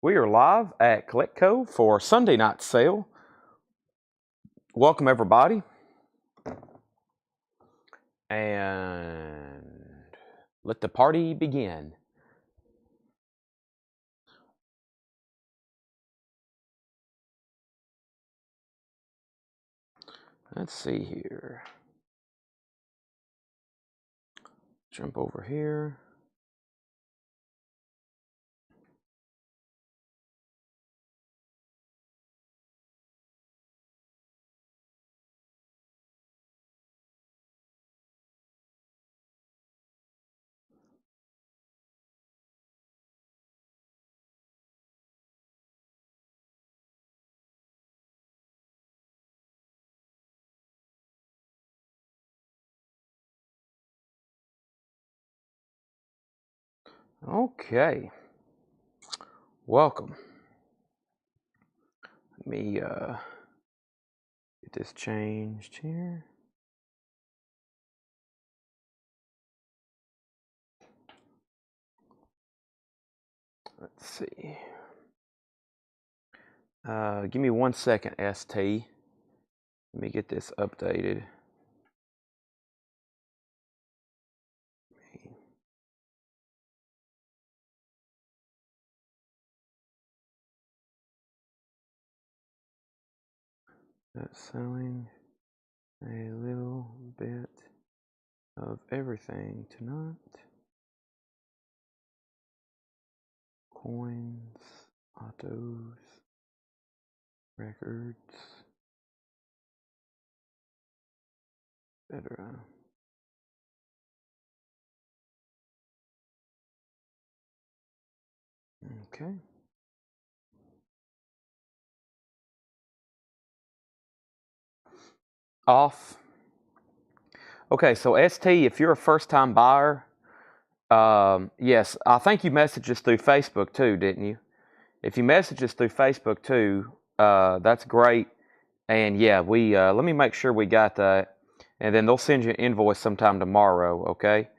We are live at CollectCo for Sunday night sale. Welcome everybody. And let the party begin. Let's see here. Jump over here. Okay. Welcome. Let me get this changed here. Let's see. Give me 1 second, ST. Let me get this updated. That's selling a little bit of everything tonight. Coins, autos, records, etc. Okay. Off. Okay, so ST, if you're a first-time buyer, yes, I think you messaged us through Facebook too, didn't you? If you message us through Facebook too, that's great. And yeah, we let me make sure we got that, and then they'll send you an invoice sometime tomorrow. Okay.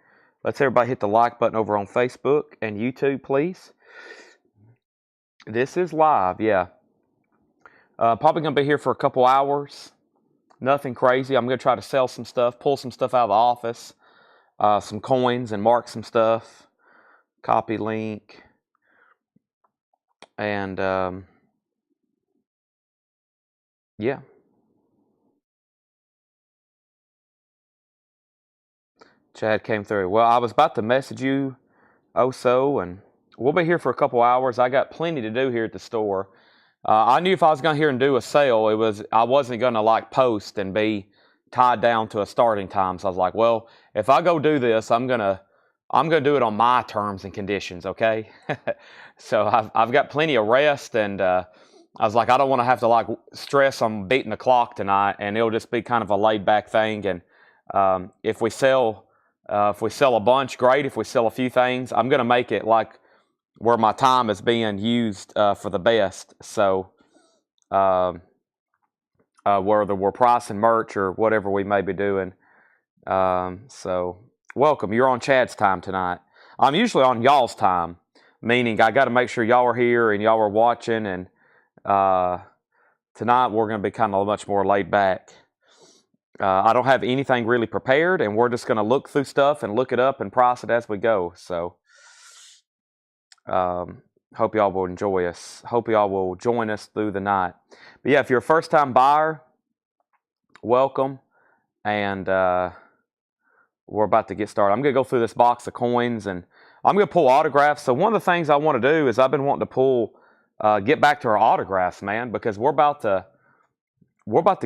Let's everybody hit the like button over on Facebook and YouTube, please. This is live, yeah. Probably gonna be here for a couple hours. Nothing crazy. I'm gonna try to sell some stuff, pull some stuff out of the office, some coins, and mark some stuff. Copy link, and yeah. Chad came through. Well, I was about to message you, and we'll be here for a couple hours. I got plenty to do here at the store. I knew if I was going to here and do a sale, I wasn't going to like post and be tied down to a starting time. So I was like, well, if I go do this, I'm gonna do it on my terms and conditions, okay? So I've got plenty of rest, and I was like, I don't want to have to like stress on beating the clock tonight, and it'll just be kind of a laid back thing. And if we sell a bunch, great. If we sell a few things, I'm gonna make it like where my time is being used for the best. So whether we're pricing merch or whatever we may be doing. So welcome. You're on Chad's time tonight. I'm usually on y'all's time, meaning I got to make sure y'all are here and y'all are watching. And tonight we're going to be kind of much more laid back. I don't have anything really prepared, and we're just going to look through stuff and look it up and price it as we go. So hope y'all will enjoy us. Hope y'all will join us through the night. But yeah, if you're a first-time buyer, welcome. And we're about to get started. I'm going to go through this box of coins, and I'm going to pull autographs. So one of the things I want to do is I've been wanting to get back to our autographs, man, because we're about to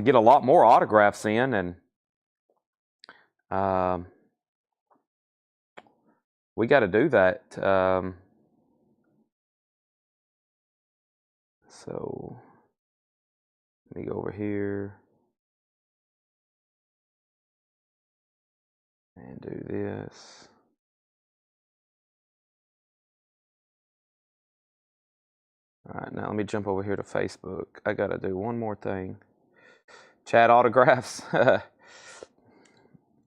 get a lot more autographs in, and we got to do that. So let me go over here and do this. All right, now let me jump over here to Facebook. I got to do one more thing. Chat autographs.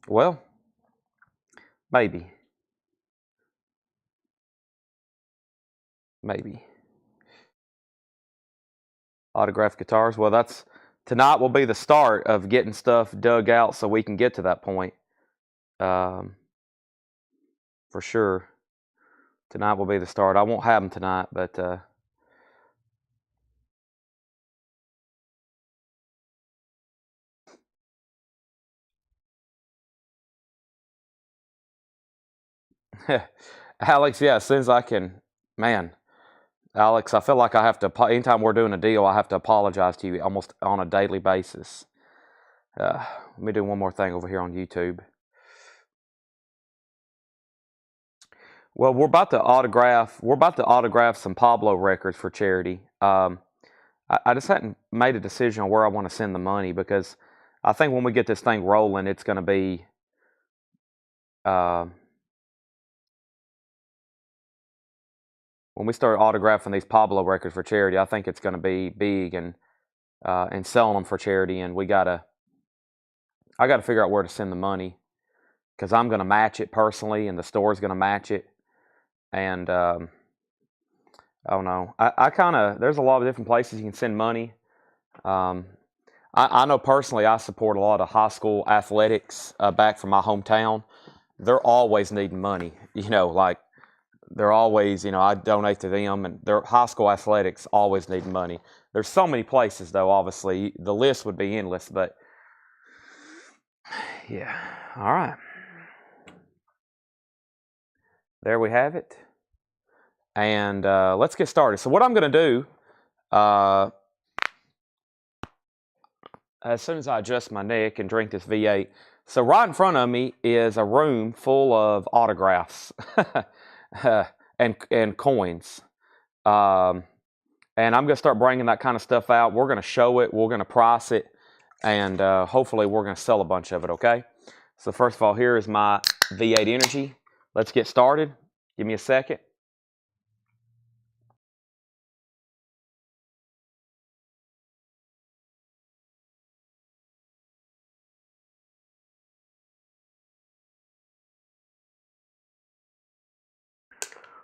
Well, maybe. Autographed guitars. Well, tonight will be the start of getting stuff dug out so we can get to that point. For sure. Tonight will be the start. I won't have them tonight, but Alex, yeah, as soon as I can, man, Alex, I feel like I have to, anytime we're doing a deal, I have to apologize to you almost on a daily basis. Let me do one more thing over here on YouTube. Well, we're about to autograph some Pablo records for charity. I just hadn't made a decision on where I want to send the money because I think when we get this thing rolling, it's going to be when we start autographing these Pablo records for charity, I think it's going to be big and selling them for charity. And I got to figure out where to send the money because I'm going to match it personally, and the store's going to match it. And I don't know. There's a lot of different places you can send money. I know personally I support a lot of high school athletics back from my hometown. They're always needing money. Like they're always, I donate to them, and their high school athletics always need money. There's so many places, though, obviously. The list would be endless, but yeah. All right. There we have it. And let's get started. So what I'm going to do, as soon as I adjust my neck and drink this V8, so right in front of me is a room full of autographs and coins. And I'm going to start bringing that kind of stuff out. We're going to show it. We're going to price it. And hopefully we're going to sell a bunch of it, okay? So first of all, here is my V8 Energy. Let's get started. Give me a second.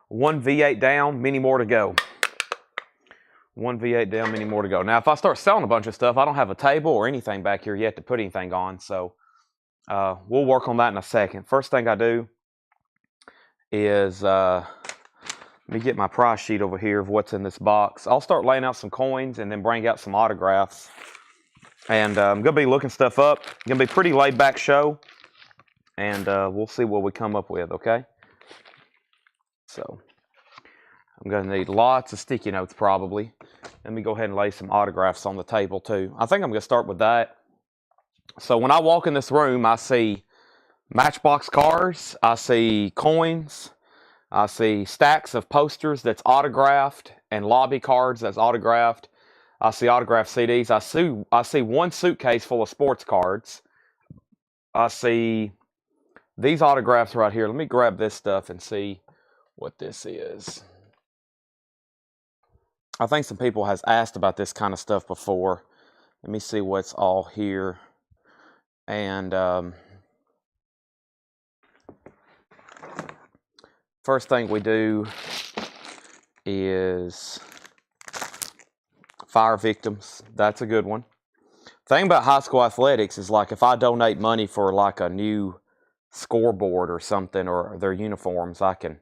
One V8 down, many more to go. One V8 down, many more to go. Now, if I start selling a bunch of stuff, I don't have a table or anything back here yet to put anything on, so we'll work on that in a second. First thing I do is let me get my price sheet over here of what's in this box. I'll start laying out some coins and then bring out some autographs. And I'm going to be looking stuff up. It's going to be a pretty laid-back show, and we'll see what we come up with, okay? So I'm going to need lots of sticky notes probably. Let me go ahead and lay some autographs on the table too. I think I'm going to start with that. So when I walk in this room, I see Matchbox cars, I see coins, I see stacks of posters that's autographed and lobby cards that's autographed. I see autographed CDs. I see one suitcase full of sports cards. I see these autographs right here. Let me grab this stuff and see what this is. I think some people has asked about this kind of stuff before. Let me see what's all here. And first thing we do is fire victims. That's a good one. Thing about high school athletics is like if I donate money for like a new scoreboard or something or their uniforms, I can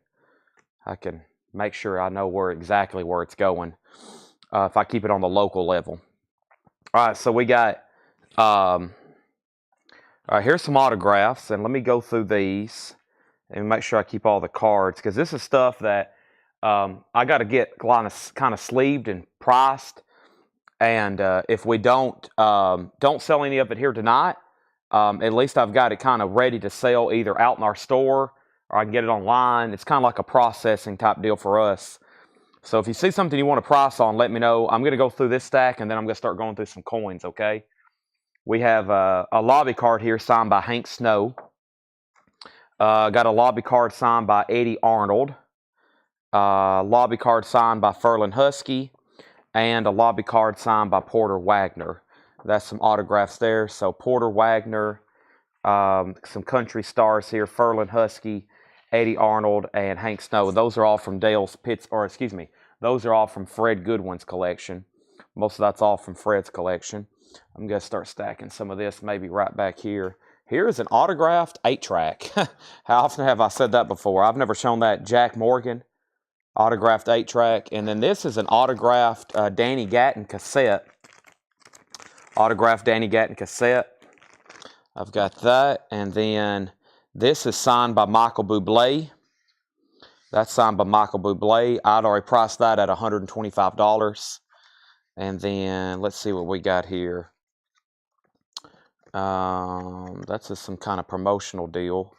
make sure I know exactly where it's going if I keep it on the local level. All right, so we got, all right, here's some autographs, and let me go through these and make sure I keep all the cards, because this is stuff that I got to get kind of sleeved and priced, and if we don't sell any of it here tonight, at least I've got it kind of ready to sell either out in our store or I can get it online. It's kind of like a processing type deal for us. So if you see something you want to price on, let me know. I'm going to go through this stack, and then I'm going to start going through some coins, okay? We have a lobby card here signed by Hank Snow. Got a lobby card signed by Eddie Arnold. Lobby card signed by Ferlin Husky. And a lobby card signed by Porter Wagner. That's some autographs there. So Porter Wagner, some country stars here, Ferlin Husky, Eddie Arnold, and Hank Snow. Those are all from those are all from Fred Goodwin's collection. Most of that's all from Fred's collection. I'm going to start stacking some of this maybe right back here. Here is an autographed 8-track. How often have I said that before? I've never shown that Jack Morgan autographed 8-track. And then this is an autographed Danny Gatton cassette. Autographed Danny Gatton cassette. I've got that. And then this is signed by Michael Bublé. That's signed by Michael Bublé. I'd already priced that at $125. And then let's see what we got here. That's just some kind of promotional deal.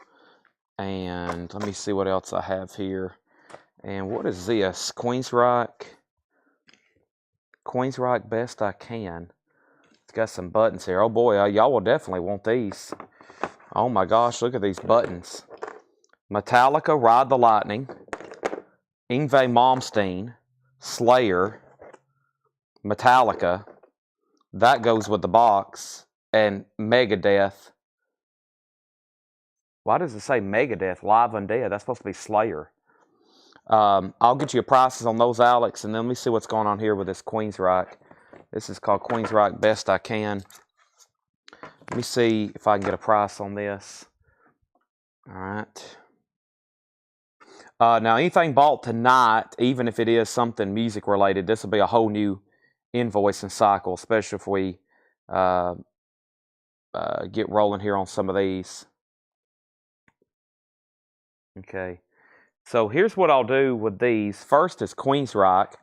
And let me see what else I have here. And what is this? Queensryche Best I Can. It's got some buttons here. Oh boy, y'all will definitely want these. Oh my gosh, look at these buttons. Metallica, Ride the Lightning. Yngwie Malmsteen, Slayer, Metallica. That goes with the box. And Megadeth. Why does it say Megadeth? Live Undead. That's supposed to be Slayer. I'll get you prices on those, Alex, and then let me see what's going on here with this Queensryche. This is called Queensryche Best I Can. Let me see if I can get a price on this. All right. Now, anything bought tonight, even if it is something music related, this will be a whole new invoicing cycle, especially if we get rolling here on some of these. Okay. So here's what I'll do with these. First is Queensryche.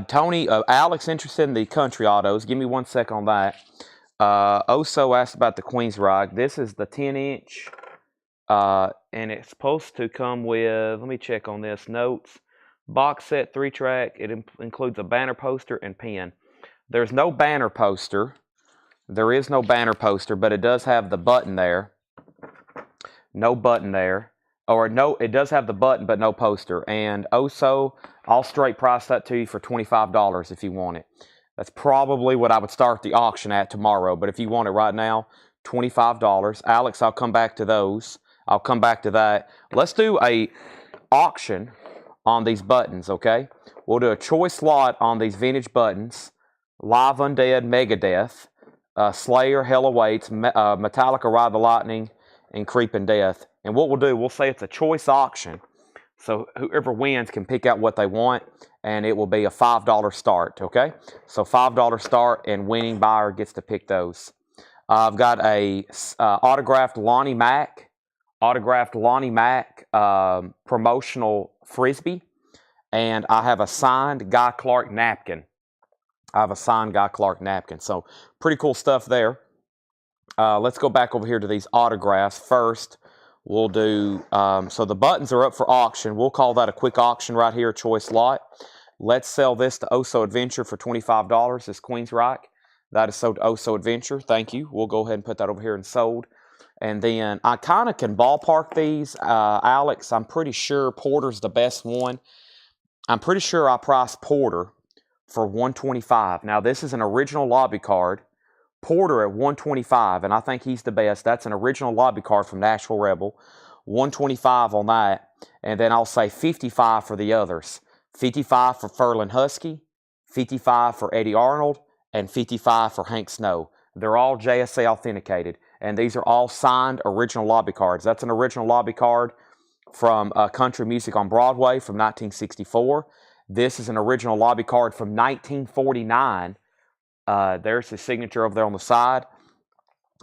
Tony, Alex, interested in the country autos. Give me 1 sec on that. Oso asked about the Queensryche. This is the 10-inch. And it's supposed to come with, let me check on this, notes, box set, 3-track. It includes a banner poster and pen. There's no banner poster. There is no banner poster, but it does have the button there. No button there. Or no, it does have the button, but no poster. And Oso, I'll straight price that to you for $25 if you want it. That's probably what I would start the auction at tomorrow. But if you want it right now, $25. Alex, I'll come back to those. I'll come back to that. Let's do a auction on these buttons, okay? We'll do a choice lot on these vintage buttons. Live Undead, Megadeth, Slayer, Hell Awaits, Metallica, Ride the Lightning, and Creeping Death. And what we'll do, we'll say it's a choice auction. So whoever wins can pick out what they want, and it will be a $5 start, okay? So $5 start, and winning buyer gets to pick those. I've got a autographed Lonnie Mack promotional Frisbee, and I have a signed Guy Clark napkin. So pretty cool stuff there. Let's go back over here to these autographs. First, we'll do, so the buttons are up for auction. We'll call that a quick auction right here, choice lot. Let's sell this to Oso Adventure for $25. This Queensryche. That is sold to Oso Adventure. Thank you. We'll go ahead and put that over here and sold. And then I kind of can ballpark these. Alex, I'm pretty sure Porter's the best one. I'm pretty sure I priced Porter for $125. Now, this is an original lobby card. Porter at $125, and I think he's the best. That's an original lobby card from Nashville Rebel. $125 on that. And then I'll say $55 for the others. $55 for Furlan Husky, $55 for Eddie Arnold, and $55 for Hank Snow. They're all JSA authenticated, and these are all signed original lobby cards. That's an original lobby card from Country Music on Broadway from 1964. This is an original lobby card from 1949. There's his signature over there on the side.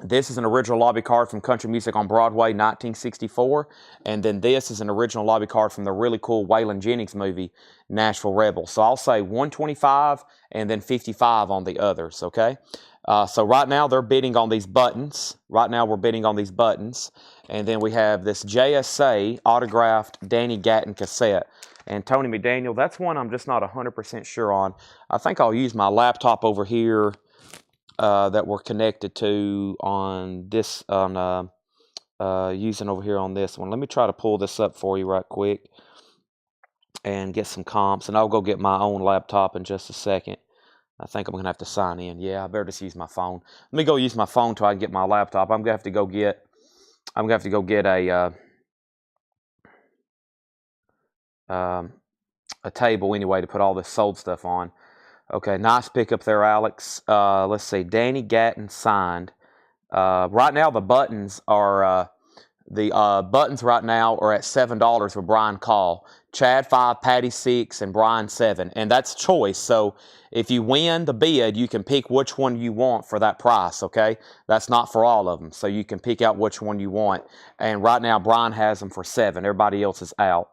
This is an original lobby card from Country Music on Broadway, 1964. And then this is an original lobby card from the really cool Waylon Jennings movie, Nashville Rebel. So I'll say $125 and then $55 on the others, okay? So right now they're bidding on these buttons. Right now we're bidding on these buttons. And then we have this JSA autographed Danny Gatton cassette. And Tony McDaniel, that's one I'm just not 100% sure on. I think I'll use my laptop over here that we're connected to on this, using over here on this one. Let me try to pull this up for you right quick and get some comps. And I'll go get my own laptop in just a second. I think I'm going to have to sign in. Yeah, I better just use my phone. Let me go use my phone till I can get my laptop. I'm going to have to go get a table anyway to put all this sold stuff on. Okay, nice pickup there, Alex. Let's see, Danny Gatton signed. Right now the buttons are right now are at $7 with Brian Call. Chad 5, Patty 6, and Brian 7, and that's choice. So if you win the bid, you can pick which one you want for that price. Okay, that's not for all of them, so you can pick out which one you want. And right now Brian has them for 7. Everybody else is out.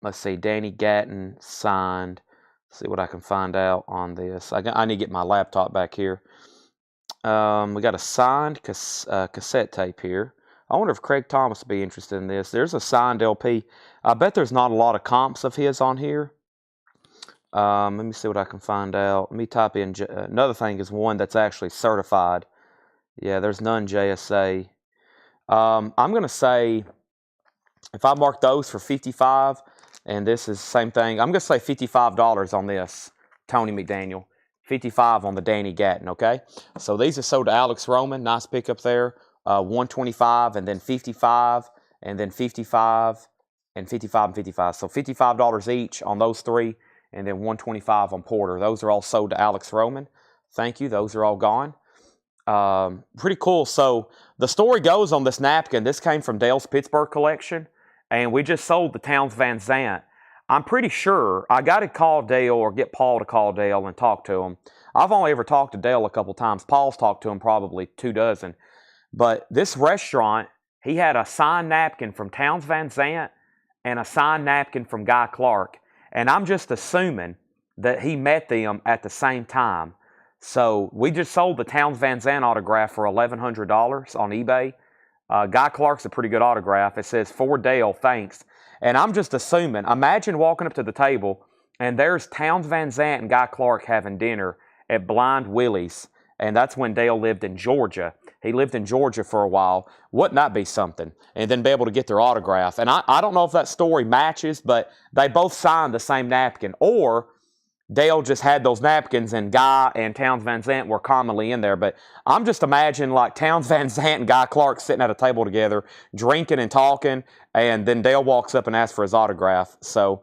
Let's see, Danny Gatton signed. Let's see what I can find out on this. I need to get my laptop back here. We got a signed cassette tape here. I wonder if Craig Thomas would be interested in this. There's a signed LP. I bet there's not a lot of comps of his on here. Let me see what I can find out. Let me type in. Another thing is one that's actually certified. Yeah, there's none JSA. I'm going to say, if I mark those for 55, and this is the same thing, I'm going to say $55 on this, Tony McDaniel. 55 on the Danny Gatton, okay? So these are sold to Alex Roman. Nice pickup there. 125, and then 55, and then 55, and 55, and 55. So $55 each on those three, and then 125 on Porter. Those are all sold to Alex Roman. Thank you. Those are all gone. Pretty cool. So the story goes on this napkin. This came from Dale's Pittsburgh collection, and we just sold the Towns Van Zandt. I'm pretty sure I got to call Dale or get Paul to call Dale and talk to him. I've only ever talked to Dale a couple times. Paul's talked to him probably 2 dozen. But this restaurant, he had a signed napkin from Towns Van Zandt and a signed napkin from Guy Clark. And I'm just assuming that he met them at the same time. So we just sold the Towns Van Zandt autograph for $1,100 on eBay. Guy Clark's a pretty good autograph. It says, "For Dale, thanks." And I'm just assuming, imagine walking up to the table and there's Towns Van Zandt and Guy Clark having dinner at Blind Willie's. And that's when Dale lived in Georgia. He lived in Georgia for a while. Wouldn't that be something? And then be able to get their autograph. And I don't know if that story matches, but they both signed the same napkin. Or Dale just had those napkins and Guy and Towns Van Zandt were commonly in there. But I'm just imagining like Towns Van Zandt and Guy Clark sitting at a table together, drinking and talking, and then Dale walks up and asks for his autograph. So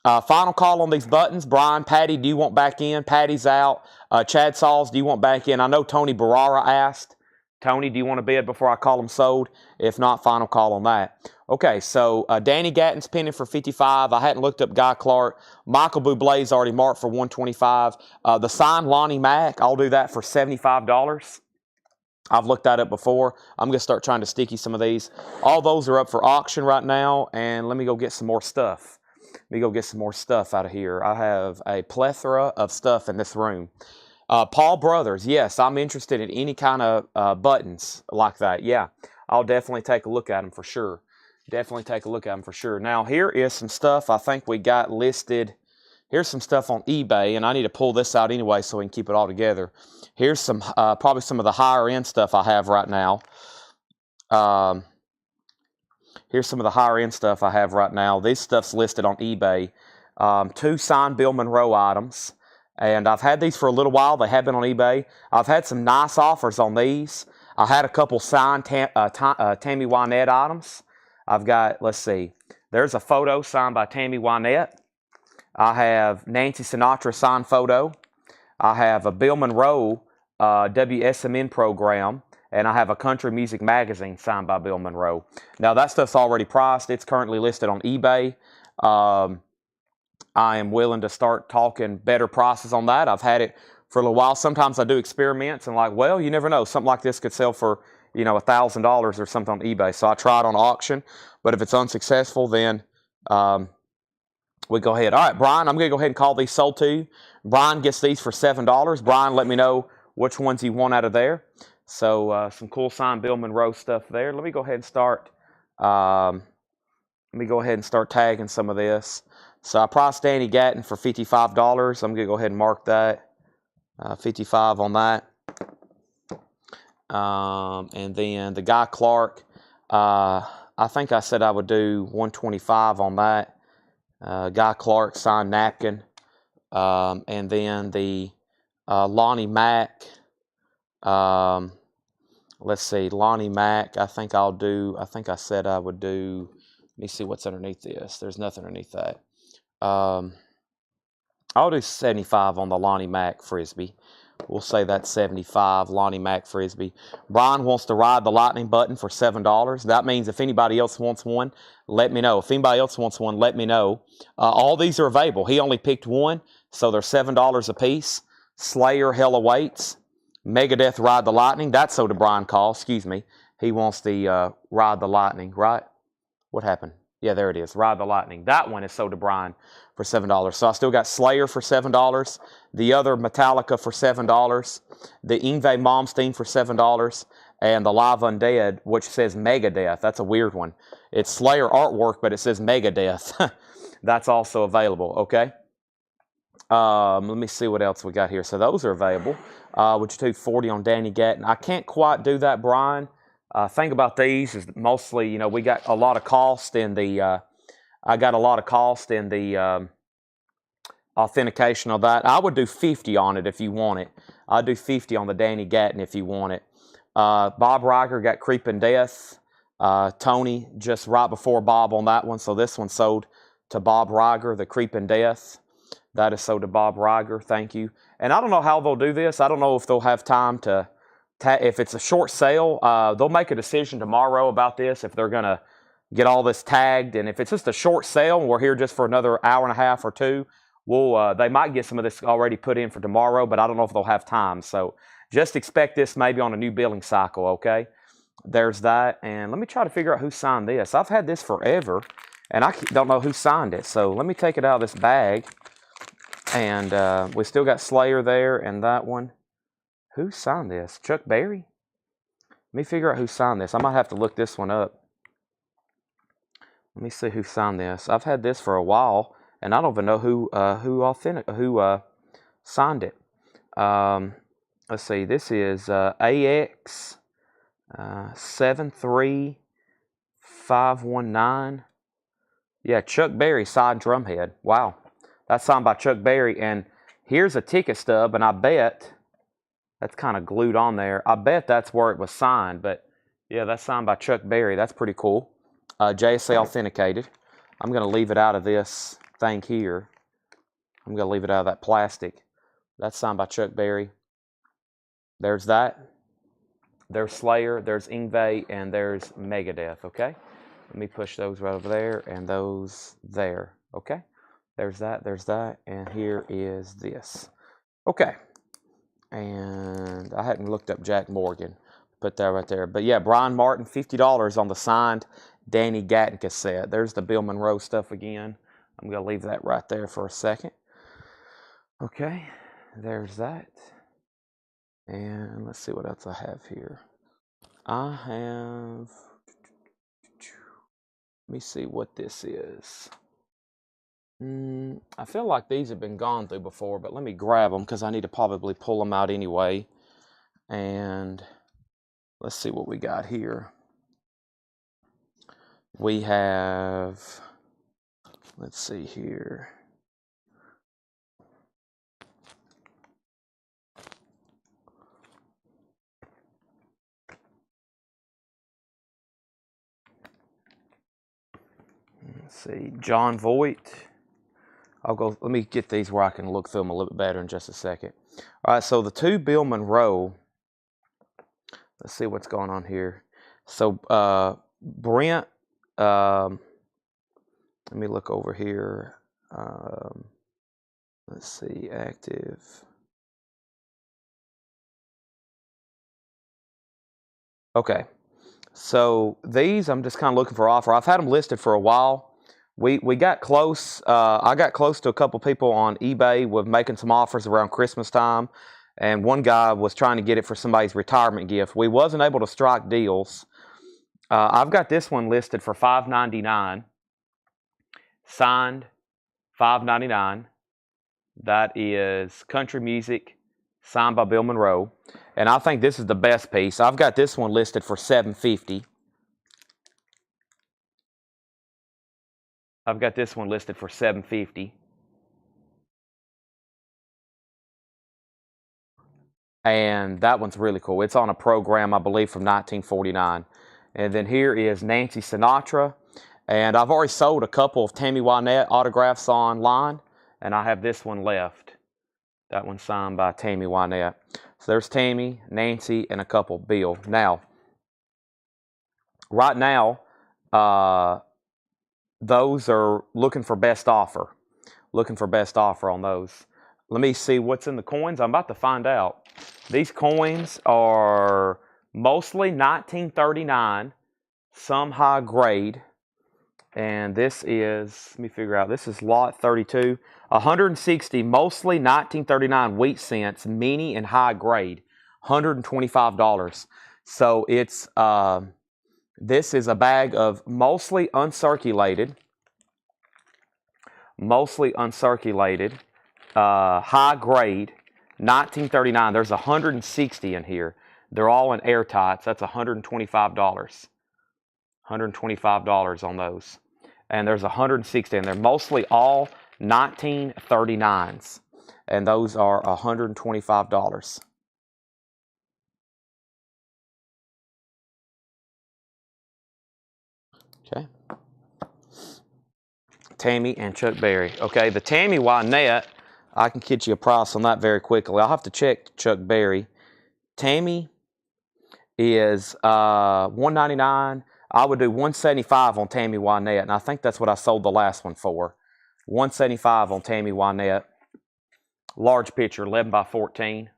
final call on these buttons. Brian, Patty, do you want back in? Patty's out. Chad Sauls, do you want back in? I know Tony Barara asked. Tony, do you want to bid before I call them sold? If not, final call on that. Okay, so Danny Gatton's pending for 55. I hadn't looked up Guy Clark. Michael Bublé's already marked for 125. The signed Lonnie Mack, I'll do that for $75. I've looked that up before. I'm going to start trying to sticky some of these. All those are up for auction right now, and let me go get some more stuff. Let me go get some more stuff out of here. I have a plethora of stuff in this room. Paul Brothers, yes, I'm interested in any kind of buttons like that. Yeah, I'll definitely take a look at them for sure. Definitely take a look at them for sure. Now, here is some stuff I think we got listed. Here's some stuff on eBay, and I need to pull this out anyway so we can keep it all together. Here's some probably some of the higher end stuff I have right now. Here's some of the higher end stuff I have right now. This stuff's listed on eBay. 2 signed Bill Monroe items. And I've had these for a little while. They have been on eBay. I've had some nice offers on these. I had a couple signed Tammy Wynette items. I've got, let's see, there's a photo signed by Tammy Wynette. I have Nancy Sinatra signed photo. I have a Bill Monroe WSMN program. And I have a country music magazine signed by Bill Monroe. Now, that stuff's already priced. It's currently listed on eBay. I am willing to start talking better prices on that. I've had it for a little while. Sometimes I do experiments and like, well, you never know. Something like this could sell for, you know, $1,000 or something on eBay. So I try it on auction. But if it's unsuccessful, then we go ahead. All right, Brian, I'm going to go ahead and call these sold to you. Brian gets these for $7. Brian, let me know which ones you want out of there. So some cool signed Bill Monroe stuff there. Let me go ahead and start. Tagging some of this. So I priced Danny Gatton for $55. I'm going to go ahead and mark that. 55 on that. And then the Guy Clark, I think I said I would do 125 on that. Guy Clark signed napkin. And then the Lonnie Mack. Let's see, Lonnie Mack, I think I said I would do, let me see what's underneath this. There's nothing underneath that. I'll do 75 on the Lonnie Mac Frisbee. We'll say that's 75 Lonnie Mac Frisbee. Brian wants to ride the lightning button for $7. That means if anybody else wants one, let me know. If anybody else wants one, let me know. All these are available. He only picked one, so they're $7 a piece. Slayer, Hell Awaits. Megadeth, Ride the Lightning. That's so to Brian Call. Excuse me. He wants the Ride the Lightning, right? What happened? Yeah, there it is. Ride the Lightning. That one is sold to Brian for $7. So I still got Slayer for $7. The other Metallica for $7. The Yngwie Malmsteen for $7. And the Live Undead, which says Megadeth. That's a weird one. It's Slayer artwork, but it says Megadeth. That's also available, okay? Let me see what else we got here. So those are available. Would you do 40 on Danny Gatton? I can't quite do that, Brian. Thing about these is mostly, you know, we got a lot of cost in the, I got a lot of cost in the authentication of that. I would do 50 on it if you want it. I'd do 50 on the Danny Gatton if you want it. Bob Riger got Creeping Death. Tony just right before Bob on that one. So this one sold to Bob Riger, the Creeping Death. That is sold to Bob Riger. Thank you. And I don't know how they'll do this. I don't know if they'll have time to, if it's a short sale, they'll make a decision tomorrow about this, if they're going to get all this tagged. And if it's just a short sale and we're here just for another hour and a half or two, they might get some of this already put in for tomorrow, but I don't know if they'll have time. So just expect this maybe on a new billing cycle, okay? There's that. And let me try to figure out who signed this. I've had this forever, and I don't know who signed it. So let me take it out of this bag. And we still got Slayer there and that one. Who signed this? Chuck Berry? Let me figure out who signed this. I might have to look this one up. Let me see who signed this. I've had this for a while, and I don't even know who signed it. Let's see. This is AX 73519. Yeah, Chuck Berry, side drumhead. Wow. That's signed by Chuck Berry. And here's a ticket stub, and I bet that's kind of glued on there. I bet that's where it was signed. But, yeah, that's signed by Chuck Berry. That's pretty cool. JSA authenticated. I'm going to leave it out of this thing here. I'm going to leave it out of that plastic. That's signed by Chuck Berry. There's that. There's Slayer. There's Yngwie. And there's Megadeth. Okay? Let me push those right over there and those there. Okay? There's that, and here is this. Okay, and I hadn't looked up Jack Morgan. Put that right there. But yeah, Brian Martin, $50 on the signed Danny Gatton cassette. There's the Bill Monroe stuff again. I'm going to leave that right there for a second. Okay, there's that. And let's see what else I have here. I have, let me see what this is. I feel like these have been gone through before, but let me grab them because I need to probably pull them out anyway. And let's see what we got here. We have, let's see here. Let's see, John Voight. Let me get these where I can look through them a little bit better in just a second. All right, so the two Bill Monroe, let's see what's going on here. So Brent, let me look over here. Let's see, active. Okay, so these I'm just kind of looking for offer. I've had them listed for a while. We got close. I got close to a couple people on eBay with making some offers around Christmas time, and one guy was trying to get it for somebody's retirement gift. We wasn't able to strike deals. I've got this one listed for $5.99, signed $5.99. That is country music, signed by Bill Monroe, and I think this is the best piece. I've got this one listed for $7.50. I've got this one listed for $7.50. And that one's really cool. It's on a program, I believe, from 1949. And then here is Nancy Sinatra. And I've already sold a couple of Tammy Wynette autographs online. and I have this one left. That one's signed by Tammy Wynette. So there's Tammy, Nancy, and a couple, Bill. Now, right now, those are looking for best offer. Looking for best offer on those. Let me see what's in the coins. I'm about to find out. These coins are mostly 1939, some high grade. And this is, let me figure out, this is lot 32. 160, mostly 1939 wheat cents, mini and high grade. $125. So it's, this is a bag of mostly uncirculated, high grade, 1939. There's 160 in here. They're all in airtights. That's $125. $125 on those. And there's 160 in there. Mostly all 1939s. And those are $125. Okay. Tammy and Chuck Berry. Okay, the Tammy Wynette, I can get you a price on that very quickly. I'll have to check Chuck Berry. Tammy is $199. I would do $175 on Tammy Wynette, and I think that's what I sold the last one for. $175 on Tammy Wynette. Large picture, 11 by 14.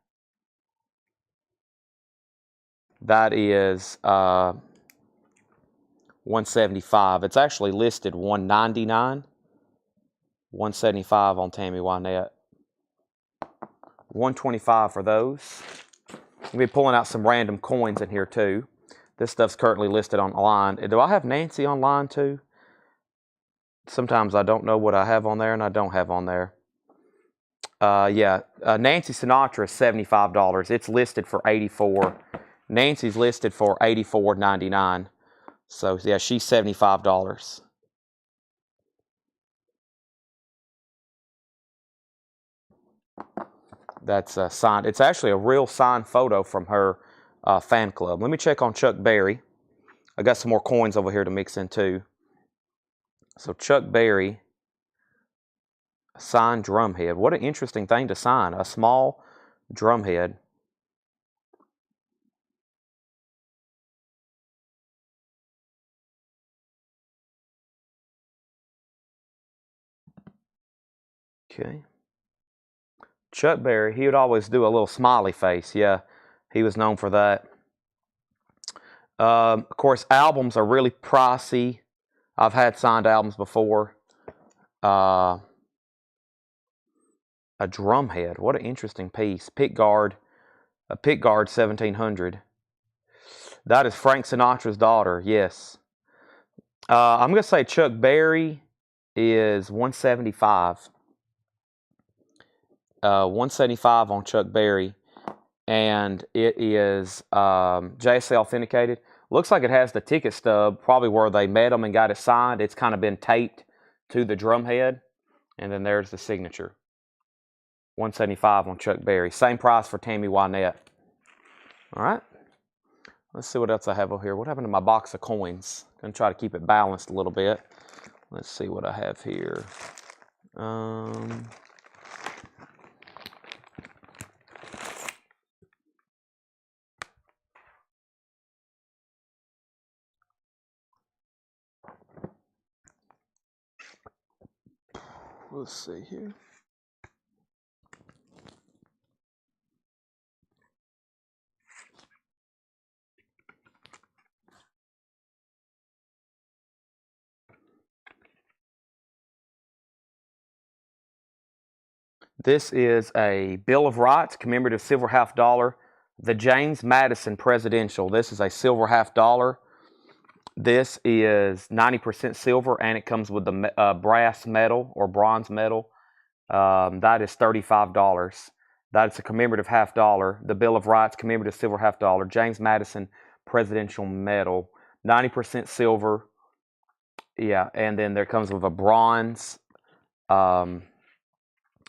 That is $175. It's actually listed $199. $175 on Tammy Wynette. $125 for those. We'll be pulling out some random coins in here too. This stuff's currently listed online. Do I have Nancy online too? Sometimes I don't know what I have on there and I don't have on there. Nancy Sinatra is $75. It's listed for $84. Nancy's listed for $84.99. So yeah, she's $75. That's signed. It's actually a real signed photo from her fan club. Let me check on Chuck Berry. I got some more coins over here to mix in too. So Chuck Berry, signed drumhead. What an interesting thing to sign. A small drumhead. Okay. Chuck Berry, he would always do a little smiley face. Yeah, he was known for that. Of course, albums are really pricey. I've had signed albums before. A drumhead. What an interesting piece. Pickguard. A Pickguard 1700. That is Frank Sinatra's daughter. Yes. I'm going to say Chuck Berry is $175. $175 on Chuck Berry. And it is JSA authenticated. Looks like it has the ticket stub, probably where they met them and got it signed. It's kind of been taped to the drumhead. And then there's the signature. $175 on Chuck Berry. Same price for Tammy Wynette. All right. Let's see what else I have over here. What happened to my box of coins? Going to try to keep it balanced a little bit. Let's see what I have here. Let's see here. This is a Bill of Rights, commemorative silver half dollar. The James Madison Presidential. This is a silver half dollar. This is 90% silver, and it comes with the brass medal or bronze medal. That is $35. That is a commemorative half dollar. The Bill of Rights, commemorative silver half dollar. James Madison Presidential Medal. 90% silver. Yeah, and then there comes with a bronze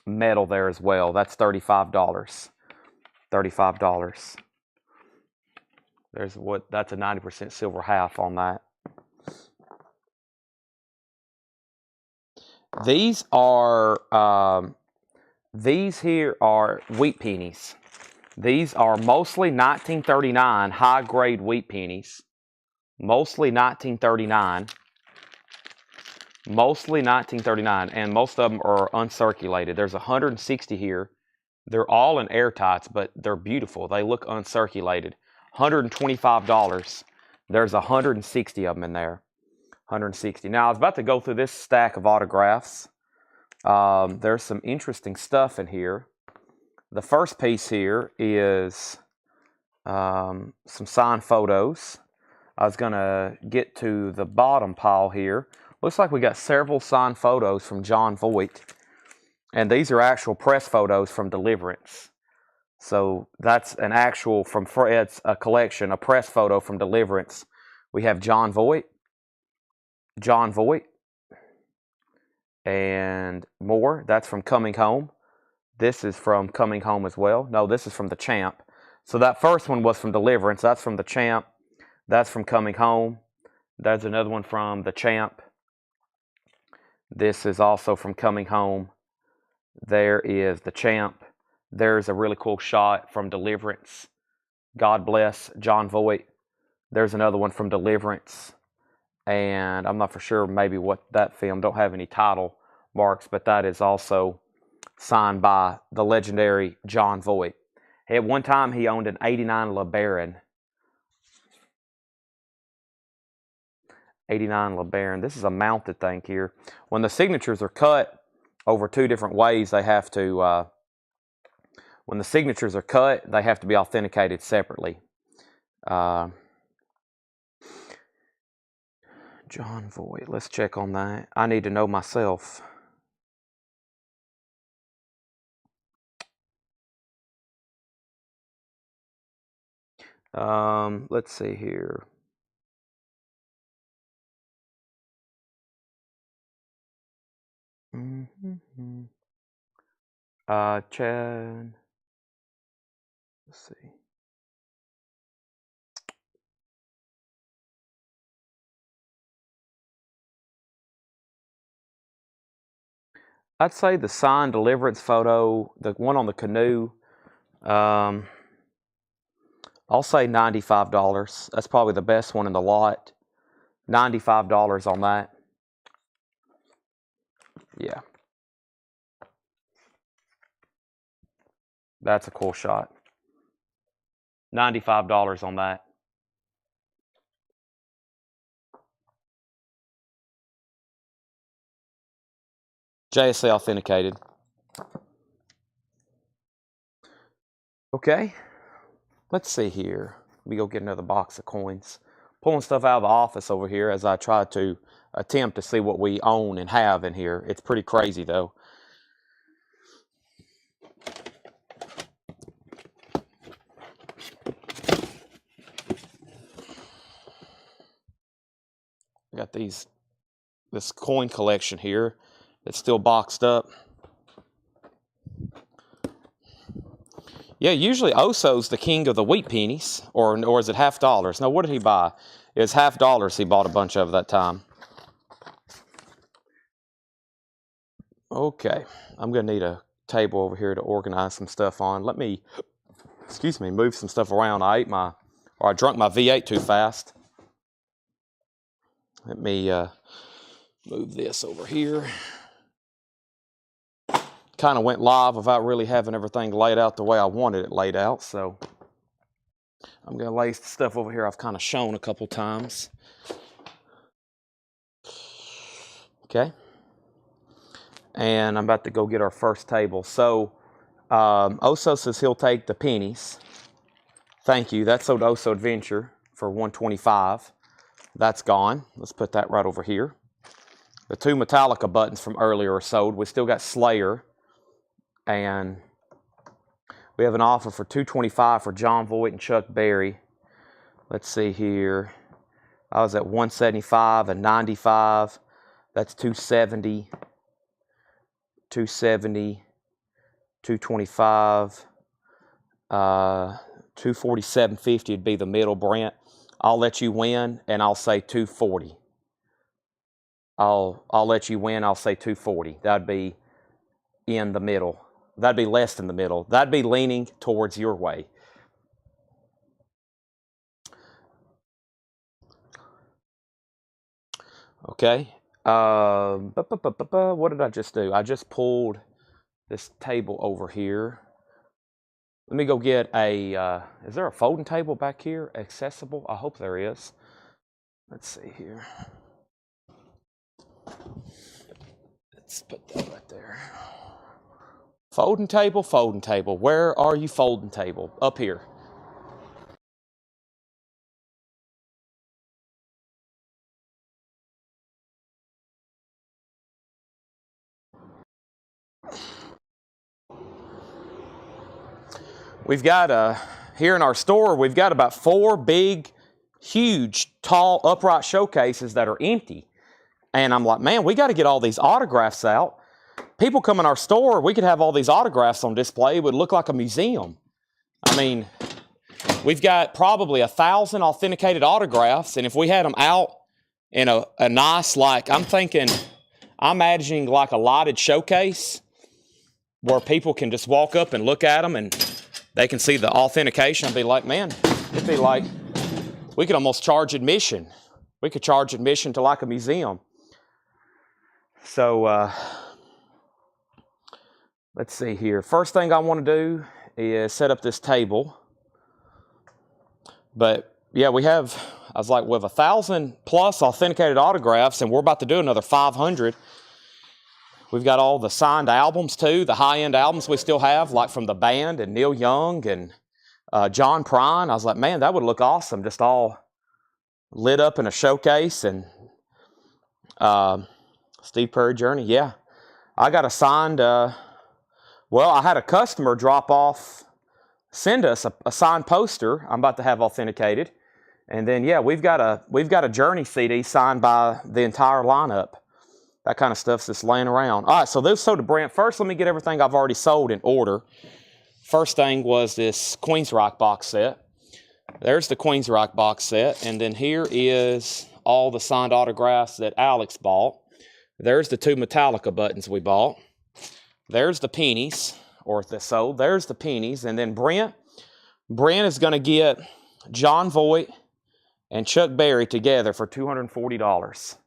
medal there as well. That's $35. $35. That's a 90% silver half on that. These here are wheat pennies. These are mostly 1939 high-grade wheat pennies. Mostly 1939. Mostly 1939, and most of them are uncirculated. There's 160 here. They're all in airtights, but they're beautiful. They look uncirculated. $125. There's 160 of them in there. 160. Now, I was about to go through this stack of autographs. There's some interesting stuff in here. The first piece here is some signed photos. I was going to get to the bottom pile here. Looks like we got several signed photos from John Voight. And these are actual press photos from Deliverance. So that's an actual, it's a collection, a press photo from Deliverance. We have John Voight, and more. That's from Coming Home. This is from Coming Home as well. No, this is from The Champ. So that first one was from Deliverance. That's from The Champ. That's from Coming Home. There's another one from The Champ. This is also from Coming Home. There is The Champ. There's a really cool shot from Deliverance. God bless John Voight. There's another one from Deliverance. And I'm not for sure maybe what that film, don't have any title marks, but that is also signed by the legendary John Voight. At one time, he owned an 89 LeBaron. 89 LeBaron. This is a mounted thing here. When the signatures are cut over two different ways, they have to, when the signatures are cut, they have to be authenticated separately. John Voight. Let's check on that. I need to know myself. Let's see here. Chad. Let's see. I'd say the signed Deliverance photo, the one on the canoe, I'll say $95. That's probably the best one in the lot. $95 on that. Yeah. That's a cool shot. $95 on that. JSA authenticated. Okay. Let's see here. Let me go get another box of coins. Pulling stuff out of the office over here as I try to attempt to see what we own and have in here. It's pretty crazy though. I got this coin collection here that's still boxed up. Yeah, usually Oso's the king of the wheat pennies, or is it $50? No, what did he buy? It was $50 he bought a bunch of that time. Okay, I'm going to need a table over here to organize some stuff on. Let me, move some stuff around. I drank my V8 too fast. Let me move this over here. Kind of went live without really having everything laid out the way I wanted it laid out, so I'm going to lay stuff over here I've kind of shown a couple times. Okay. And I'm about to go get our first table. So Oso says he'll take the pennies. Thank you. That sold Oso Adventure for $125. That's gone. Let's put that right over here. The two Metallica buttons from earlier are sold. We still got Slayer. And we have an offer for $225 for John Voight and Chuck Berry. Let's see here. I was at $175 and $95. That's $270. $270. $225. $247.50 would be the middle, Brent. I'll let you win, and I'll say $240. I'll let you win. I'll say 240. That'd be in the middle. That'd be less than the middle. That'd be leaning towards your way. Okay. What did I just do? I just pulled this table over here. Let me go get a, is there a folding table back here accessible? I hope there is. Let's see here. Let's put that right there. Folding table, folding table. Where are you, folding table? Up here. We've got, here in our store, we've got about 4 big, huge, tall, upright showcases that are empty. And I'm like, man, we got to get all these autographs out. People come in our store, we could have all these autographs on display. It would look like a museum. I mean, we've got probably 1,000 authenticated autographs, and if we had them out in a nice, like, I'm imagining like a lighted showcase where people can just walk up and look at them and they can see the authentication. I'd be like, man, it'd be like, we could almost charge admission. We could charge admission to like a museum. So, let's see here. First thing I want to do is set up this table. But yeah, I was like, with 1,000 plus authenticated autographs, and we're about to do another 500. We've got all the signed albums too, the high-end albums we still have, like from the band and Neil Young and John Prine. I was like, man, that would look awesome, just all lit up in a showcase. And Steve Perry Journey, yeah. I got a signed, I had a customer send us a signed poster I'm about to have authenticated. And then, yeah, we've got a Journey CD signed by the entire lineup. That kind of stuff's just laying around. All right, so those sold to Brent. First, let me get everything I've already sold in order. First thing was this Queensryche box set. There's the Queensryche box set. And then here is all the signed autographs that Alex bought. There's the 2 Metallica buttons we bought. There's the pennies, or that sold. There's the pennies. And then Brent is going to get John Voight and Chuck Berry together for $240.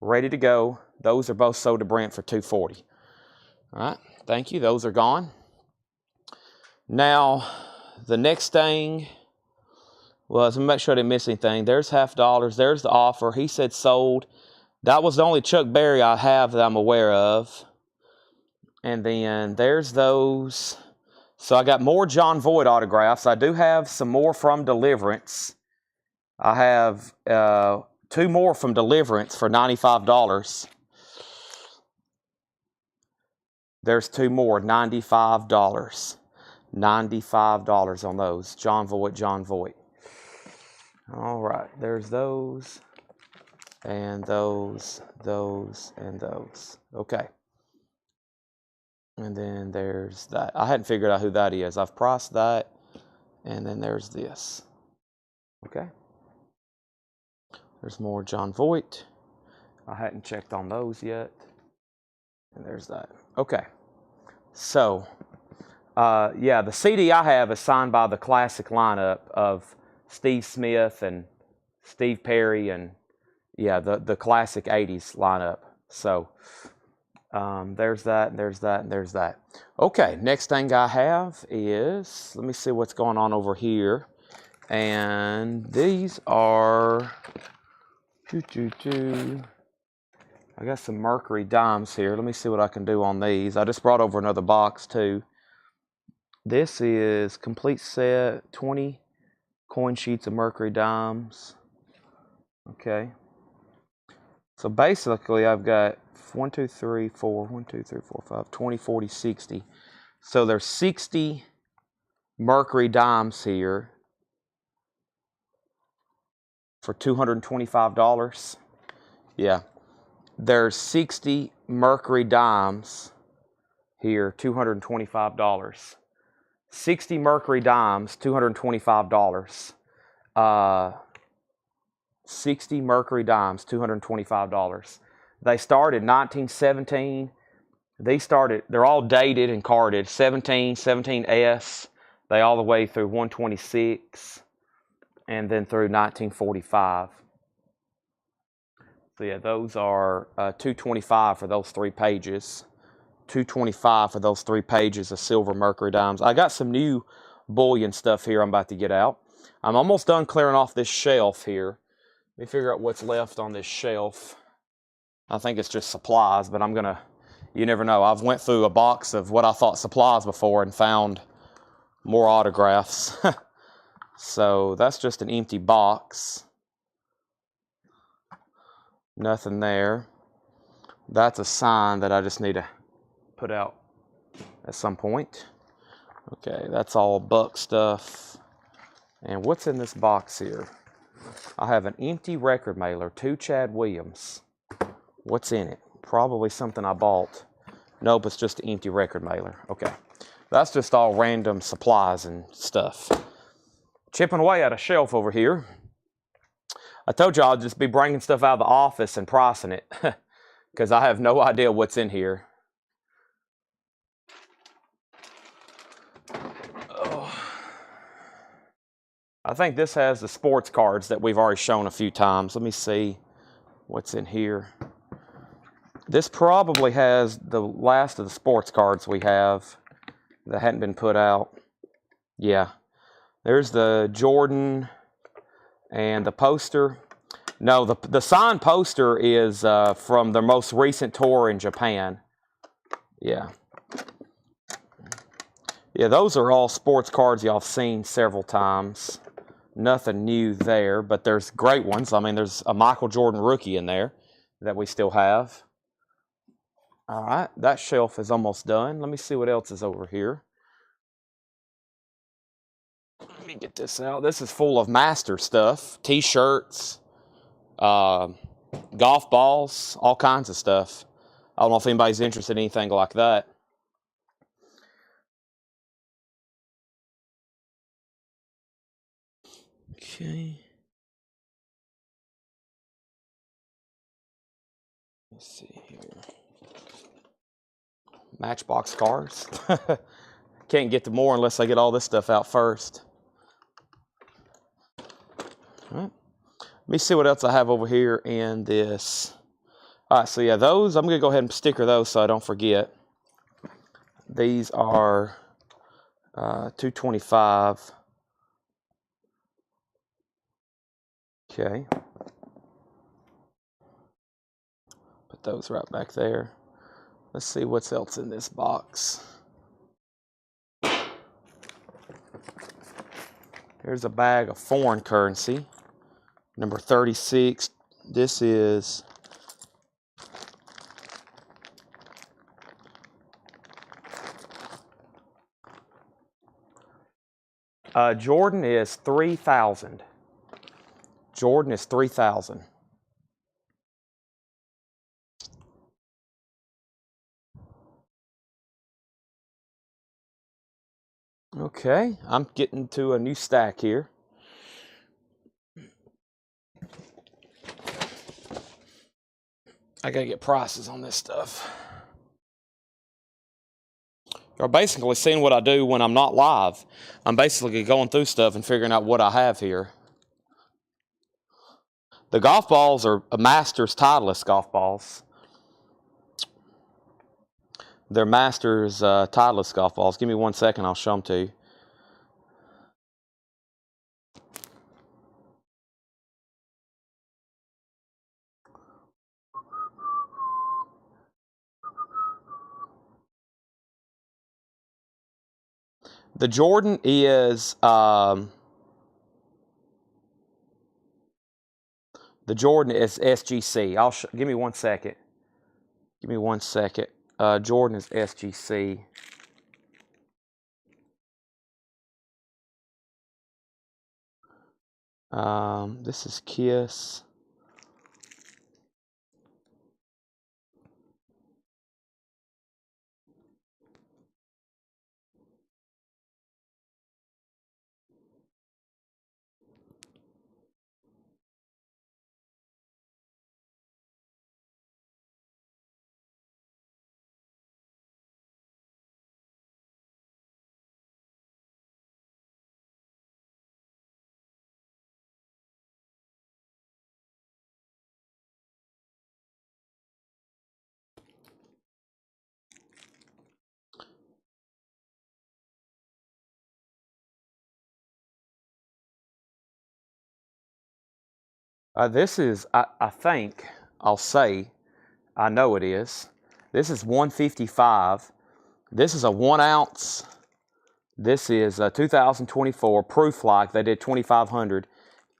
Ready to go. Those are both sold to Brent for $240. All right, thank you. Those are gone. Now, the next thing was, let me make sure I didn't miss anything. There's $50. There's the offer. He said sold. That was the only Chuck Berry I have that I'm aware of. And then there's those. So I got more John Voight autographs. I do have some more from Deliverance. I have 2 more from Deliverance for $95. There's 2 more, $95. $95 on those. John Voight. All right, there's those, and those, and those. Okay. And then there's that. I hadn't figured out who that is. I've priced that, and then there's this. Okay. There's more John Voight. I hadn't checked on those yet. And there's that. Okay. So, yeah, the CD I have is signed by the classic lineup of Steve Smith and Steve Perry and, yeah, the classic 80s lineup. So, there's that, and there's that, and there's that. Okay, next thing I have is, let me see what's going on over here. And these are, I got some Mercury dimes here. Let me see what I can do on these. I just brought over another box too. This is complete set, 20 coin sheets of Mercury dimes. Okay. So basically I've got 1, 2, 3, 4, 1, 2, 3, 4, 5, 20, 40, 60. So there's 60 Mercury dimes here for $225. Yeah. There's 60 Mercury dimes here, $225. 60 Mercury dimes, $225. 60 Mercury dimes, $225. They started 1917. They're all dated and carded. 17, 17S, they all the way through 126, and then through 1945. So yeah, those are $225 for those 3 pages. $225 for those 3 pages of silver mercury dimes. I got some new bullion stuff here I'm about to get out. I'm almost done clearing off this shelf here. Let me figure out what's left on this shelf. I think it's just supplies, but you never know. I've went through a box of what I thought supplies before and found more autographs. So that's just an empty box. Nothing there. That's a sign that I just need to put out at some point. Okay, that's all Buck stuff. And what's in this box here? I have an empty record mailer, 2 Chad Williams. What's in it? Probably something I bought. Nope, it's just an empty record mailer. Okay, that's just all random supplies and stuff. Chipping away at a shelf over here. I told you I'd just be bringing stuff out of the office and pricing it because I have no idea what's in here. Oh. I think this has the sports cards that we've already shown a few times. Let me see what's in here. This probably has the last of the sports cards we have that hadn't been put out. Yeah. There's the Jordan and the poster. No, the signed poster is from their most recent tour in Japan. Yeah. Yeah, those are all sports cards y'all have seen several times. Nothing new there, but there's great ones. I mean, there's a Michael Jordan rookie in there that we still have. All right, that shelf is almost done. Let me see what else is over here. Let me get this out. This is full of master stuff, t-shirts, golf balls, all kinds of stuff. I don't know if anybody's interested in anything like that. Okay. Let's see here. Matchbox cars. Can't get to more unless I get all this stuff out first. All right. Let me see what else I have over here in this. All right, so yeah, those, I'm going to go ahead and sticker those so I don't forget. These are $225. Okay. Put those right back there. Let's see what's else in this box. Here's a bag of foreign currency. Number 36. This is Jordan is 3,000. Jordan is 3,000. Okay, I'm getting to a new stack here. I gotta get prices on this stuff. You're basically seeing what I do when I'm not live. I'm basically going through stuff and figuring out what I have here. The golf balls are Masters Titleist golf balls. They're Masters Titleist golf balls. Give me 1 second, I'll show them to you. The Jordan is SGC. Give me 1 second. Give me 1 second. Jordan is SGC. This is Kiss. This is, I think, I'll say, I know it is. This is 155. This is a 1 ounce. This is a 2024 Proof Like. They did 2,500.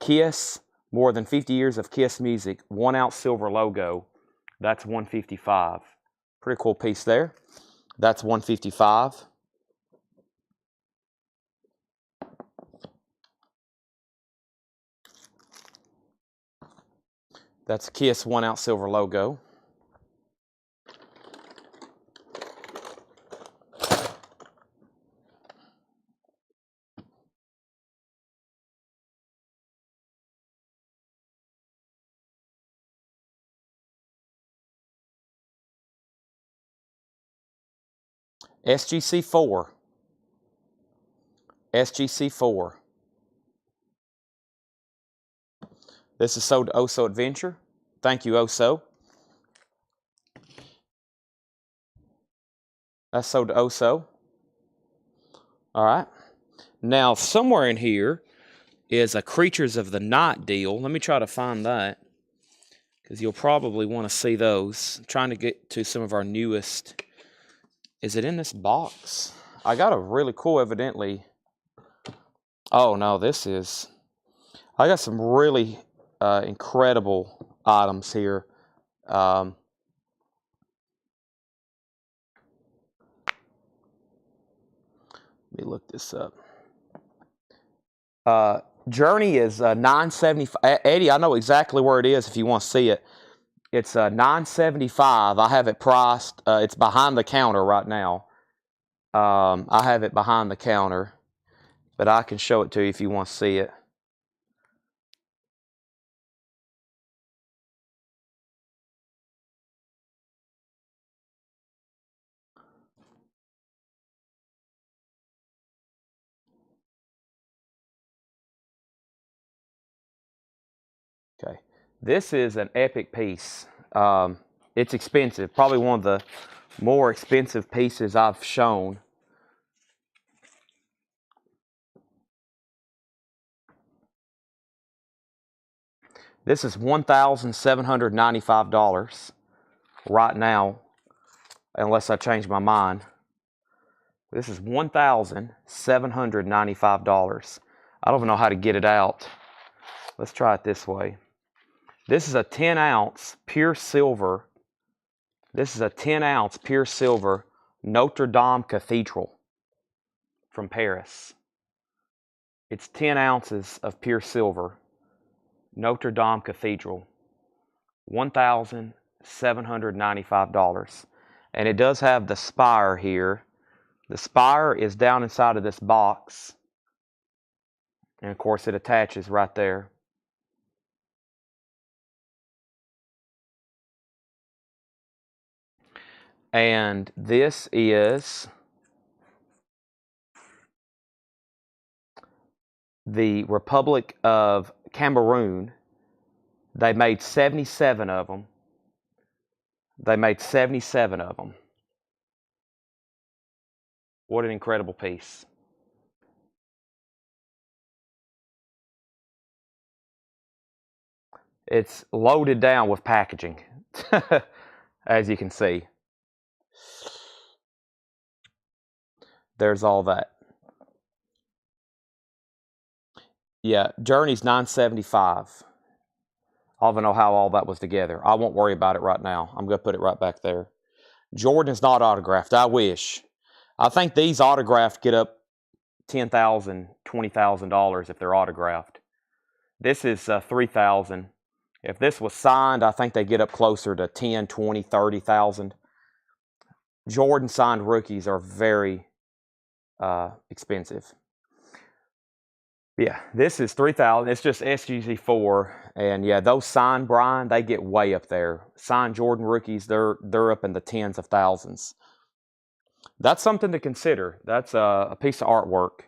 Kiss, more than 50 years of Kiss music. 1 ounce silver logo. That's 155. Pretty cool piece there. That's 155. That's a Kiss 1 ounce silver logo. SGC4. SGC4. This is sold to Oso Adventure. Thank you, Oso. That's sold to Oso. All right. Now, somewhere in here is a Creatures of the Night deal. Let me try to find that, because you'll probably want to see those. I'm trying to get to some of our newest. Is it in this box? I got a really cool, evidently. Oh, no, this is. I got some really incredible items here. Let me look this up. Journey is $9.75. Eddie, I know exactly where it is if you want to see it. It's $9.75. I have it priced. It's behind the counter right now. I have it behind the counter, but I can show it to you if you want to see it. Okay, this is an epic piece. It's expensive, probably one of the more expensive pieces I've shown. This is $1,795 right now, unless I change my mind. This is $1,795. I don't even know how to get it out. Let's try it this way. This is a 10 ounce pure silver. This is a 10 ounce pure silver Notre Dame Cathedral from Paris. It's 10 ounces of pure silver. Notre Dame Cathedral. $1,795. And it does have the spire here. The spire is down inside of this box. And of course it attaches right there. And this is the Republic of Cameroon. They made 77 of them. They made 77 of them. What an incredible piece. It's loaded down with packaging, as you can see. There's all that. Yeah, Journey's $9.75. I don't even know how all that was together. I won't worry about it right now. I'm going to put it right back there. Jordan's not autographed. I wish. I think these autographed get up $10,000, $20,000 if they're autographed. This is $3,000. If this was signed, I think they get up closer to $10,000, $20,000, $30,000. Jordan signed rookies are very expensive. Yeah, this is $3,000. It's just SGC4, and yeah, those signed Brian, they get way up there. Signed Jordan rookies, they're up in the tens of thousands. That's something to consider. That's a piece of artwork.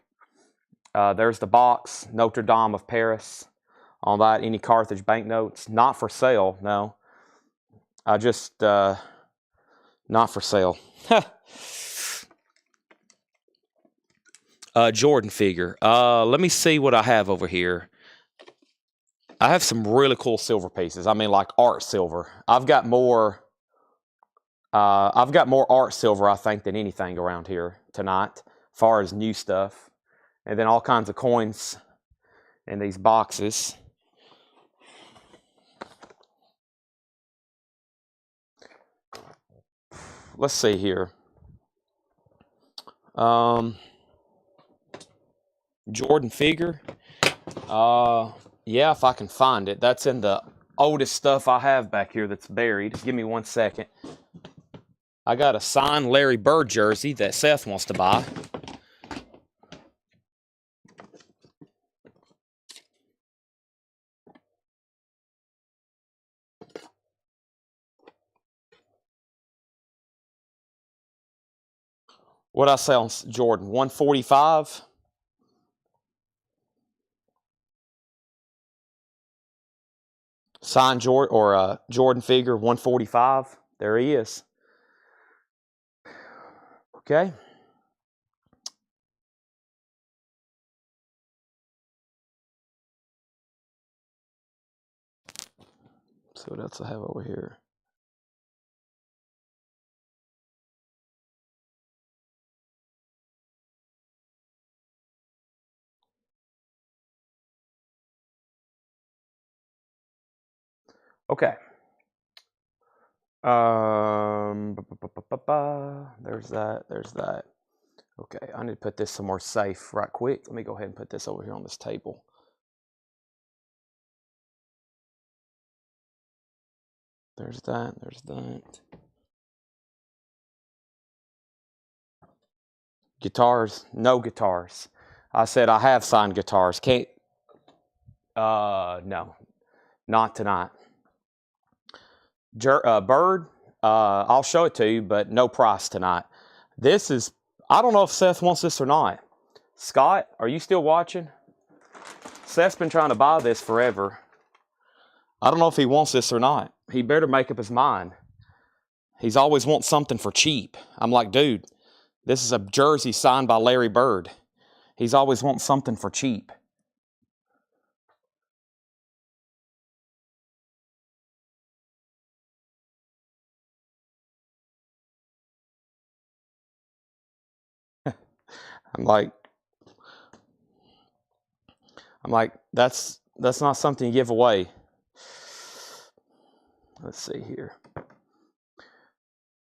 There's the box, Notre Dame of Paris. On that, any Carthage banknotes, not for sale. No, I just not for sale. Jordan figure. Let me see what I have over here. I have some really cool silver pieces. I mean, like art silver. I've got more art silver, I think, than anything around here tonight, as far as new stuff. And then all kinds of coins in these boxes. Let's see here. Jordan figure. Yeah, if I can find it. That's in the oldest stuff I have back here that's buried. Give me 1 second. I got a signed Larry Bird jersey that Seth wants to buy. What I say on Jordan? 145. Signed Jordan or Jordan figure 145. There he is. Okay. So what else I have over here? Okay. There's that. There's that. Okay, I need to put this somewhere safe right quick. Let me go ahead and put this over here on this table. There's that. There's that. Guitars. No guitars. I said I have signed guitars. Can't. No, not tonight. Bird. I'll show it to you, but no price tonight. This is. I don't know if Seth wants this or not. Scott, are you still watching? Seth's been trying to buy this forever. I don't know if he wants this or not. He better make up his mind. He's always want something for cheap. I'm like, dude, this is a jersey signed by Larry Bird. He's always want something for cheap. I'm like, that's not something you give away. Let's see here.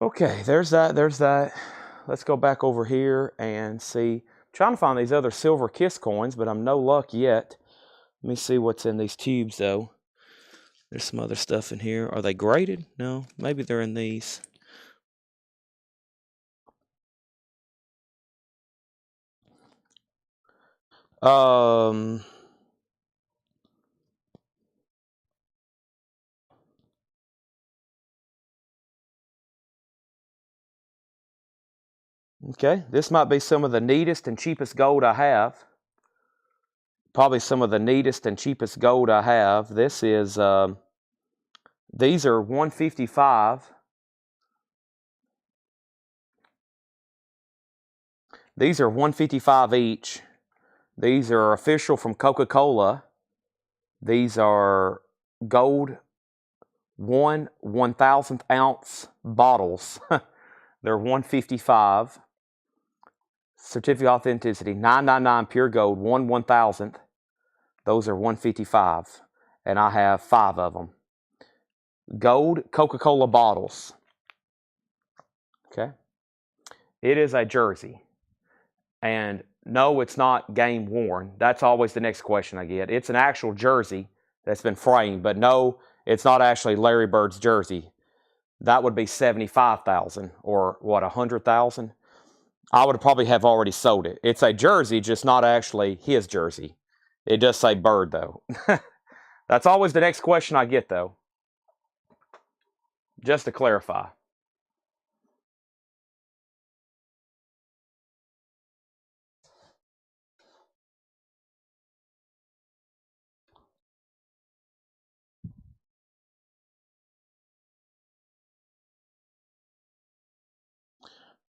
Okay, there's that. There's that. Let's go back over here and see. I'm trying to find these other silver kiss coins, but I'm no luck yet. Let me see what's in these tubes, though. There's some other stuff in here. Are they graded? No, maybe they're in these. Okay, this might be some of the neatest and cheapest gold I have. Probably some of the neatest and cheapest gold I have. This is, these are 155. These are 155 each. These are official from Coca-Cola. These are gold 1/1000th ounce bottles. They're 155. Certificate of authenticity 999 pure gold 1/1000th. Those are 155, and I have 5 of them. Gold Coca-Cola bottles. Okay. It is a jersey. And no, it's not game worn. That's always the next question I get. It's an actual jersey that's been framed, but no, it's not actually Larry Bird's jersey. That would be 75,000 or what, 100,000. I would probably have already sold it. It's a jersey, just not actually his jersey. It does say Bird though. That's always the next question I get though. Just to clarify.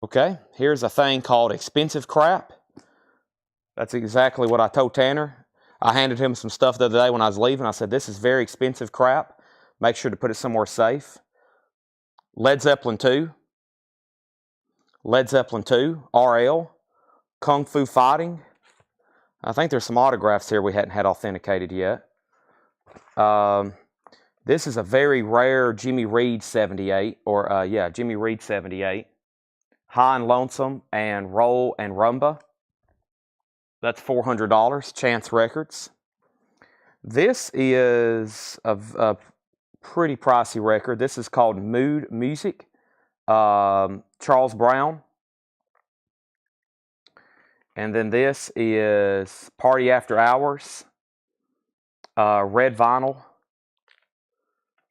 Okay, here's a thing called expensive crap. That's exactly what I told Tanner. I handed him some stuff the other day when I was leaving. I said, this is very expensive crap. Make sure to put it somewhere safe. Led Zeppelin 2. Led Zeppelin 2. RL. Kung Fu Fighting. I think there's some autographs here we hadn't had authenticated yet. This is a very rare Jimmy Reed 78. Jimmy Reed 78. High and Lonesome and Roll and Rumba. That's $400. Chance Records. This is a pretty pricey record. This is called Mood Music. Charles Brown. And then this is Party After Hours. Red vinyl.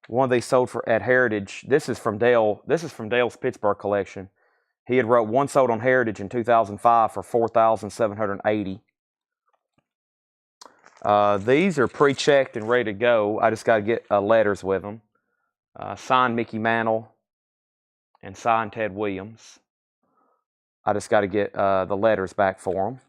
One of these sold at Heritage. This is from Dale. This is from Dale's Pittsburgh collection. He had wrote one sold on Heritage in 2005 for $4,780. These are pre-checked and ready to go. I just got to get letters with them. Signed Mickey Mantle and signed Ted Williams. I just got to get the letters back for them.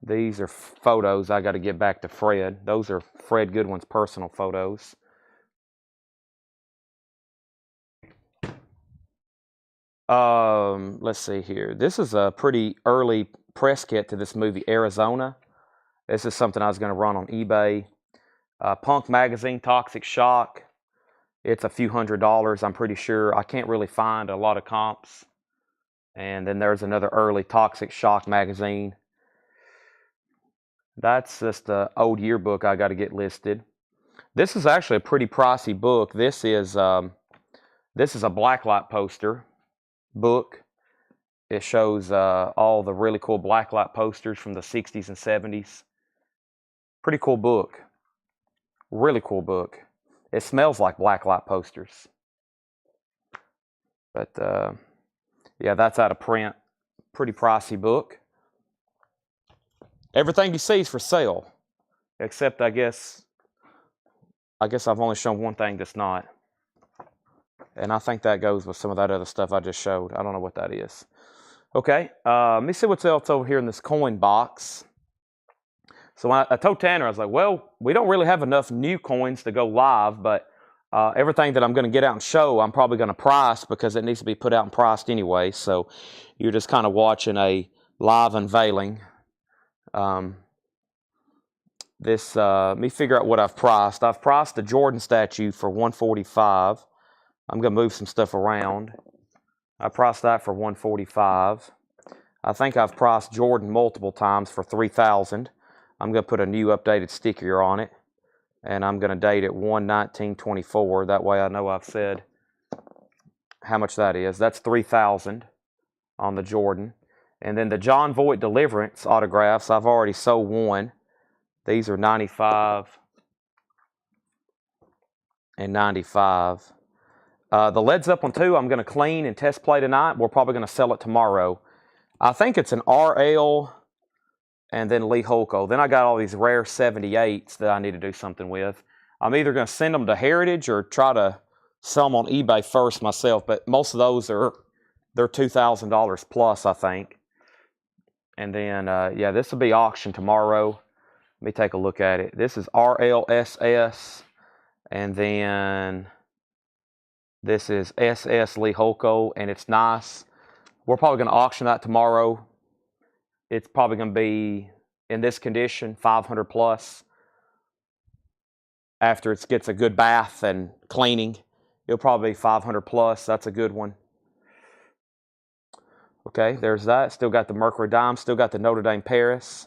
These are photos I got to get back to Fred. Those are Fred Goodwin's personal photos. Let's see here. This is a pretty early press kit to this movie, Arizona. This is something I was going to run on eBay. Punk Magazine, Toxic Shock. It's a few $100s, I'm pretty sure. I can't really find a lot of comps. And then there's another early Toxic Shock magazine. That's just an old yearbook I got to get listed. This is actually a pretty pricey book. This is a blacklight poster book. It shows all the really cool blacklight posters from the 60s and 70s. Pretty cool book. Really cool book. It smells like blacklight posters. But yeah, that's out of print. Pretty pricey book. Everything you see is for sale, except I guess I've only shown one thing that's not. And I think that goes with some of that other stuff I just showed. I don't know what that is. Okay, let me see what's else over here in this coin box. So when I told Tanner, I was like, well, we don't really have enough new coins to go live, but everything that I'm going to get out and show, I'm probably going to price because it needs to be put out and priced anyway. So you're just kind of watching a live unveiling. Let me figure out what I've priced. I've priced the Jordan statue for $145. I'm going to move some stuff around. I priced that for $145. I think I've priced Jordan multiple times for $3,000. I'm going to put a new updated sticker on it. And I'm going to date it 1/19/24. That way I know I've said how much that is. That's $3,000 on the Jordan. And then the John Voight Deliverance autographs, I've already sold one. These are $95 and $95. The Led Zeppelin 2, I'm going to clean and test play tonight. We're probably going to sell it tomorrow. I think it's an RL and then Lee Holko. Then I got all these rare 78s that I need to do something with. I'm either going to send them to Heritage or try to sell them on eBay first myself. But most of those they're $2,000 plus, I think. And then, yeah, this will be auctioned tomorrow. Let me take a look at it. This is RLSS. And then this is SS Lee Holko, and it's nice. We're probably going to auction that tomorrow. It's probably going to be, in this condition, 500 plus. After it gets a good bath and cleaning, it'll probably be 500 plus. That's a good one. Okay, there's that. Still got the Mercury Dime. Still got the Notre Dame Paris.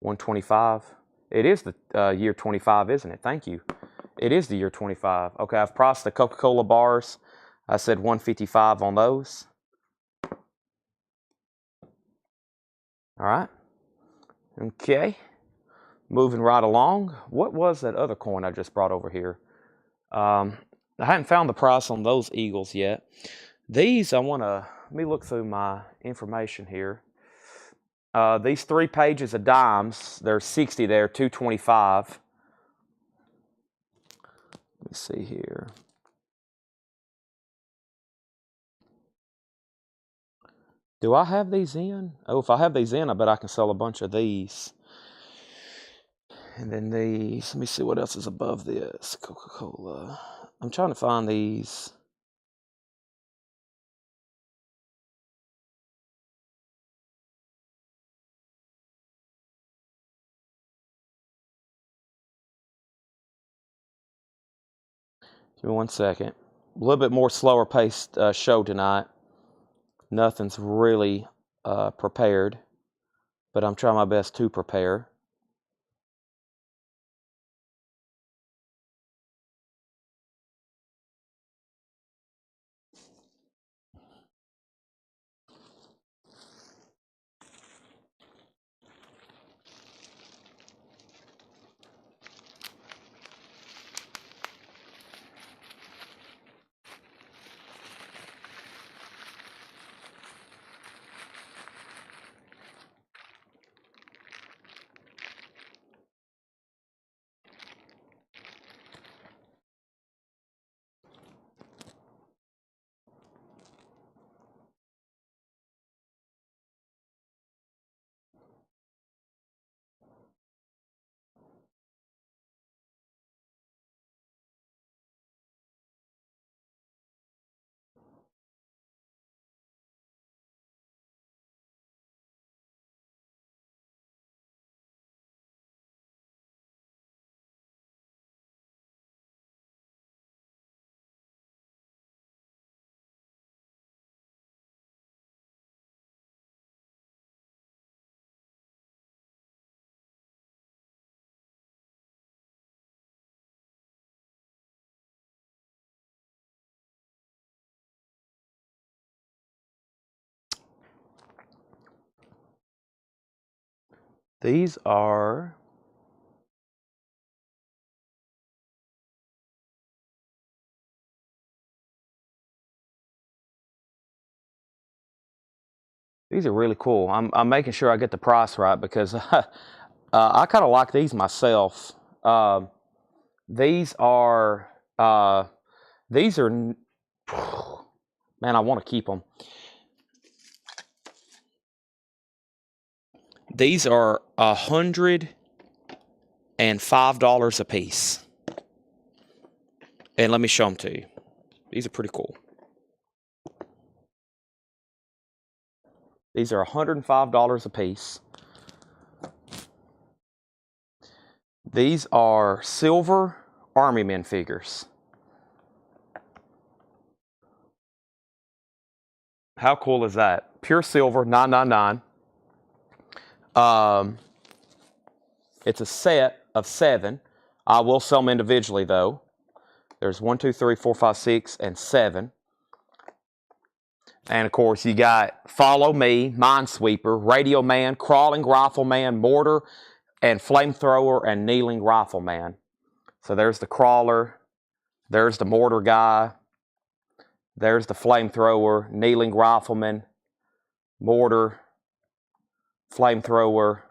125. It is the year 25, isn't it? Thank you. It is the year 25. Okay, I've priced the Coca-Cola bars. I said 155 on those. All right. Okay. Moving right along. What was that other coin I just brought over here? I hadn't found the price on those Eagles yet. These, let me look through my information here. These 3 pages of dimes, there's 60 there, 225. Let me see here. Do I have these in? Oh, if I have these in, I bet I can sell a bunch of these. And then these, let me see what else is above this. Coca-Cola. I'm trying to find these. Give me 1 second. A little bit more slower paced show tonight. Nothing's really prepared, but I'm trying my best to prepare. These are really cool. I'm making sure I get the price right because I kind of like these myself. These are these are man, I want to keep them. These are $105 a piece, and let me show them to you. These are pretty cool. These are $105 a piece. These are silver Army Men figures. How cool is that? Pure silver, $9.99. It's a set of 7. I will sell them individually though. There's 1, 2, 3, 4, 5, 6, and 7. And of course, you got Follow Me, Minesweeper, Radio Man, Crawling Rifleman, Mortar, and Flamethrower, and Kneeling Rifleman. So there's the Crawler, there's the Mortar guy, there's the Flamethrower, Kneeling Rifleman, Mortar, Flamethrower,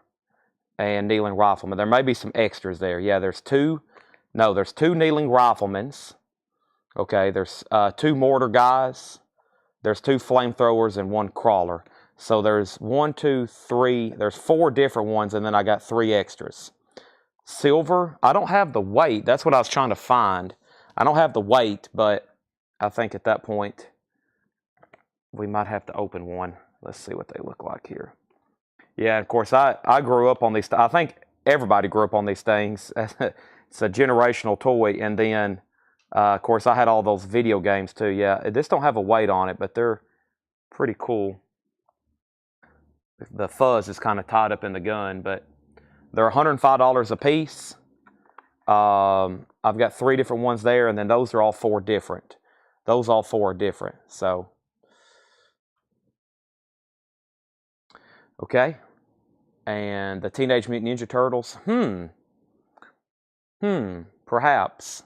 and Kneeling Rifleman. There may be some extras there. Yeah, there's 2. No, there's 2 Kneeling Riflemans. Okay, there's 2 Mortar guys. There's 2 Flamethrowers and 1 Crawler. So there's 1, 2, 3. There's 4 different ones, and then I got 3 extras. Silver. I don't have the weight. That's what I was trying to find. I don't have the weight, but I think at that point we might have to open one. Let's see what they look like here. Yeah, of course, I grew up on these. I think everybody grew up on these things. It's a generational toy. And then, of course, I had all those video games too. Yeah, this don't have a weight on it, but they're pretty cool. The fuzz is kind of tied up in the gun, but they're $105 a piece. I've got 3 different ones there, and then those are all 4 different. Those all 4 are different. So, okay. And the Teenage Mutant Ninja Turtles. Perhaps.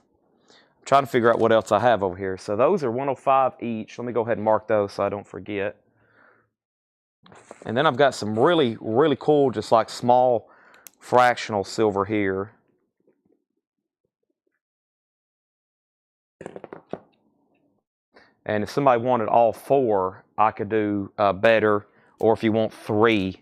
I'm trying to figure out what else I have over here. So those are $105 each. Let me go ahead and mark those so I don't forget. And then I've got some really, really cool, just like small fractional silver here. And if somebody wanted all 4, I could do better. or if you want 3.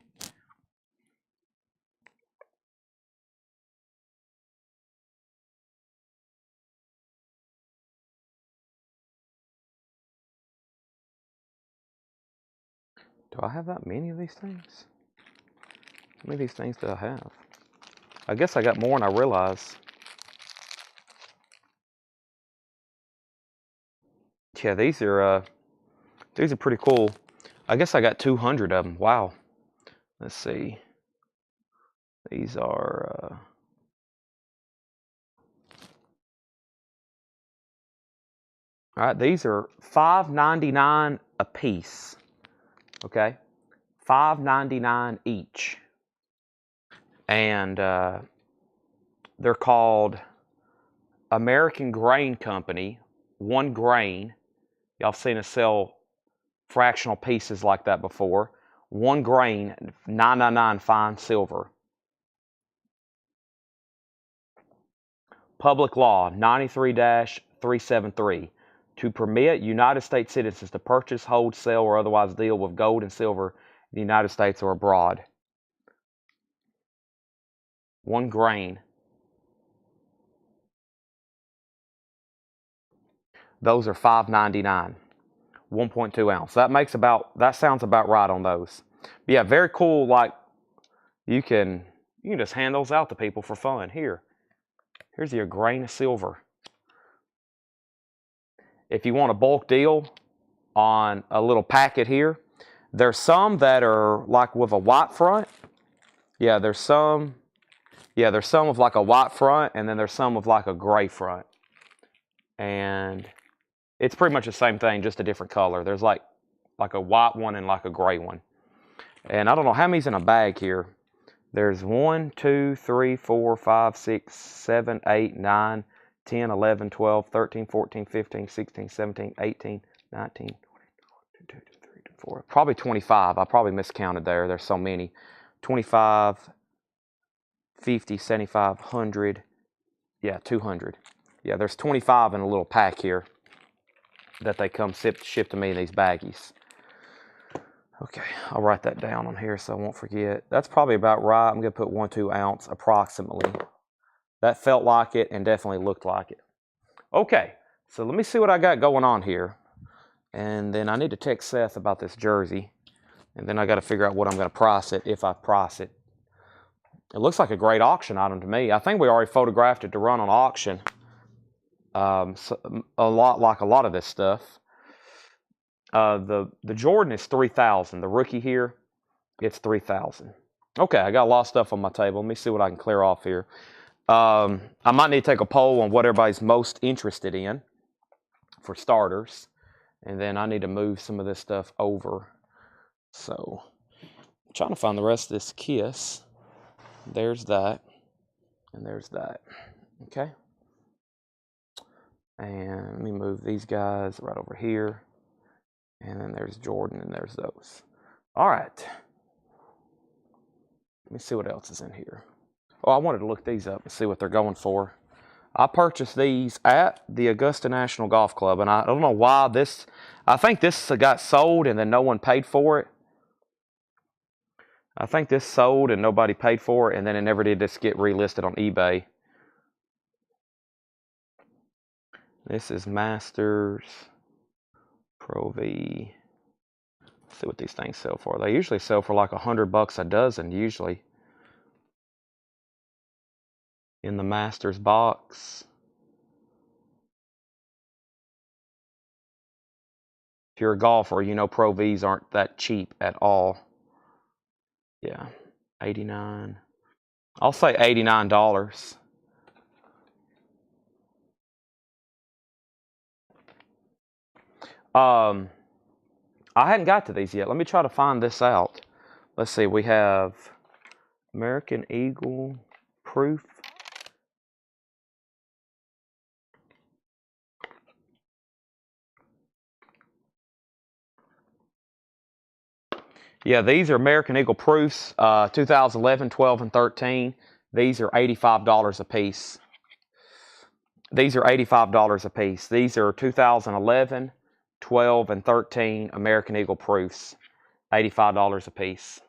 Do I have that many of these things? How many of these things do I have? I guess I got more than I realized. Yeah, these are pretty cool. I guess I got 200 of them. Wow. Let's see. These are all right, these are $5.99 a piece. Okay? $5.99 each. And they're called American Grain Company, 1 grain. Y'all seen us sell fractional pieces like that before. 1 grain, $9.99 fine silver. Public Law 93-373. To permit United States citizens to purchase, hold, sell, or otherwise deal with gold and silver in the United States or abroad. 1 grain. Those are $5.99. 1.2 ounce. That sounds about right on those. But yeah, very cool. Like you can just hand those out to people for fun. Here's your grain of silver. If you want a bulk deal on a little packet here, there's some that are like with a white front. Yeah, there's some with like a white front, and then there's some with like a gray front. And it's pretty much the same thing, just a different color. There's like a white one and like a gray one. And I don't know how many's in a bag here. There's 1, 2, 3, 4, 5, 6, 7, 8, 9, 10, 11, 12, 13, 14, 15, 16, 17, 18, 19, 20, 22, 23, 24. Probably 25. I probably miscounted there. There's so many. 25, 50, 75, 100. Yeah, 200. Yeah, there's 25 in a little pack here that they come ship to me in these baggies. Okay, I'll write that down on here so I won't forget. That's probably about right. I'm going to put 1-2 ounce approximately. That felt like it and definitely looked like it. Okay, so let me see what I got going on here. And then I need to text Seth about this jersey. And then I got to figure out what I'm going to price it, if I price it. It looks like a great auction item to me. I think we already photographed it to run on auction. So a lot of this stuff. The Jordan is $3,000. The rookie here, it's $3,000. Okay, I got a lot of stuff on my table. Let me see what I can clear off here. I might need to take a poll on what everybody's most interested in, for starters, and then I need to move some of this stuff over. So, I'm trying to find the rest of this kiss. There's that, and there's that. Okay. And let me move these guys right over here. And then there's Jordan, and there's those. All right. Let me see what else is in here. Oh, I wanted to look these up and see what they're going for. I purchased these at the Augusta National Golf Club, and I don't know why this. I think this got sold and then no one paid for it. I think this sold and nobody paid for it, and then it never did just get relisted on eBay. This is Masters Pro V. Let's see what these things sell for. They usually sell for like $100 a dozen, usually. In the Masters box. If you're a golfer, you know Pro Vs aren't that cheap at all. Yeah, 89. I'll say $89. I hadn't got to these yet. Let me try to find this out. Let's see. We have American Eagle proof. Yeah, these are American Eagle proofs, 2011, 12, and 13. These are $85 a piece. These are $85 a piece. These are 2011, 12, and 13 American Eagle proofs. $85 a piece.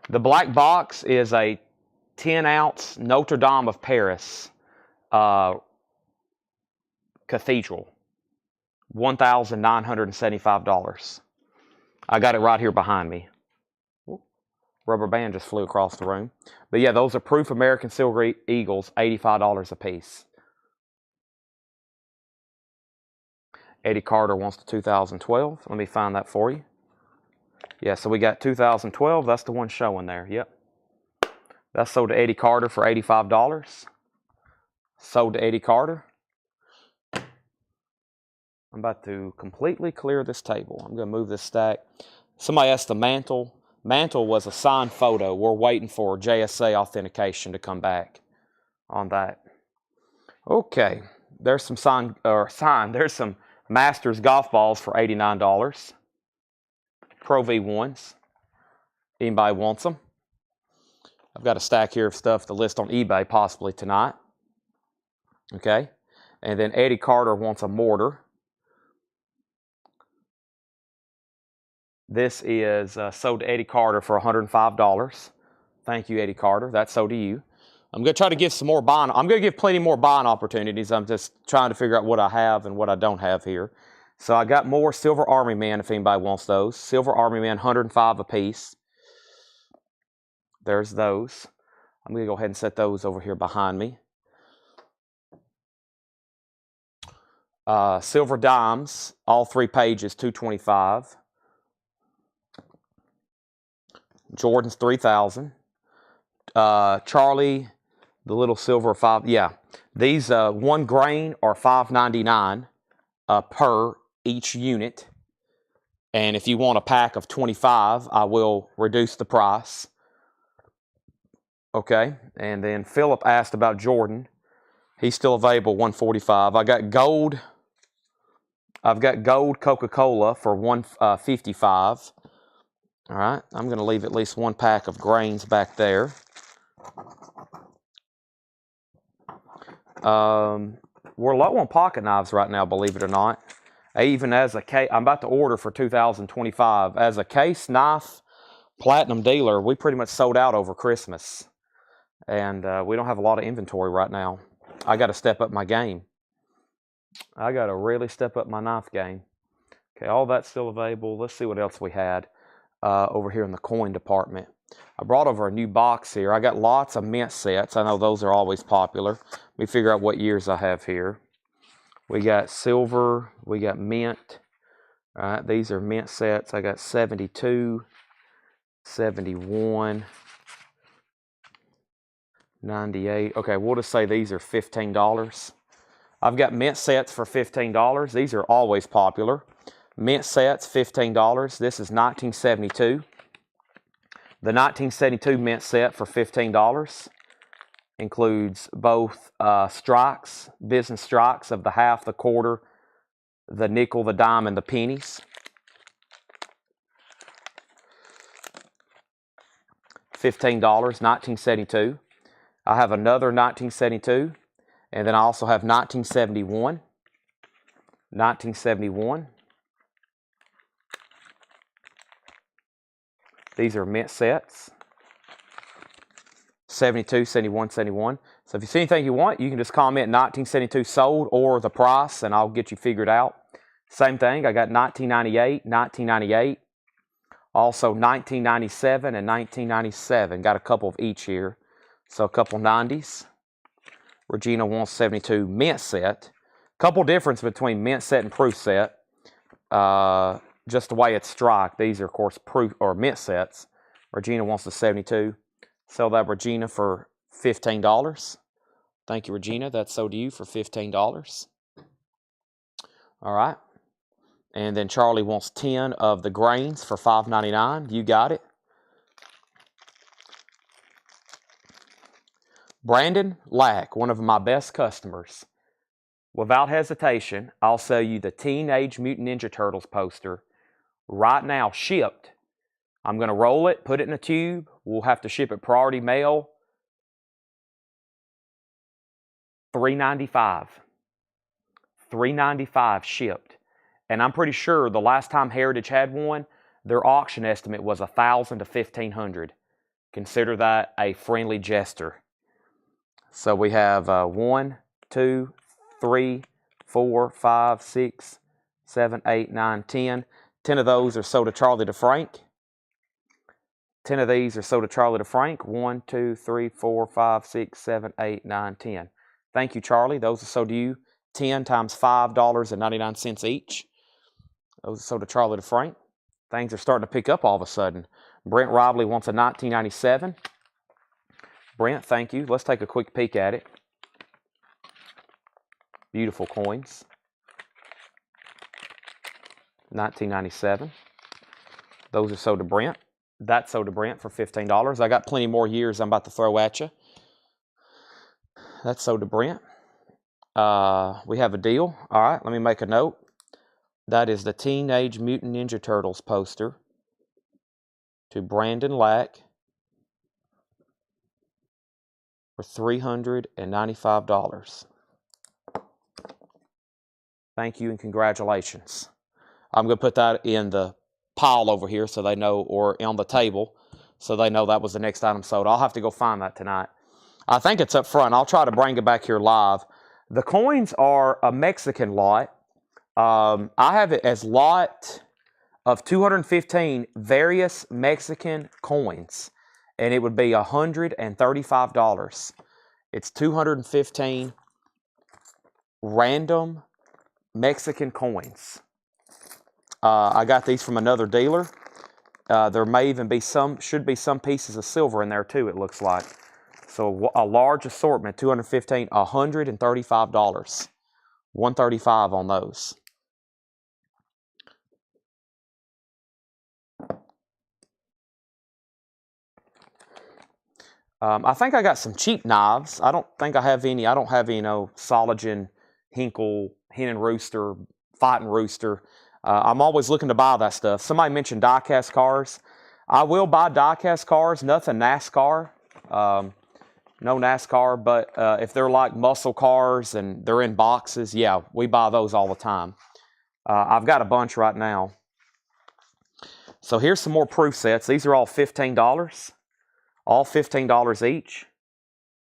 The black box is a 10-ounce Notre Dame of Paris cathedral. $1,975. I got it right here behind me. Rubber band just flew across the room. But yeah, those are proof American Silver Eagles, $85 a piece. Eddie Carter wants the 2012. Let me find that for you. Yeah, so we got 2012. That's the one showing there. Yep. That's sold to Eddie Carter for $85. Sold to Eddie Carter. I'm about to completely clear this table. I'm going to move this stack. Somebody asked the mantle. Mantle was a signed photo. We're waiting for JSA authentication to come back on that. Okay, there's some there's some Masters golf balls for $89. Pro V1s. Anybody wants them? I've got a stack here of stuff to list on eBay possibly tonight. Okay, and then Eddie Carter wants a mortar. This is sold to Eddie Carter for $105. Thank you, Eddie Carter. That's sold to you. I'm going to try to give some more buying. I'm going to give plenty more buying opportunities. I'm just trying to figure out what I have and what I don't have here. So I got more Silver Army Men if anybody wants those. Silver Army Men, $105 a piece. There's those. I'm going to go ahead and set those over here behind me. Silver Dimes, all 3 pages, $225. Jordan's 3,000. Charlie, the little silver 5. Yeah, these 1 grain are $5.99 per each unit. And if you want a pack of 25, I will reduce the price. Okay, and then Philip asked about Jordan. He's still available, $145. I got gold. I've got gold Coca-Cola for $155. All right, I'm going to leave at least 1 pack of grains back there. We're low on pocket knives right now, believe it or not. Even as a case, I'm about to order for 2025. As a case knife platinum dealer, we pretty much sold out over Christmas. And we don't have a lot of inventory right now. I got to step up my game. I got to really step up my knife game. Okay, all that's still available. Let's see what else we had over here in the coin department. I brought over a new box here. I got lots of mint sets. I know those are always popular. Let me figure out what years I have here. We got silver. We got mint. All right, these are mint sets. I got 72, 71, 98. Okay, we'll just say these are $15. I've got mint sets for $15. These are always popular. Mint sets, $15. This is 1972. The 1972 mint set for $15 includes both strikes, business strikes of the half, the quarter, the nickel, the dime, and the pennies. $15, 1972. I have another 1972, and then I also have 1971. 1971. These are mint sets. 72, 71, 71. So if you see anything you want, you can just comment 1972 sold or the price, and I'll get you figured out. Same thing, I got 1998, 1998. Also 1997 and 1997. Got a couple of each here. So a couple 90s. Regina wants 72 mint set. Couple difference between mint set and proof set. Just the way it's strike. These are, of course, proof or mint sets. Regina wants the 72. Sell that, Regina, for $15. Thank you, Regina. That's sold to you for $15. All right. And then Charlie wants 10 of the grains for $5.99. You got it. Brandon Lack, one of my best customers. Without hesitation, I'll sell you the Teenage Mutant Ninja Turtles poster right now, shipped. I'm going to roll it, put it in a tube. We'll have to ship it priority mail. $3.95. $3.95 shipped. And I'm pretty sure the last time Heritage had one, their auction estimate was $1,000 to $1,500. Consider that a friendly gesture. So we have 1, 2, 3, 4, 5, 6, 7, 8, 9, 10. 10 of those are sold to Charlie DeFrank. 10 of these are sold to Charlie DeFrank. 1, 2, 3, 4, 5, 6, 7, 8, 9, 10. Thank you, Charlie. Those are sold to you. 10 times $5.99 each. Those are sold to Charlie DeFrank. Things are starting to pick up all of a sudden. Brent Robley wants a 1997. Brent, thank you. Let's take a quick peek at it. Beautiful coins. 1997. Those are sold to Brent. That's sold to Brent for $15. I got plenty more years I'm about to throw at you. That's sold to Brent. We have a deal. All right, let me make a note. That is the Teenage Mutant Ninja Turtles poster to Brandon Lack for $395. Thank you and congratulations. I'm going to put that in the pile over here so they know, or on the table, so they know that was the next item sold. I'll have to go find that tonight. I think it's up front. I'll try to bring it back here live. The coins are a Mexican lot. I have it as lot of 215 various Mexican coins, and it would be $135. It's 215 random Mexican coins. I got these from another dealer. There may even be should be some pieces of silver in there too, it looks like. So a large assortment, 215, $135. $135 on those. I think I got some cheap knives. I don't think I have any. I don't have any, Soligen, Hinkle, Hen and Rooster, Fighting Rooster. I'm always looking to buy that stuff. Somebody mentioned die-cast cars. I will buy die-cast cars. Nothing NASCAR. No NASCAR, but if they're like muscle cars and they're in boxes, yeah, we buy those all the time. I've got a bunch right now. So here's some more proof sets. These are all $15. All $15 each.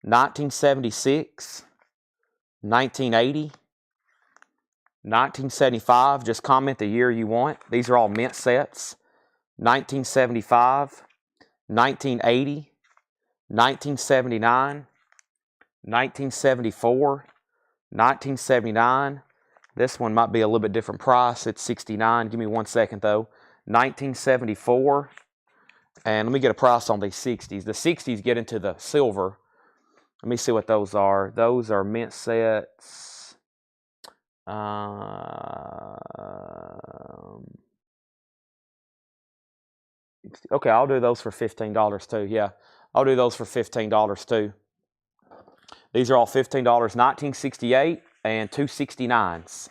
1976, 1980, 1975. Just comment the year you want. These are all mint sets. 1975, 1980, 1979, 1974, 1979. This one might be a little bit different price. It's $69. Give me 1 second though. 1974. And let me get a price on these 60s. The 60s get into the silver. Let me see what those are. Those are mint sets. Okay, I'll do those for $15 too. Yeah, I'll do those for $15 too. These are all $15. 1968 and 269s.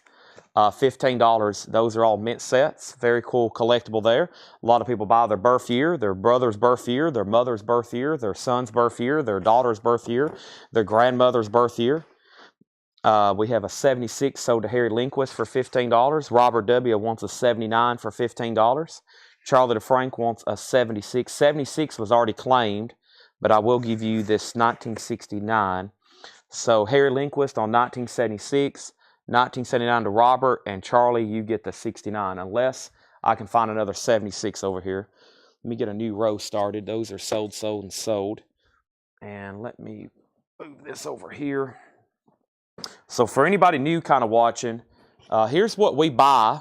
$15. Those are all mint sets. Very cool collectible there. A lot of people buy their birth year, their brother's birth year, their mother's birth year, their son's birth year, their daughter's birth year, their grandmother's birth year. We have a 76 sold to Harry Lindquist for $15. Robert W. wants a 79 for $15. Charlie DeFrank wants a 76. 76 was already claimed, but I will give you this 1969. So Harry Lindquist on 1976. 1979 to Robert, and Charlie, you get the 69, unless I can find another 76 over here. Let me get a new row started. Those are sold, sold, and sold. And let me move this over here. So for anybody new kind of watching, here's what we buy.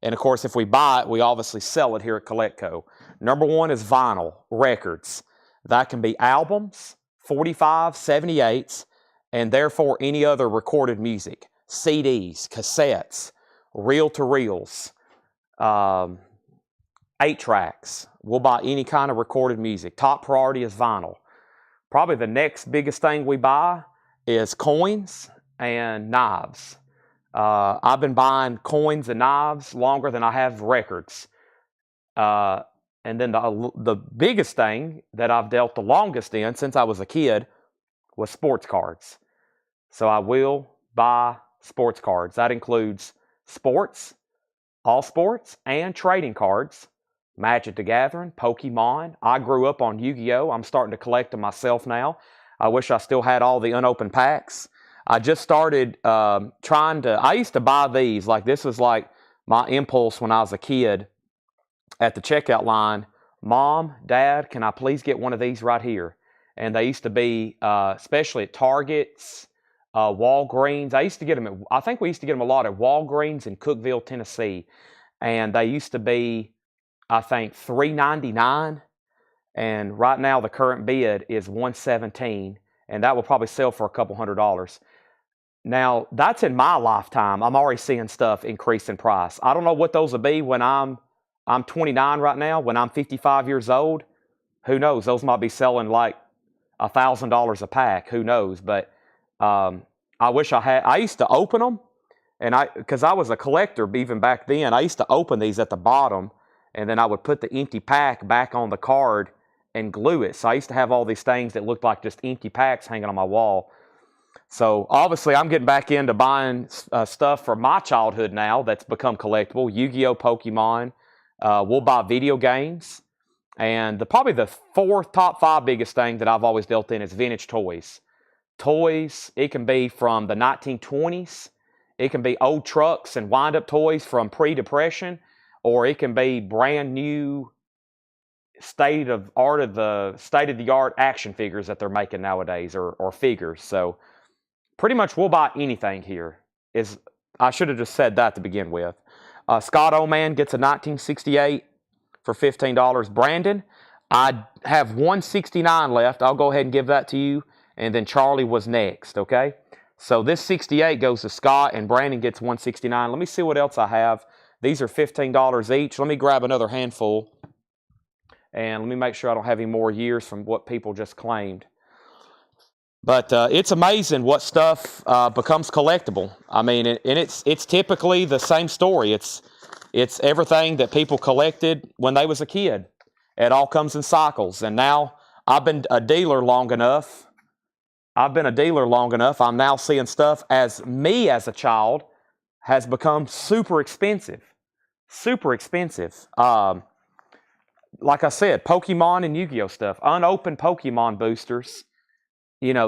And of course, if we buy it, we obviously sell it here at CollectCo. Number one is vinyl records. That can be albums, 45, 78s, and therefore any other recorded music. CDs, cassettes, reel-to-reels, 8-tracks. We'll buy any kind of recorded music. Top priority is vinyl. Probably the next biggest thing we buy is coins and knives. I've been buying coins and knives longer than I have records. And then the biggest thing that I've dealt the longest in since I was a kid was sports cards. So I will buy sports cards. That includes sports, all sports, and trading cards. Magic the Gathering, Pokemon. I grew up on Yu-Gi-Oh! I'm starting to collect them myself now. I wish I still had all the unopened packs. I just started I used to buy these. Like, this was like my impulse when I was a kid at the checkout line. Mom, Dad, can I please get one of these right here? And they used to be, especially at Targets, Walgreens. I think we used to get them a lot at Walgreens in Cookeville, Tennessee. And they used to be, I think, $3.99. And right now the current bid is $117, and that will probably sell for a couple $100. Now, that's in my lifetime. I'm already seeing stuff increase in price. I don't know what those will be when I'm 29 right now. When I'm 55 years old, who knows? Those might be selling like $1,000 a pack. Who knows? But I wish I had. I used to open them, and because I was a collector even back then, I used to open these at the bottom, and then I would put the empty pack back on the card and glue it. So I used to have all these things that looked like just empty packs hanging on my wall. So obviously I'm getting back into buying stuff from my childhood now that's become collectible. Yu-Gi-Oh! Pokemon. We'll buy video games. And probably the top five biggest thing that I've always dealt in is vintage toys. Toys, it can be from the 1920s. It can be old trucks and wind-up toys from pre-Depression. Or it can be brand new state-of-the-art action figures that they're making nowadays, or figures. So pretty much we'll buy anything here. I should have just said that to begin with. Scott Oman gets a 1968 for $15. Brandon, I have 169 left. I'll go ahead and give that to you. And then Charlie was next, okay? So this 68 goes to Scott, and Brandon gets 169. Let me see what else I have. These are $15 each. Let me grab another handful. And let me make sure I don't have any more years from what people just claimed. But it's amazing what stuff becomes collectible. I mean, and it's typically the same story. It's everything that people collected when they was a kid. It all comes in cycles. And now I've been a dealer long enough. I'm now seeing stuff as a child has become super expensive. Super expensive. Like I said, Pokemon and Yu-Gi-Oh! Stuff. Unopened Pokemon boosters,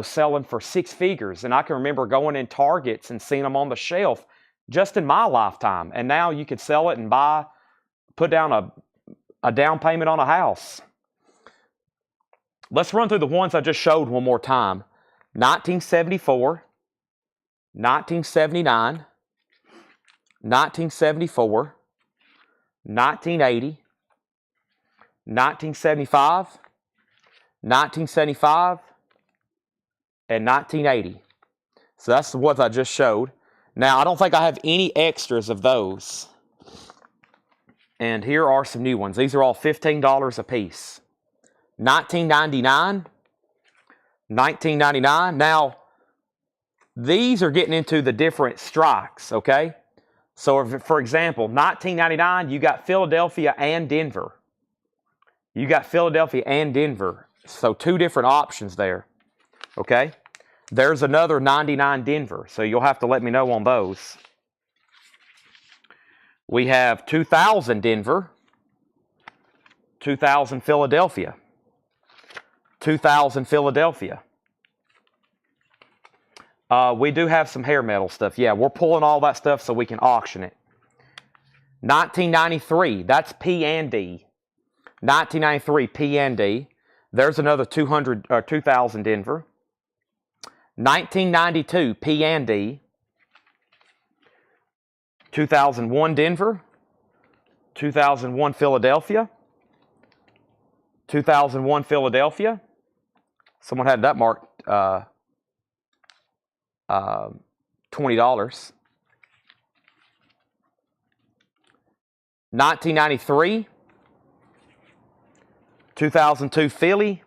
selling for six figures. And I can remember going in Targets and seeing them on the shelf just in my lifetime. And now you could sell it and put down a down payment on a house. Let's run through the ones I just showed one more time. 1974, 1979, 1974, 1980, 1975, 1975, and 1980. So that's the ones I just showed. Now, I don't think I have any extras of those. And here are some new ones. These are all $15 a piece. 1999, 1999. Now, these are getting into the different strikes, okay? So, for example, 1999, you got Philadelphia and Denver. So, two different options there, okay? There's another 99 Denver, so you'll have to let me know on those. We have 2000 Denver, 2000 Philadelphia, 2000 Philadelphia. We do have some hair metal stuff. Yeah, we're pulling all that stuff so we can auction it. 1993, that's P and D. 1993 P and D. There's another 2000 Denver. 1992 P and D. 2001 Denver. 2001 Philadelphia. 2001 Philadelphia. Someone had that marked $20. 1993, 2002 Philly,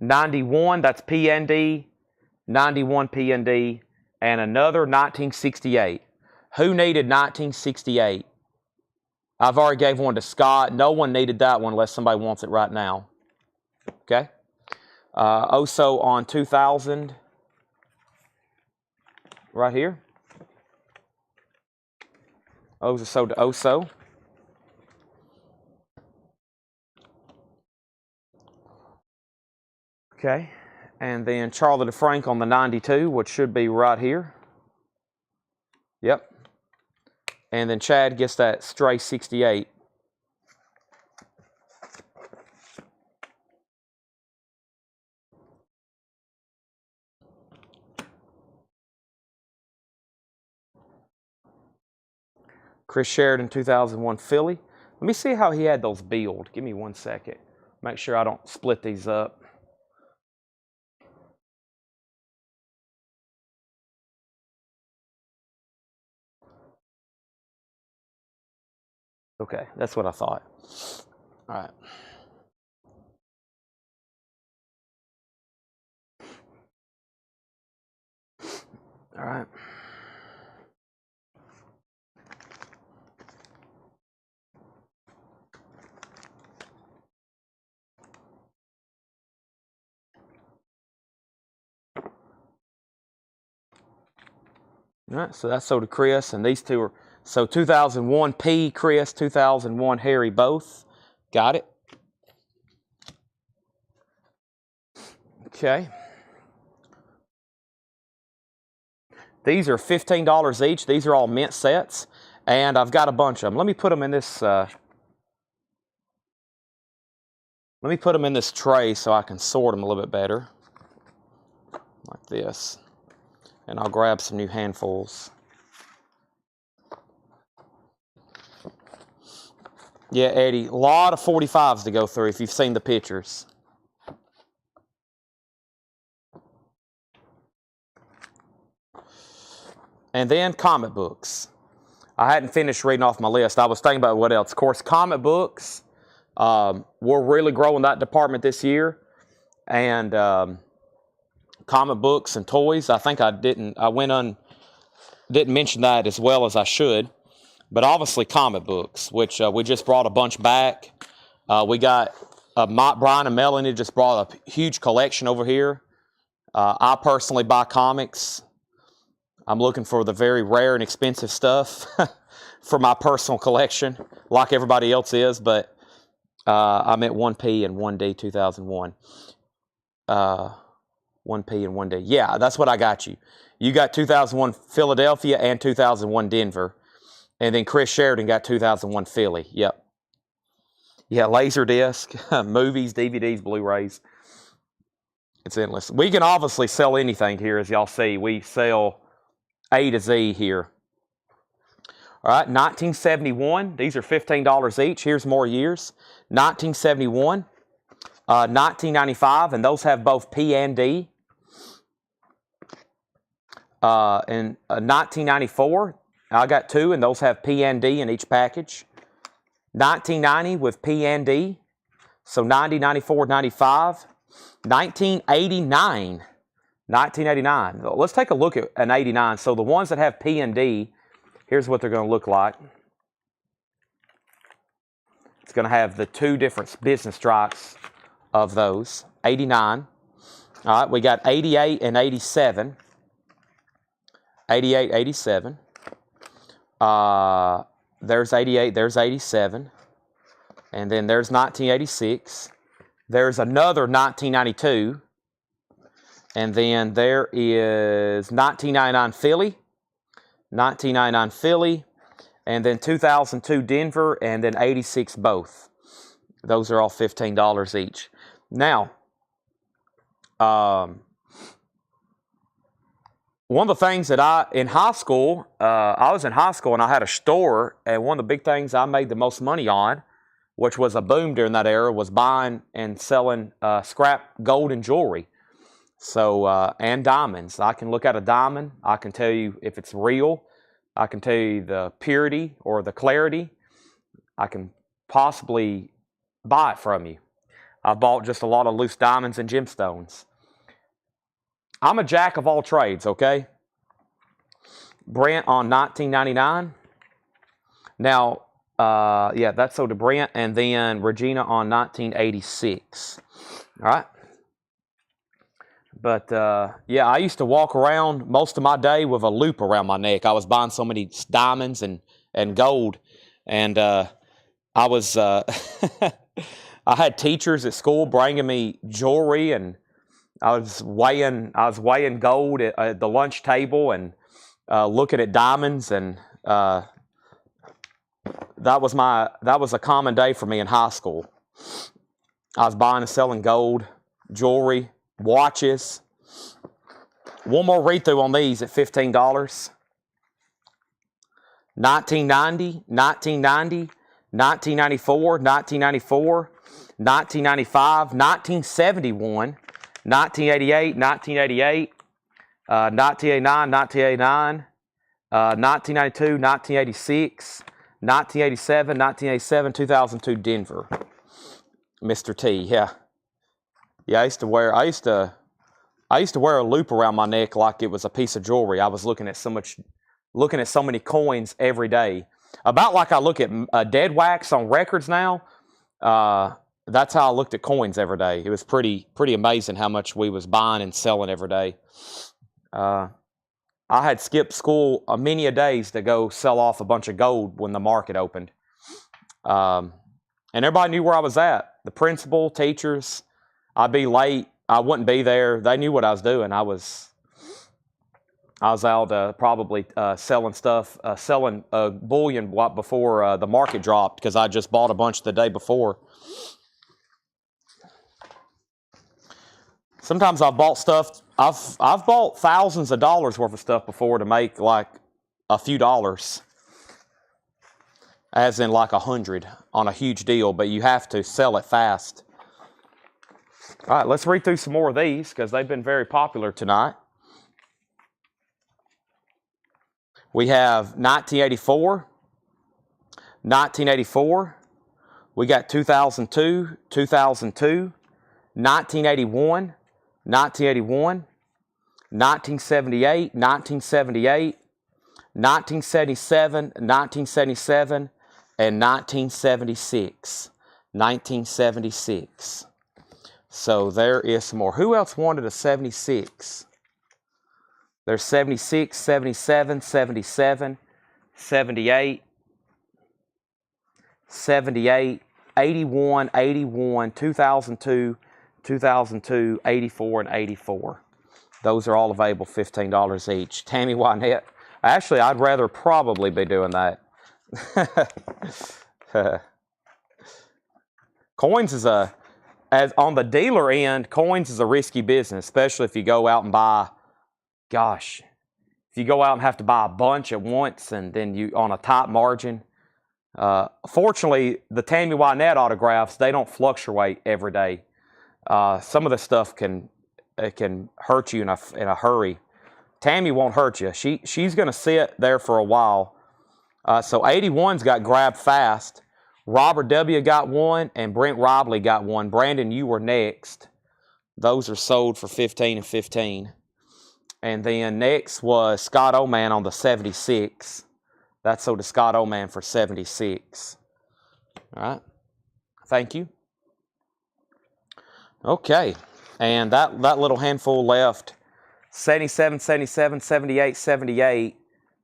91, that's P&D, 91 P&D, and another 1968. Who needed 1968? I've already gave one to Scott. No one needed that one unless somebody wants it right now. Okay? Also on 2000, right here. Oso to Oso. Okay, and then Charlie DeFrank on the 92, which should be right here. Yep. And then Chad gets that stray 68. Chris Sheridan, 2001 Philly. Let me see how he had those billed. Give me 1 second. Make sure I don't split these up. Okay, that's what I thought. All right. All right. All right, so that's so to Chris, and these two are, so 2001 P, Chris, 2001 Harry, both. Got it? Okay. These are $15 each. These are all mint sets, and I've got a bunch of them. Let me put them in this, tray so I can sort them a little bit better, like this. And I'll grab some new handfuls. Yeah, Eddie, a lot of 45s to go through if you've seen the pictures. And then comic books. I hadn't finished reading off my list. I was thinking about what else. Of course, comic books. We're really growing that department this year. And comic books and toys. I think I didn't mention that as well as I should. But obviously comic books, which we just brought a bunch back. We got Brian and Melanie just brought a huge collection over here. I personally buy comics. I'm looking for the very rare and expensive stuff for my personal collection, like everybody else is. But I'm at 1P and 1D 2001. 1P and 1D. Yeah, that's what I got you. You got 2001 Philadelphia and 2001 Denver. And then Chris Sheridan got 2001 Philly. Yep. Yeah, Laserdisc, movies, DVDs, Blu-rays. It's endless. We can obviously sell anything here, as y'all see. We sell A to Z here. All right, 1971. These are $15 each. Here's more years. 1971, 1995, and those have both P and D. And 1994. I got two, and those have P and D in each package. 1990 with P and D. So 90, 94, 95. 1989. 1989. Let's take a look at an 89. So the ones that have P and D, here's what they're going to look like. It's going to have the two different business stripes of those. 89. All right, we got 88 and 87. 88, 87. There's 88, there's 87. And then there's 1986. There's another 1992. And then there is 1999 Philly. 1999 Philly. And then 2002 Denver. And then 86 both. Those are all $15 each. Now, one of the things that I was in high school and I had a store, and one of the big things I made the most money on, which was a boom during that era, was buying and selling scrap gold and jewelry. So, and diamonds. I can look at a diamond. I can tell you if it's real. I can tell you the purity or the clarity. I can possibly buy it from you. I bought just a lot of loose diamonds and gemstones. I'm a jack of all trades, okay? Brent on 1999. Now, yeah, that's so to Brent, and then Regina on 1986. All right? But, yeah, I used to walk around most of my day with a loop around my neck. I was buying so many diamonds and and gold. And I was I had teachers at school bringing me jewelry, and I was weighing gold at the lunch table and looking at diamonds, and that was a common day for me in high school. I was buying and selling gold, jewelry, watches. One more read through on these at $15. 1990, 1990, 1994, 1994, 1995, 1971, 1988, 1988, 1989, 1989, 1992, 1986, 1987, 1987, 2002 Denver. Mr. T, yeah. Yeah, I used to wear a loop around my neck like it was a piece of jewelry. I was looking at so many coins every day. About like I look at dead wax on records now. That's how I looked at coins every day. It was pretty amazing how much we was buying and selling every day. I had skipped school many a days to go sell off a bunch of gold when the market opened. And everybody knew where I was at. The principal, teachers. I'd be late. I wouldn't be there. They knew what I was doing. I was out probably selling stuff, selling bullion before the market dropped, because I just bought a bunch the day before. Sometimes I've bought stuff. I've bought thousands of dollars worth of stuff before to make like a few dollars, as in like 100 on a huge deal. But you have to sell it fast. All right, let's read through some more of these because they've been very popular tonight. We have 1984, 1984. We got 2002, 2002, 1981, 1981, 1978, 1978, 1977, 1977, and 1976. 1976. So there is some more. Who else wanted a 76? There's 76, 77, 77, 78, 78, 81, 81, 2002, 2002, 84, and 84. Those are all available $15 each. Tammy Wynette. Actually, I'd rather probably be doing that. Coins is on the dealer end, coins is a risky business, especially if you go out and buy, if you go out and have to buy a bunch at once and then you on a tight margin. Fortunately, the Tammy Wynette autographs, they don't fluctuate every day. Some of the stuff can hurt you in a hurry. Tammy won't hurt you. She's going to sit there for a while. So 81's got grabbed fast. Robert W. got one, and Brent Robley got one. Brandon, you were next. Those are sold for $15 and $15. And then next was Scott Oman on the 76. That sold to Scott Oman for $76. All right. Thank you. Okay. And that little handful left. 77, 77, 78, 78,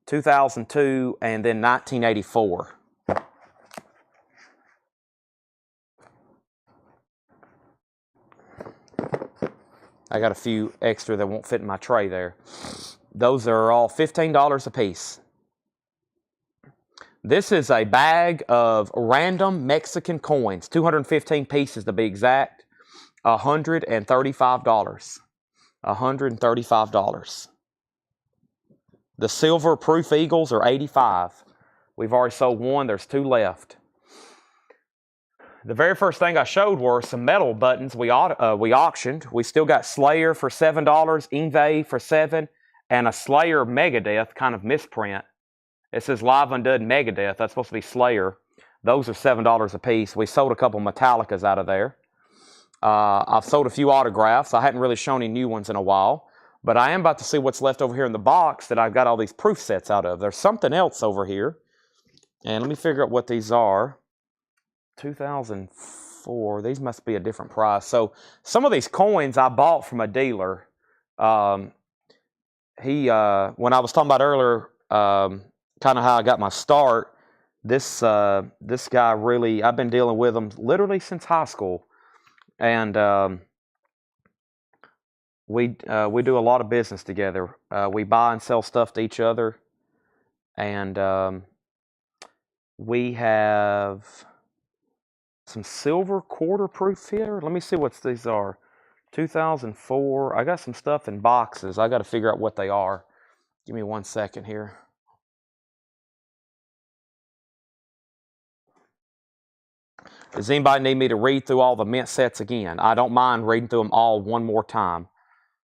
2002, and then 1984. I got a few extra that won't fit in my tray there. Those are all $15 a piece. This is a bag of random Mexican coins, 215 pieces to be exact, $135. $135. The silver proof eagles are $85. We've already sold one. There's two left. The very first thing I showed were some metal buttons we auctioned. We still got Slayer for $7, Ingve for $7, and a Slayer Megadeth kind of misprint. It says Live Undone Megadeth. That's supposed to be Slayer. Those are $7 a piece. We sold a couple Metallicas out of there. I've sold a few autographs. I hadn't really shown any new ones in a while, but I am about to see what's left over here in the box that I've got all these proof sets out of. There's something else over here, and let me figure out what these are. 2004. These must be a different price. So some of these coins I bought from a dealer. When I was talking about earlier, kind of how I got my start, this guy really, I've been dealing with him literally since high school, and we do a lot of business together. We buy and sell stuff to each other, and we have some silver quarter proof here. Let me see what these are. 2004. I got some stuff in boxes. I got to figure out what they are. Give me 1 second here. Does anybody need me to read through all the mint sets again? I don't mind reading through them all one more time.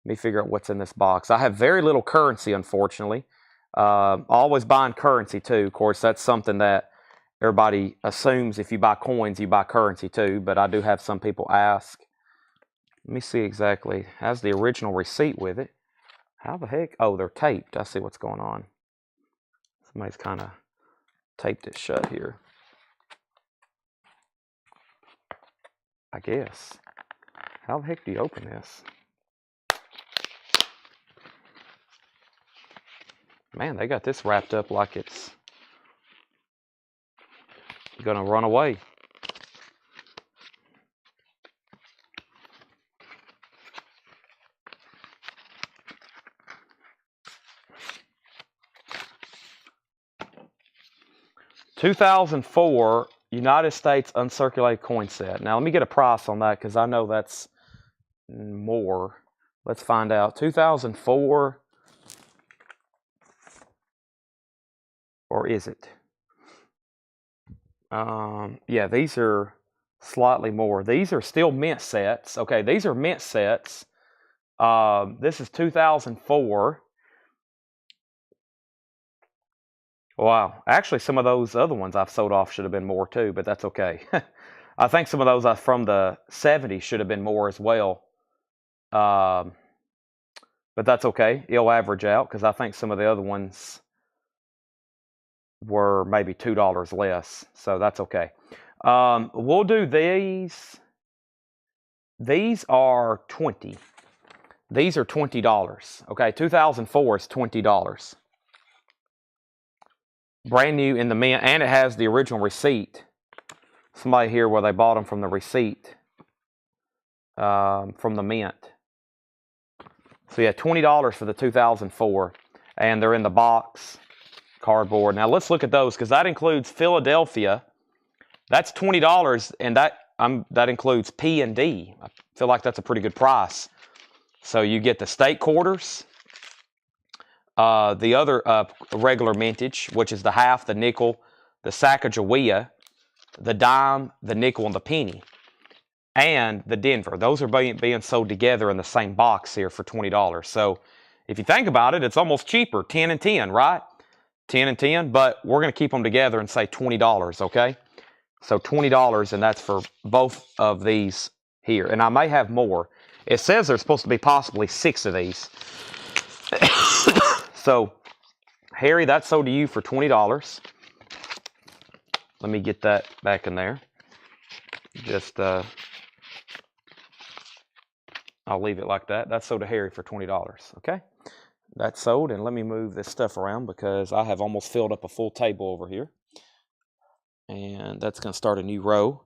Let me figure out what's in this box. I have very little currency, unfortunately. Always buying currency too. Of course, that's something that everybody assumes if you buy coins, you buy currency too. But I do have some people ask. Let me see exactly. Has the original receipt with it. How the heck? Oh, they're taped. I see what's going on. Somebody's kind of taped it shut here. I guess. How the heck do you open this? Man, they got this wrapped up like it's gonna run away. $2004 United States uncirculated coin set. Now let me get a price on that because I know that's more. Let's find out. 2004, or is it? Yeah, these are slightly more. These are still mint sets. Okay, these are mint sets. This is 2004. Wow. Actually, some of those other ones I've sold off should have been more too, but that's okay. I think some of those from the 70s should have been more as well. But that's okay. It'll average out because I think some of the other ones were maybe $2 less. So that's okay. We'll do these. These are 20. These are $20. Okay, 2004 is $20. Brand new in the mint, and it has the original receipt. Somebody here where they bought them from the receipt from the mint. So yeah, $20 for the 2004, and they're in the box, cardboard. Now let's look at those because that includes Philadelphia. That's $20, and that includes P and D. I feel like that's a pretty good price. So you get the state quarters. The other regular mintage, which is the half, the nickel, the Sacagawea, the dime, the nickel, and the penny, and the Denver. Those are being sold together in the same box here for $20. So if you think about it, it's almost cheaper, 10 and 10, right? 10 and 10, but we're going to keep them together and say $20, okay? So $20, and that's for both of these here. And I may have more. It says there's supposed to be possibly 6 of these. So, Harry, that's sold to you for $20. Let me get that back in there. Just, I'll leave it like that. That's sold to Harry for $20, okay? That's sold, and let me move this stuff around because I have almost filled up a full table over here. And that's going to start a new row.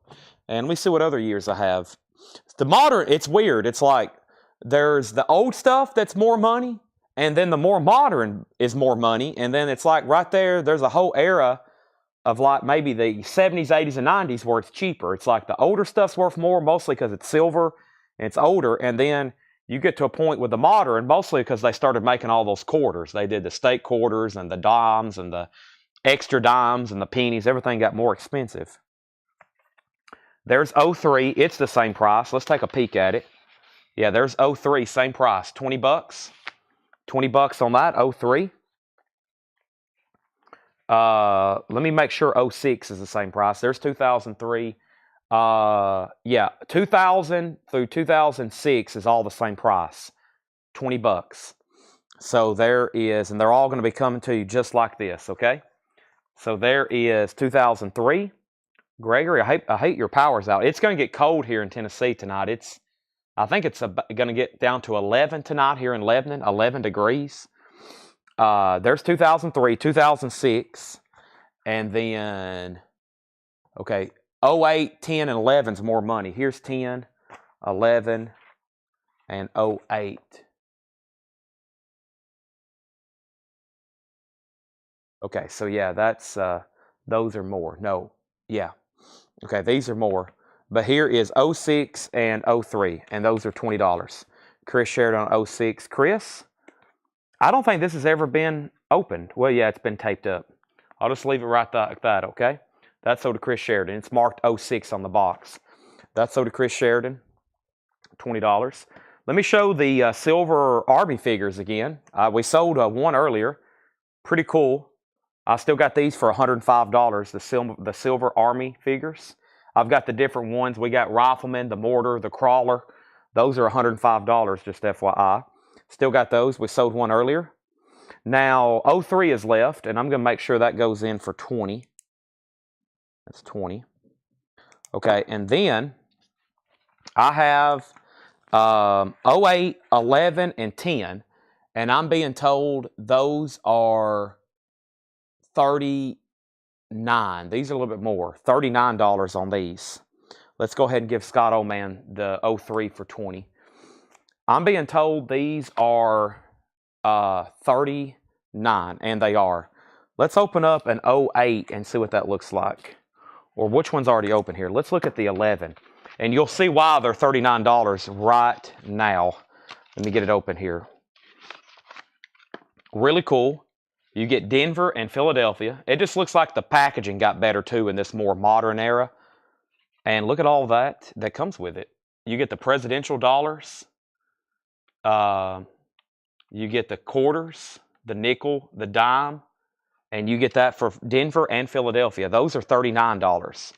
And let me see what other years I have. The modern, it's weird. It's like there's the old stuff that's more money, and then the more modern is more money. And then it's like right there, there's a whole era of like maybe the 70s, 80s, and 90s where it's cheaper. It's like the older stuff's worth more, mostly because it's silver and it's older. And then you get to a point with the modern, mostly because they started making all those quarters. They did the state quarters and the dimes and the extra dimes and the pennies. Everything got more expensive. There's 03. It's the same price. Let's take a peek at it. Yeah, there's 03, same price, $20. $20 on that, 03. Let me make sure 06 is the same price. There's 2003. Yeah, 2000 through 2006 is all the same price, $20. So there is, and they're all going to be coming to you just like this, okay? So there is 2003. Gregory, I hate your power's out. It's going to get cold here in Tennessee tonight. I think it's going to get down to 11 tonight here in Lebanon, 11 degrees. There's 2003, 2006. And then, okay, 08, 10, and 11 is more money. Here's 10, 11, and 08. Okay, so yeah, that's, those are more. No, yeah. Okay, these are more. But here is 06 and 03, and those are $20. Chris shared on 06. Chris, I don't think this has ever been opened. Well, yeah, it's been taped up. I'll just leave it right like that, okay? That's sold to Chris Sheridan. It's marked 06 on the box. That's sold to Chris Sheridan, $20. Let me show the silver Army figures again. We sold one earlier. Pretty cool. I still got these for $105, the silver Army figures. I've got the different ones. We got Rifleman, the Mortar, the Crawler. Those are $105, just FYI. Still got those. We sold one earlier. Now, 03 is left, and I'm going to make sure that goes in for 20. That's 20. Okay, and then I have 08, 11, and 10, and I'm being told those are 39. These are a little bit more. $39 on these. Let's go ahead and give Scott Oldman the 03 for 20. I'm being told these are 39, and they are. Let's open up an 08 and see what that looks like. Or which one's already open here. Let's look at the 11. And you'll see why they're $39 right now. Let me get it open here. Really cool. You get Denver and Philadelphia. It just looks like the packaging got better too in this more modern era. And look at all that comes with it. You get the presidential dollars. You get the quarters, the nickel, the dime. And you get that for Denver and Philadelphia. Those are $39.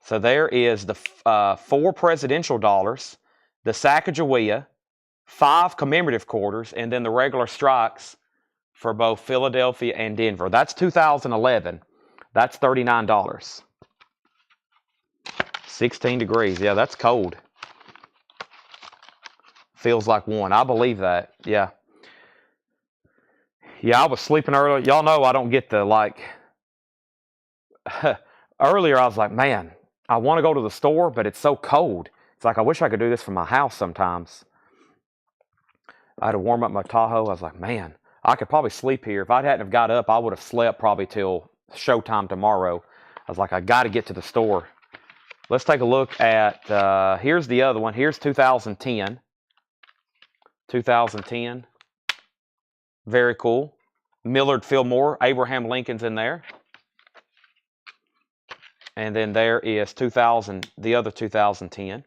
So there is the 4 presidential dollars, the Sacagawea, 5 commemorative quarters, and then the regular strikes for both Philadelphia and Denver. That's 2011. That's $39. 16 degrees. Yeah, that's cold. Feels like one. I believe that. Yeah. Yeah, I was sleeping early. Y'all know I don't get the, like... Earlier, I was like, man, I want to go to the store, but it's so cold. It's like, I wish I could do this from my house sometimes. I had to warm up my Tahoe. I was like, man, I could probably sleep here. If I hadn't have got up, I would have slept probably till showtime tomorrow. I was like, I got to get to the store. Let's take a look at, here's the other one. Here's 2010. 2010. Very cool. Millard Fillmore, Abraham Lincoln's in there. And then there is 2000, the other 2010.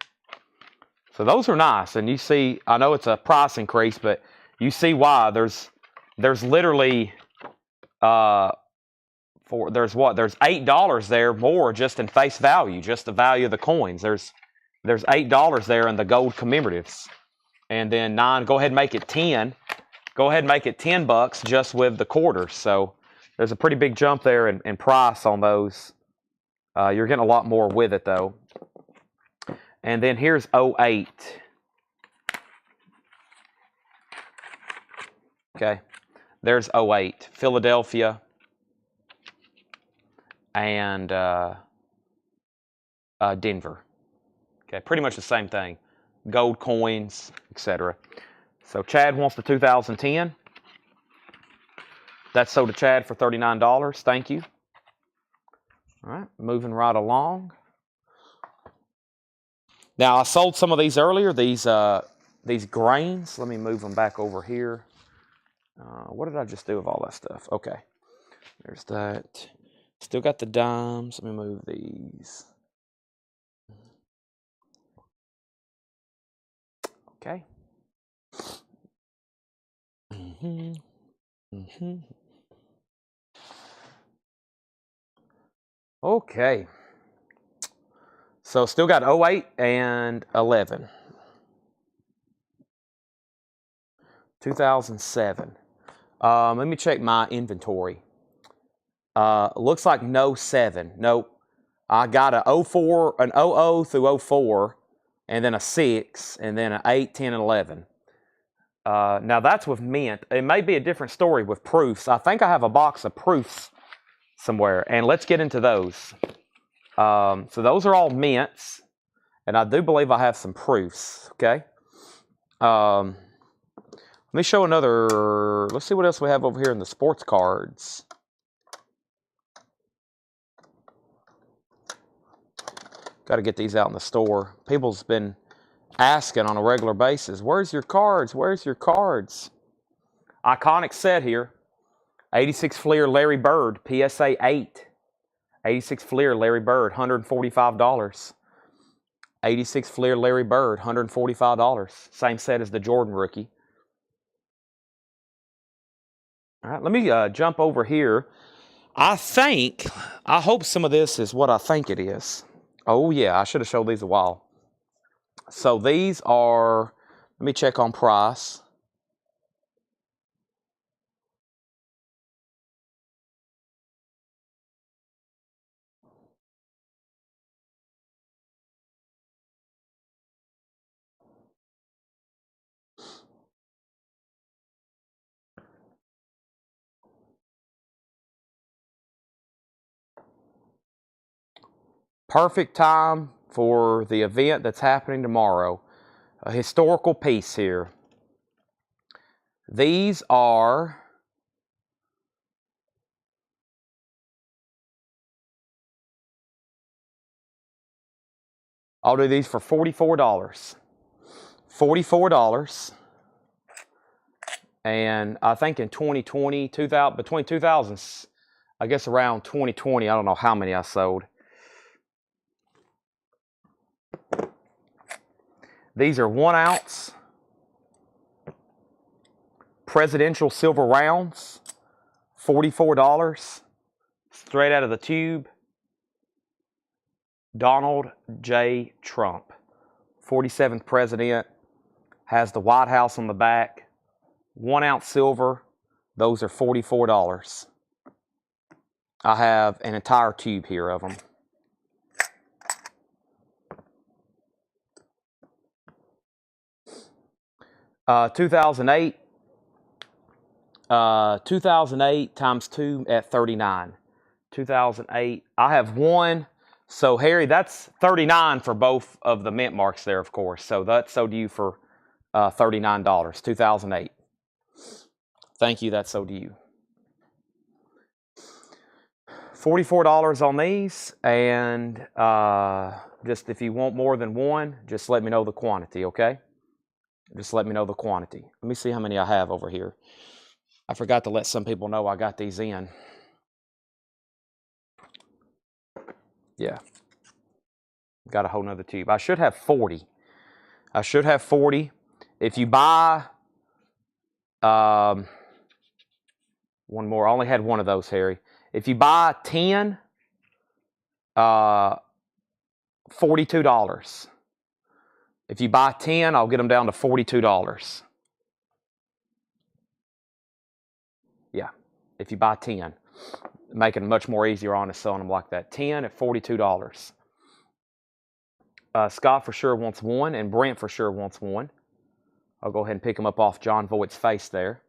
So those are nice. And you see, I know it's a price increase, but you see why. There's literally, there's $8 there more just in face value, just the value of the coins. There's $8 there in the gold commemoratives. And then 9, go ahead and make it 10. Go ahead and make it $10 just with the quarters. So there's a pretty big jump there in price on those. You're getting a lot more with it though. And then here's 08. Okay, there's 08. Philadelphia and Denver. Okay, pretty much the same thing. Gold coins, etc. So Chad wants the 2010. That's sold to Chad for $39. Thank you. All right, moving right along. Now I sold some of these earlier. These grains. Let me move them back over here. What did I just do with all that stuff? Okay, there's that. Still got the dimes. Let me move these. Okay. Okay. So still got 08 and 11. 2007. Let me check my inventory. Looks like no 7. Nope. I got a 04, an 00 through 04, and then a 6, and then an 8, 10, and 11. Now that's with mint. It may be a different story with proofs. I think I have a box of proofs somewhere. And let's get into those. So those are all mints. And I do believe I have some proofs, okay? Let me show another. Let's see what else we have over here in the sports cards. Got to get these out in the store. People's been asking on a regular basis, where's your cards? Where's your cards? Iconic set here. 86 Fleer Larry Bird, PSA 8. 86 Fleer Larry Bird, $145. 86 Fleer Larry Bird, $145. Same set as the Jordan rookie. All right, let me jump over here. I hope some of this is what I think it is. Oh yeah, I should have showed these a while. So these are, let me check on price. Perfect time for the event that's happening tomorrow. A historical piece here. These are I'll do these for $44. $44. And I think in 2020, between 2000s, I guess around 2020, I don't know how many I sold. These are 1 ounce presidential silver rounds, $44, straight out of the tube. Donald J. Trump, 47th president, has the White House on the back. 1 ounce silver, those are $44. I have an entire tube here of them. Uh, 2008 times 2 at 39. 2008. I have one. So Harry, that's 39 for both of the mint marks there, of course. So that's sold to you for $39. 2008. Thank you. That's sold to you. $44 on these, and just if you want more than one, just let me know the quantity, okay? Just let me know the quantity. Let me see how many I have over here. I forgot to let some people know I got these in. Yeah. Got a whole nother tube. I should have 40. I should have 40. If you buy one more, I only had one of those, Harry. If you buy 10, $42. If you buy 10, I'll get them down to $42. Yeah, if you buy 10. Making it much more easier on us selling them like that. 10 at $42. Scott for sure wants one, and Brent for sure wants one. I'll go ahead and pick them up off John Voight's face there.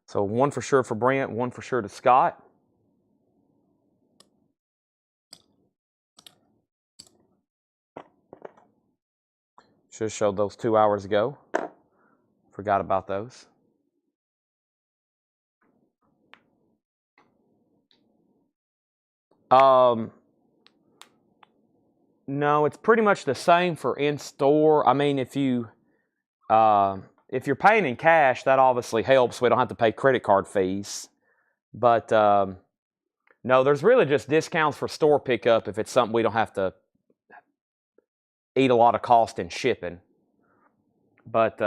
So one for sure for Brent, one for sure to Scott. Should have showed those 2 hours ago. Forgot about those. No, it's pretty much the same for in-store. I mean, if you're paying in cash, that obviously helps. We don't have to pay credit card fees. But no, there's really just discounts for store pickup if it's something we don't have to eat a lot of cost in shipping. But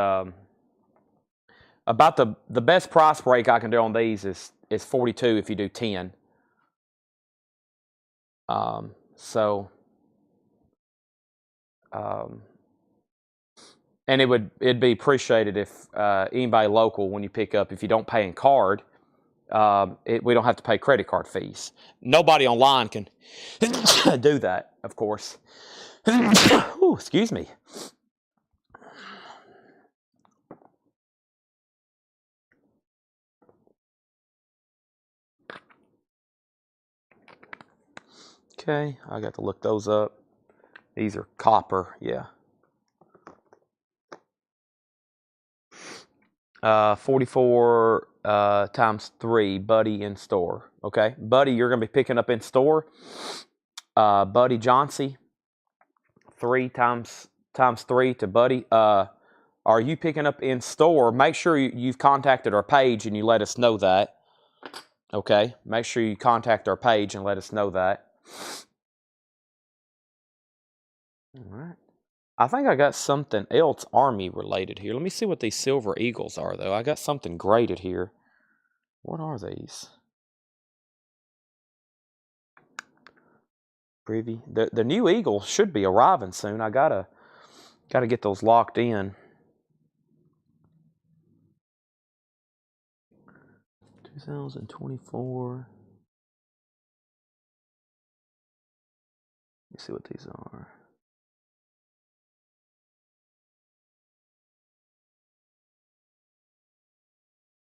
about the best price break I can do on these is 42 if you do 10. And it'd be appreciated if anybody local, when you pick up, if you don't pay in card, we don't have to pay credit card fees. Nobody online can do that, of course. Ooh, excuse me. Okay, I got to look those up. These are copper, yeah. 44 times 3, Buddy in store. Okay, Buddy, you're going to be picking up in store. Buddy Johnsey, 3 times 3 to Buddy. Are you picking up in store? Make sure you've contacted our page and you let us know that. Okay, make sure you contact our page and let us know that. All right. I think I got something else Army related here. Let me see what these Silver Eagles are, though. I got something graded here. What are these? Privy. The new Eagle should be arriving soon. I gotta get those locked in. 2024. Let me see what these are.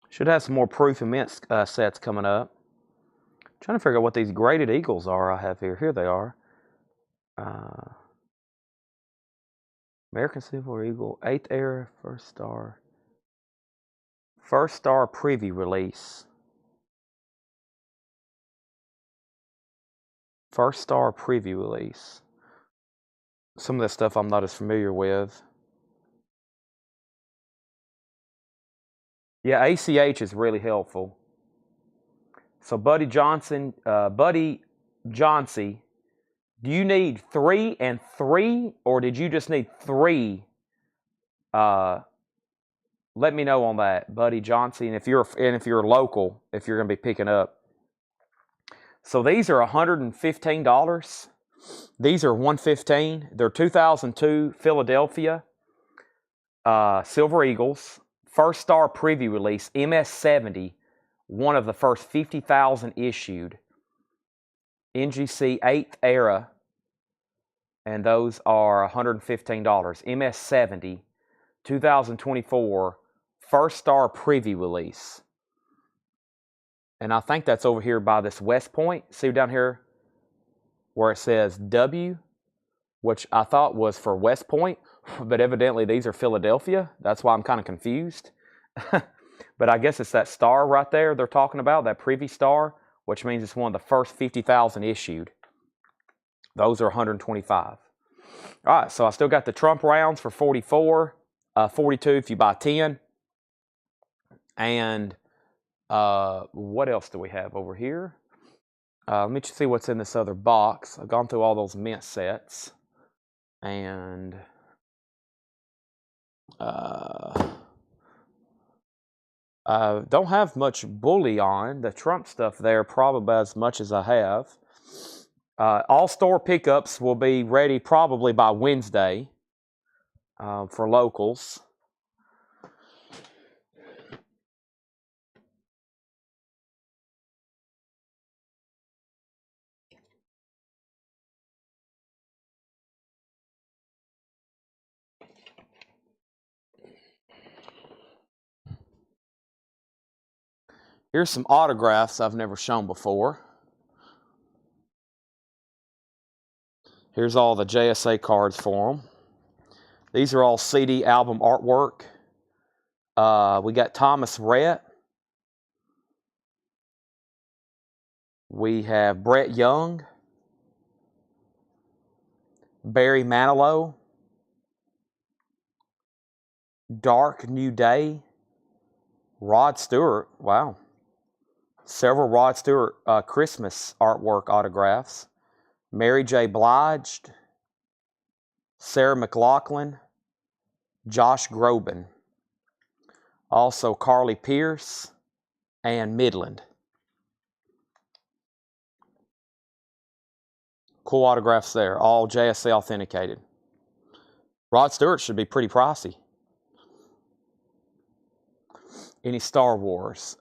Should have some more Proof Immense sets coming up. Trying to figure out what these graded Eagles are I have here. Here they are. American Silver Eagle, 8th era, first star. First star preview release. First star preview release. Some of this stuff I'm not as familiar with. Yeah, ACH is really helpful. So Buddy Johnson, Buddy Johnsey, do you need 3 and 3, or did you just need 3? Let me know on that, Buddy Johnsey, and if you're local, if you're going to be picking up. So these are $115. These are $115. They're 2002 Philadelphia Silver Eagles, first star preview release, MS70, one of the first 50,000 issued. NGC 8th era, and those are $115. MS70, 2024, first star preview release. And I think that's over here by this West Point. See down here where it says W, which I thought was for West Point, but evidently these are Philadelphia. That's why I'm kind of confused. But I guess it's that star right there they're talking about, that preview star, which means it's one of the first 50,000 issued. Those are $125. All right, so I still got the Trump rounds for $44, $42 if you buy 10. And what else do we have over here? Let me see what's in this other box. I've gone through all those mint sets. And don't have much bullion. The Trump stuff there, probably as much as I have. All store pickups will be ready probably by Wednesday for locals. Here's some autographs I've never shown before. Here's all the JSA cards for them. These are all CD album artwork. We got Thomas Rhett. We have Brett Young. Barry Manilow. Dark New Day. Rod Stewart. Wow. Several Rod Stewart Christmas artwork autographs. Mary J. Blige. Sarah McLachlan. Josh Groban. Also Carly Pierce and Midland. Cool autographs there, all JSA authenticated. Rod Stewart should be pretty pricey. Any Star Wars?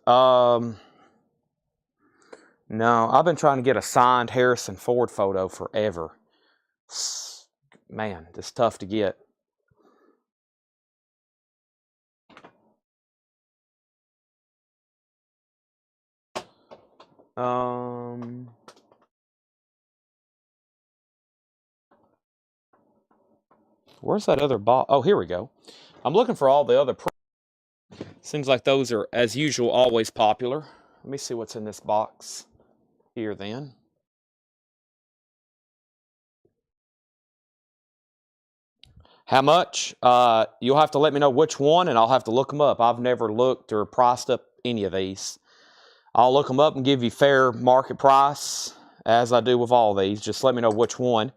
No, I've been trying to get a signed Harrison Ford photo forever. man, it's tough to get. Where's that other box? Oh, here we go. I'm looking for all the other. Seems like those are, as usual, always popular. Let me see what's in this box here then. How much? You'll have to let me know which one, and I'll have to look them up. I've never looked or priced up any of these. I'll look them up and give you fair market price, as I do with all these. Just let me know which one,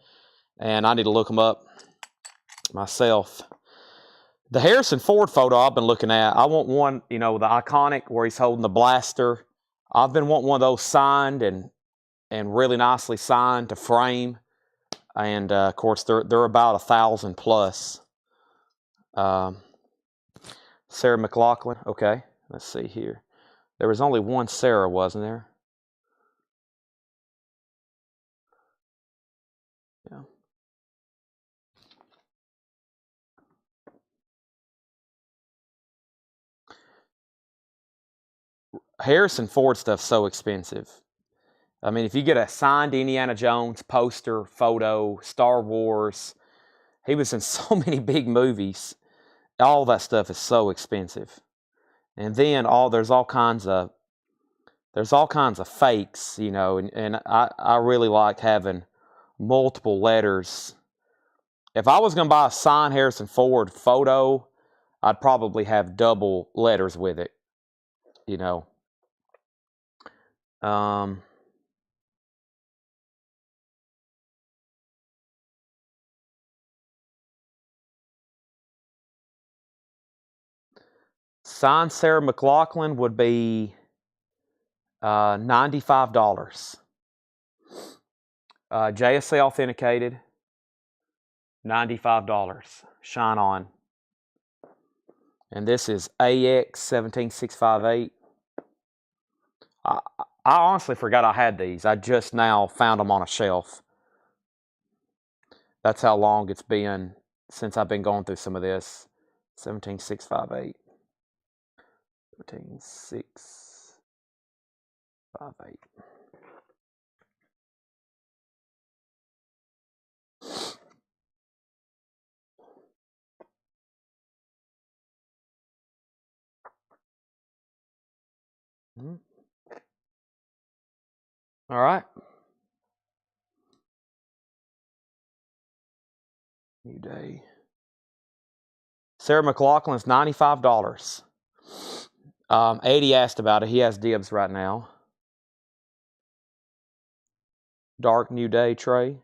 and I need to look them up myself. The Harrison Ford photo I've been looking at, I want one, the iconic where he's holding the blaster. I've been wanting one of those signed and really nicely signed to frame. And of course, they're about $1,000 plus. Sarah McLachlan. Okay, let's see here. There was only one Sarah, wasn't there? Yeah. Harrison Ford stuff's so expensive. I mean, if you get a signed Indiana Jones poster, photo, Star Wars, he was in so many big movies. All that stuff is so expensive. And then there's all kinds of fakes, and I really like having multiple letters. If I was going to buy a signed Harrison Ford photo, I'd probably have double letters with it, you know. Signed Sarah McLachlan would be $95. JSA authenticated, $95. Shine on. And this is AX 17658. I honestly forgot I had these. I just now found them on a shelf. That's how long it's been since I've been going through some of this. 17658. 17658. All right. New day. Sarah McLachlan's $95. 80 asked about it. He has dibs right now. Dark New Day Trey.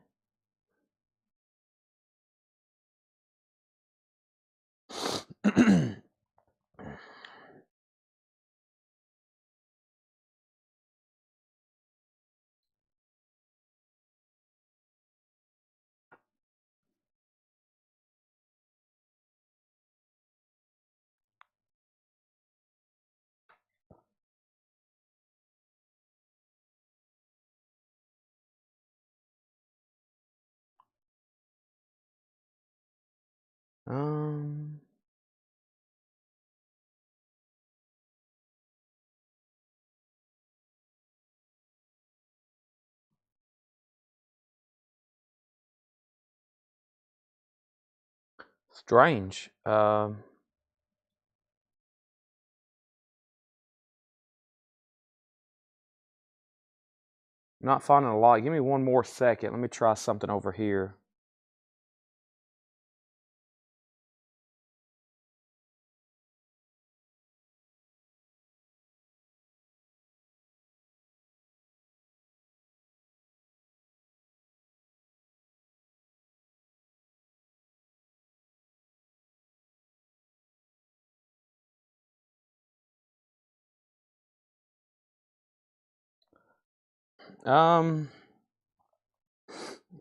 Strange. Not finding a lot. Give me one more second. Let me try something over here.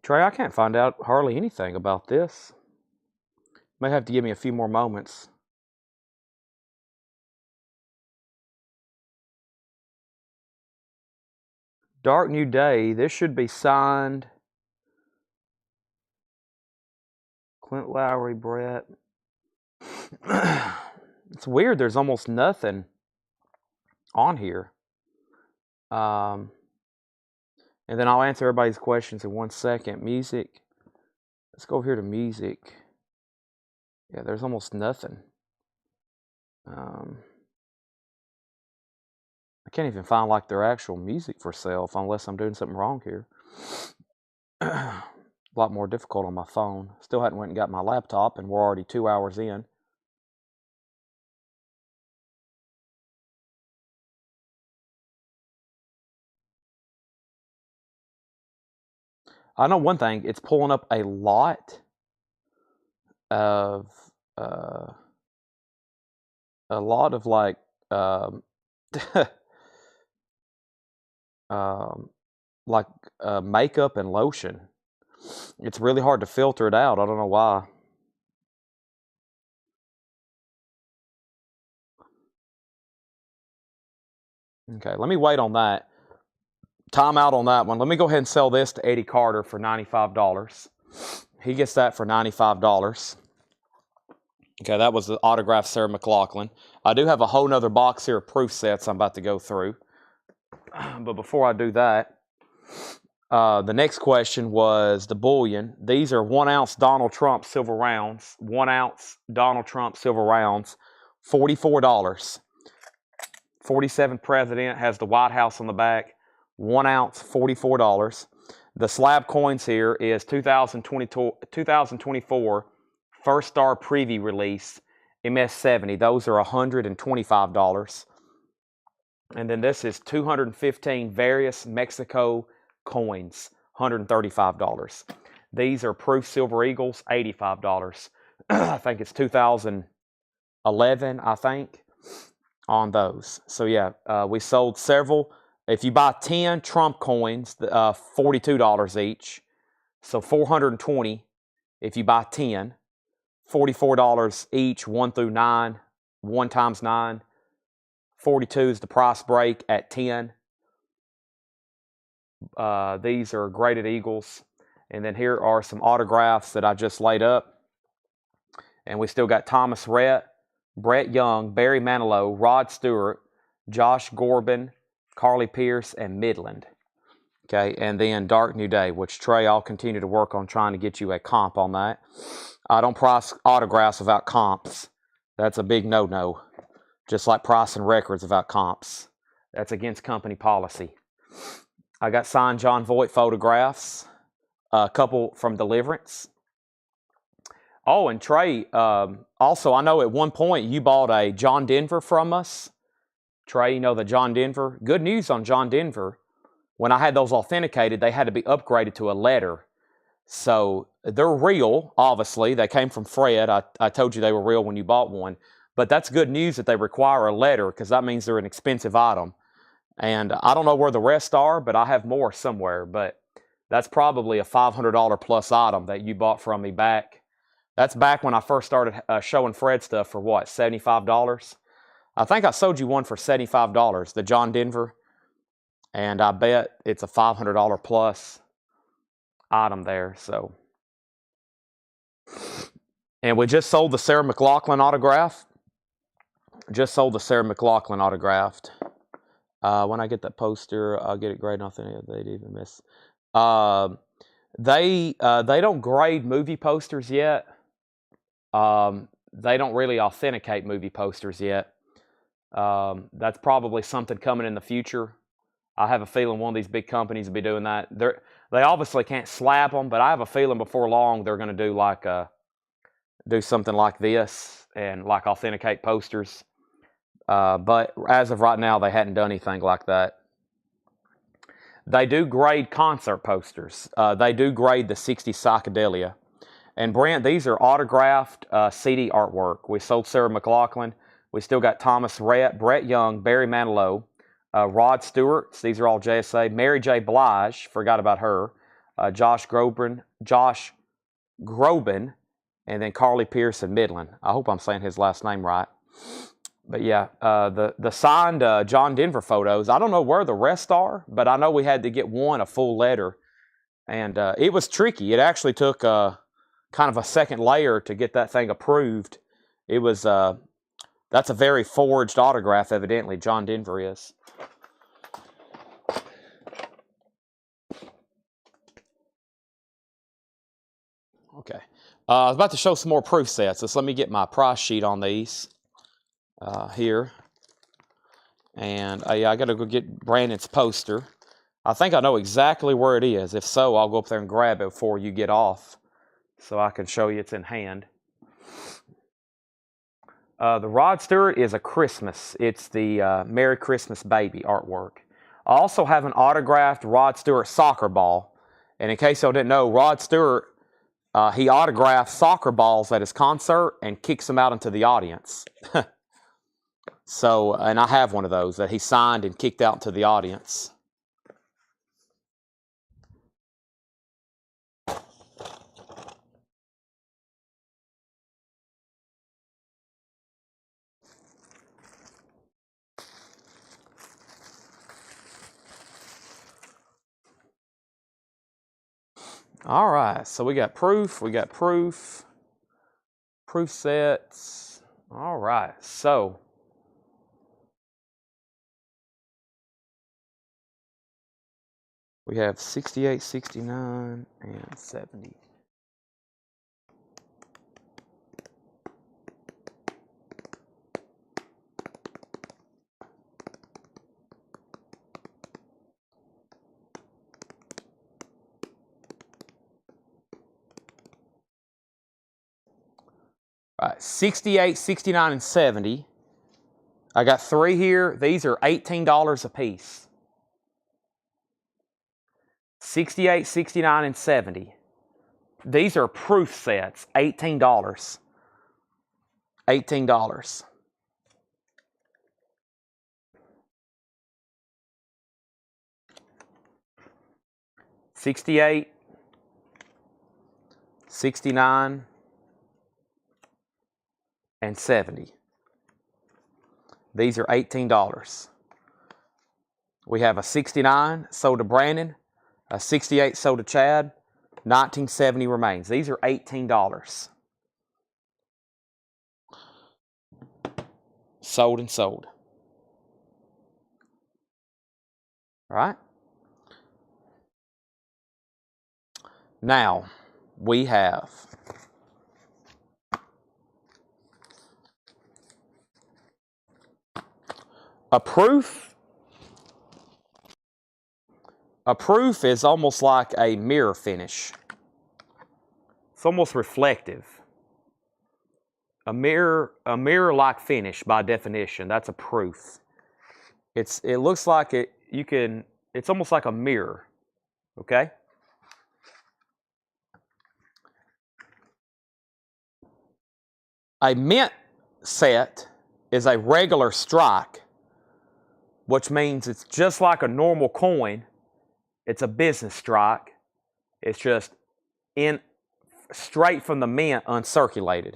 Trey, I can't find out hardly anything about this. May have to give me a few more moments. Dark New Day. This should be signed. Clint Lowry, Brett. It's weird. There's almost nothing on here. And then I'll answer everybody's questions in 1 second. Music. Let's go over here to music. Yeah, there's almost nothing. I can't even find like their actual music for sale unless I'm doing something wrong here. A lot more difficult on my phone. Still hadn't went and got my laptop, and we're already 2 hours in. I know one thing, it's pulling up a lot of like like makeup and lotion. It's really hard to filter it out. I don't know why. Okay, let me wait on that. Time out on that one. Let me go ahead and sell this to Eddie Carter for $95. He gets that for $95. Okay, that was the autographed Sarah McLachlan. I do have a whole nother box here of proof sets I'm about to go through. But before I do that, the next question was the bullion. These are 1 ounce Donald Trump silver rounds. 1 ounce Donald Trump silver rounds, $44. 47th president, has the White House on the back. 1 ounce, $44. The slab coins here is 2024 First Star Preview release, MS70. Those are $125. And then this is 215 various Mexico coins, $135. These are proof silver eagles, $85. I think it's 2011, I think, on those. So yeah, we sold several. If you buy 10 Trump coins, $42 each. So $420 if you buy 10. $44 each, 1 through 9. 1 times 9. 42 is the price break at 10. These are graded eagles. And then here are some autographs that I just laid up. And we still got Thomas Rhett, Brett Young, Barry Manilow, Rod Stewart, Josh Corbin, Carly Pierce, and Midland. Okay, and then Dark New Day, which Trey, I'll continue to work on trying to get you a comp on that. I don't price autographs without comps. That's a big no-no. Just like pricing records without comps. That's against company policy. I got signed John Voight photographs. A couple from Deliverance. Oh, and Trey, also, I know at one point you bought a John Denver from us. Trey, you know the John Denver. Good news on John Denver. When I had those authenticated, they had to be upgraded to a letter. So they're real, obviously. They came from Fred. I told you they were real when you bought one. But that's good news that they require a letter, because that means they're an expensive item. And I don't know where the rest are, but I have more somewhere. But that's probably a $500 plus item that you bought from me back. That's back when I first started showing Fred stuff for what, $75? I think I sold you one for $75, the John Denver. And I bet it's a $500 plus item there. So, and we just sold the Sarah McLachlan autograph. Just sold the Sarah McLachlan autographed. When I get that poster, I'll get it graded. Nothing they'd even miss. They don't grade movie posters yet. They don't really authenticate movie posters yet. That's probably something coming in the future. I have a feeling one of these big companies will be doing that. They obviously can't slap them, but I have a feeling before long they're going to do something like this and like authenticate posters. But as of right now, they hadn't done anything like that. They do grade concert posters. They do grade the 60 Psychedelia. And Brent, these are autographed CD artwork. We sold Sarah McLachlan. We still got Thomas Rhett, Brett Young, Barry Manilow, Rod Stewart. These are all JSA. Mary J. Blige, forgot about her. Josh Groban, and then Carly Pierce and Midland. I hope I'm saying his last name right. But yeah, the signed John Denver photos, I don't know where the rest are, but I know we had to get one a full letter. And it was tricky. It actually took kind of a second layer to get that thing approved. It was, that's a very forged autograph, evidently. John Denver is. Okay. I was about to show some more proof sets. So let me get my price sheet on these here. And yeah, I got to go get Brandon's poster. I think I know exactly where it is. If so, I'll go up there and grab it before you get off so I can show you it's in hand. The Rod Stewart is a Christmas. It's the Merry Christmas Baby artwork. I also have an autographed Rod Stewart soccer ball. And in case y'all didn't know, Rod Stewart, he autographs soccer balls at his concert and kicks them out into the audience. So, and I have one of those that he signed and kicked out into the audience. All right, so we got proof sets. All right, so we have 68, 69, and 70. All right, 68, 69, and 70. I got 3 here. These are $18 a piece. 68, 69, and 70. These are proof sets, $18. $18. $68, $69, and $70. These are $18. We have a $69 sold to Brandon, a $68 sold to Chad, $19.70 remains. These are $18. Sold and sold. All right. Now, we have a proof. A proof is almost like a mirror finish. It's almost reflective. A mirror-like finish by definition. That's a proof. It looks like it's almost like a mirror. Okay? A mint set is a regular strike, which means it's just like a normal coin. It's a business strike. It's just straight from the mint, uncirculated.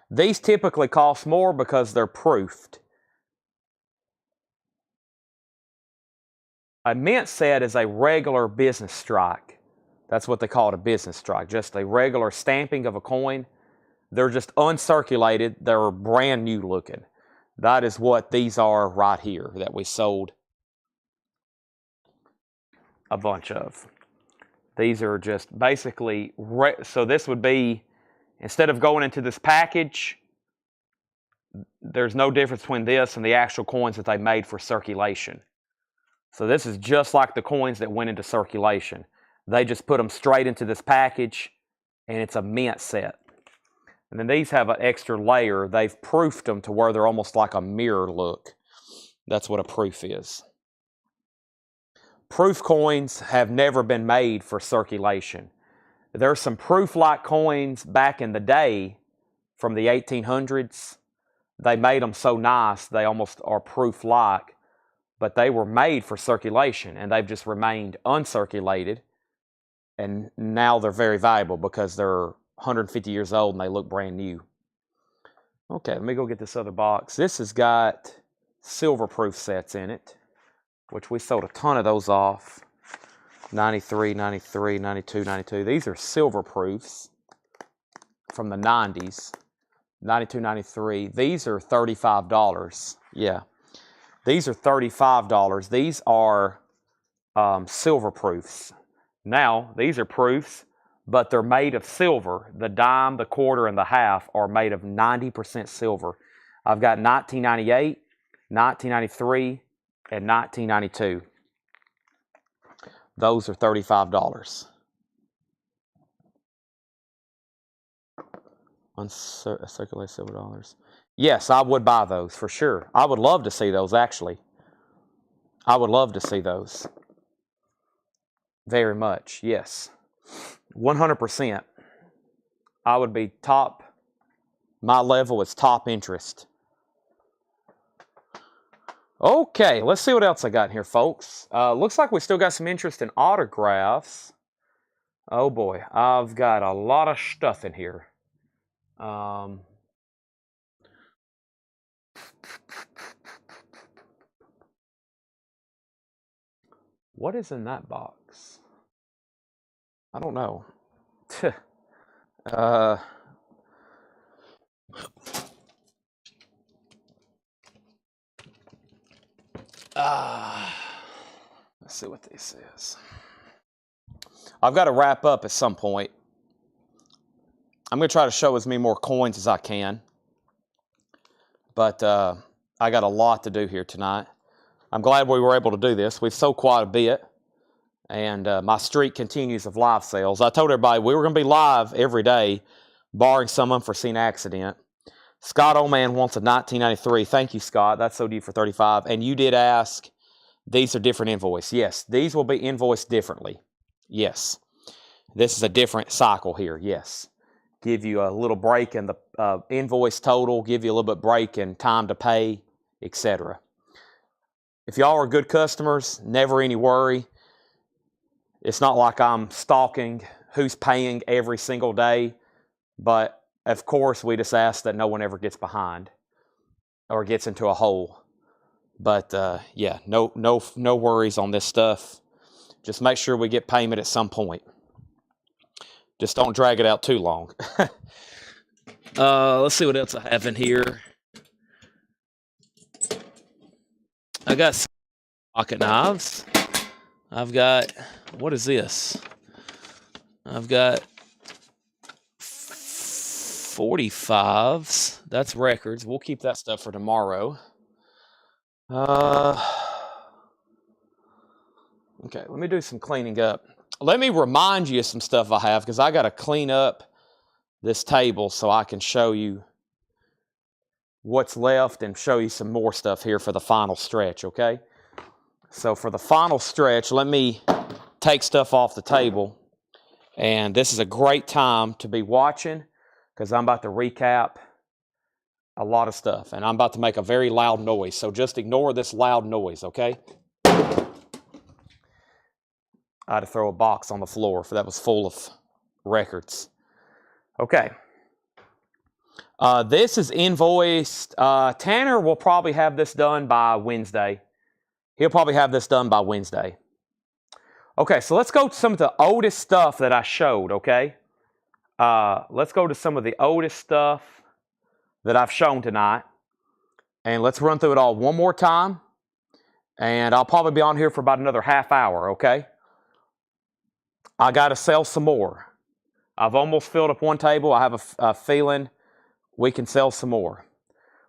These typically cost more because they're proofed. A mint set is a regular business strike. That's what they call it, a business strike. Just a regular stamping of a coin. They're just uncirculated. They're brand new looking. That is what these are right here that we sold a bunch of. These are just basically, so this would be, instead of going into this package, there's no difference between this and the actual coins that they made for circulation. So this is just like the coins that went into circulation. They just put them straight into this package, and it's a mint set. And then these have an extra layer. They've proofed them to where they're almost like a mirror look. That's what a proof is. Proof coins have never been made for circulation. There's some proof-like coins back in the day from the 1800s. They made them so nice, they almost are proof-like, but they were made for circulation, and they've just remained uncirculated, and now they're very valuable because they're 150 years old and they look brand new. Okay, let me go get this other box. This has got silver proof sets in it, which we sold a ton of those off. 93, 93, 92, 92. These are silver proofs. from the 90s, 92, 93. These are $35. Yeah, these are $35. These are silver proofs. Now, these are proofs, but they're made of silver. The dime, the quarter, and the half are made of 90% silver. I've got 1998, 1993, and 1992. Those are $35. Uncirculated silver dollars. Yes, I would buy those for sure. I would love to see those, actually. I would love to see those. Very much, yes. 100%. I would be top. My level is top interest. Okay, let's see what else I got here, folks. Looks like we still got some interest in autographs. Oh boy, I've got a lot of stuff in here. What is in that box? I don't know. Let's see what this is. I've got to wrap up at some point. I'm going to try to show as many more coins as I can. But I got a lot to do here tonight. I'm glad we were able to do this. We've sold quite a bit. And my streak continues of live sales. I told everybody we were going to be live every day, barring some unforeseen accident. Scott Oldman wants a 1993. Thank you, Scott. That's sold you for $35. And you did ask, these are different invoice. Yes, these will be invoiced differently. Yes. This is a different cycle here. Yes. Give you a little break in the invoice total, give you a little bit break in time to pay, etc. If y'all are good customers, never any worry. It's not like I'm stalking who's paying every single day, but of course we just ask that no one ever gets behind or gets into a hole. But yeah, no worries on this stuff. Just make sure we get payment at some point. Just don't drag it out too long. Let's see what else I have in here. I got pocket knives. I've got, what is this? I've got 45s. That's records. We'll keep that stuff for tomorrow. Okay, let me do some cleaning up. Let me remind you of some stuff I have, because I got to clean up this table so I can show you what's left and show you some more stuff here for the final stretch, okay? So for the final stretch, let me take stuff off the table. And this is a great time to be watching, because I'm about to recap a lot of stuff. And I'm about to make a very loud noise. So just ignore this loud noise, okay? I had to throw a box on the floor, for that was full of records. Okay. This is invoiced. Tanner will probably have this done by Wednesday. He'll probably have this done by Wednesday. Okay, so let's go to some of the oldest stuff that I showed, okay? Let's go to some of the oldest stuff that I've shown tonight. And let's run through it all one more time. And I'll probably be on here for about another half hour, okay? I got to sell some more. I've almost filled up one table. I have a feeling we can sell some more.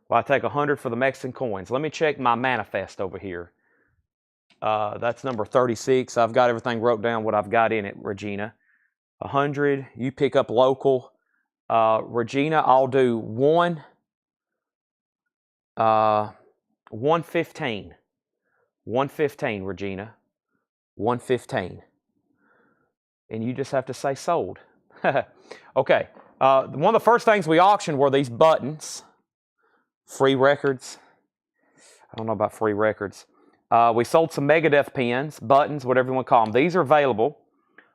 Well, I take 100 for the Mexican coins. Let me check my manifest over here. That's number 36. I've got everything wrote down what I've got in it, Regina. 100. You pick up local. Regina, I'll do 115. 115, Regina. 115. And you just have to say sold. Okay. One of the first things we auctioned were these buttons. Free records. I don't know about free records. We sold some Megadeth pins, buttons, whatever you want to call them. These are available.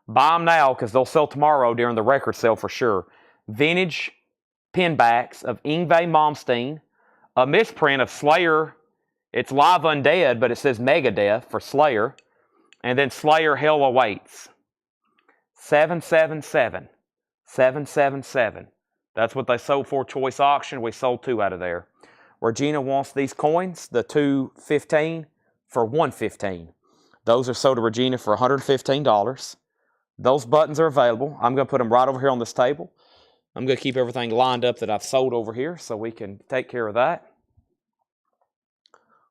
Buy them now, because they'll sell tomorrow during the record sale for sure. Vintage pin backs of Yngwie Malmsteen. A misprint of Slayer. It's Live Undead, but it says Megadeth for Slayer. And then Slayer Hell Awaits. 777. 777. That's what they sold for choice auction. We sold 2 out of there. Regina wants these coins, the 215 for $115. Those are sold to Regina for $115. Those buttons are available. I'm going to put them right over here on this table. I'm going to keep everything lined up that I've sold over here so we can take care of that.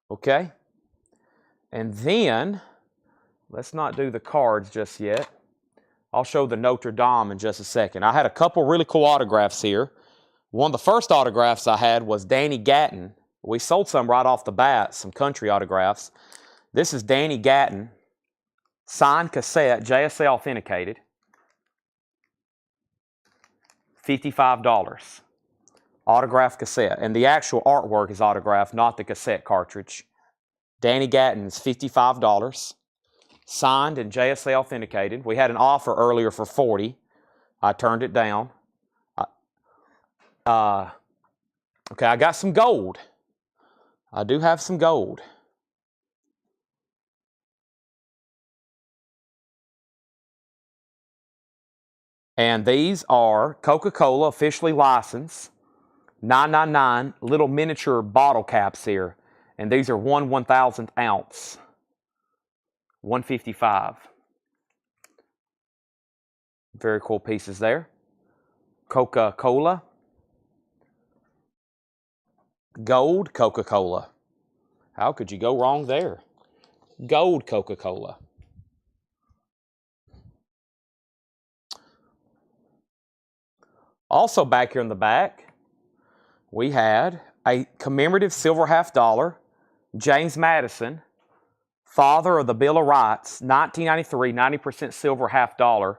Okay. And then, let's not do the cards just yet. I'll show the Notre Dame in just a second. I had a couple really cool autographs here. One of the first autographs I had was Danny Gatton. We sold some right off the bat, some country autographs. This is Danny Gatton, signed cassette, JSA authenticated, $55. Autographed cassette. And the actual artwork is autographed, not the cassette cartridge. Danny Gatton is $55. Signed and JSA authenticated. We had an offer earlier for $40. I turned it down. Okay, I got some gold. I do have some gold. And these are Coca-Cola officially licensed, 999 little miniature bottle caps here. And these are 1/1000th ounce, $155. Very cool pieces there. Coca-Cola. Gold Coca-Cola. How could you go wrong there? Gold Coca-Cola. Also back here in the back, we had a commemorative silver $50, James Madison, father of the Bill of Rights, 1993, 90% silver $50,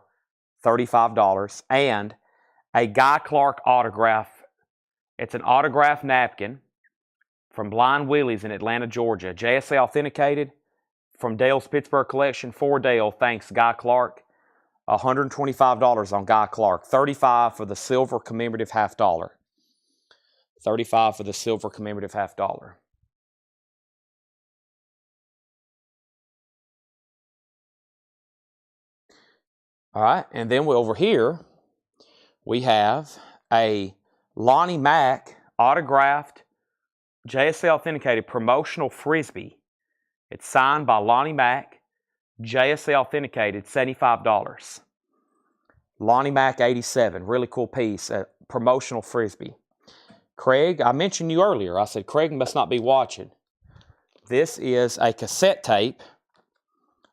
$35, and a Guy Clark autograph. It's an autographed napkin from Blind Willie's in Atlanta, Georgia. JSA authenticated from Dale's Pittsburgh collection for Dale. Thanks, Guy Clark. $125 on Guy Clark. $35 for the silver commemorative $50. $35 for the silver commemorative $50. All right, and then over here, we have a Lonnie Mack autographed, JSA authenticated promotional Frisbee. It's signed by Lonnie Mack, JSA authenticated, $75. Lonnie Mack 87, really cool piece, a promotional Frisbee. Craig, I mentioned you earlier. I said Craig must not be watching. This is a cassette tape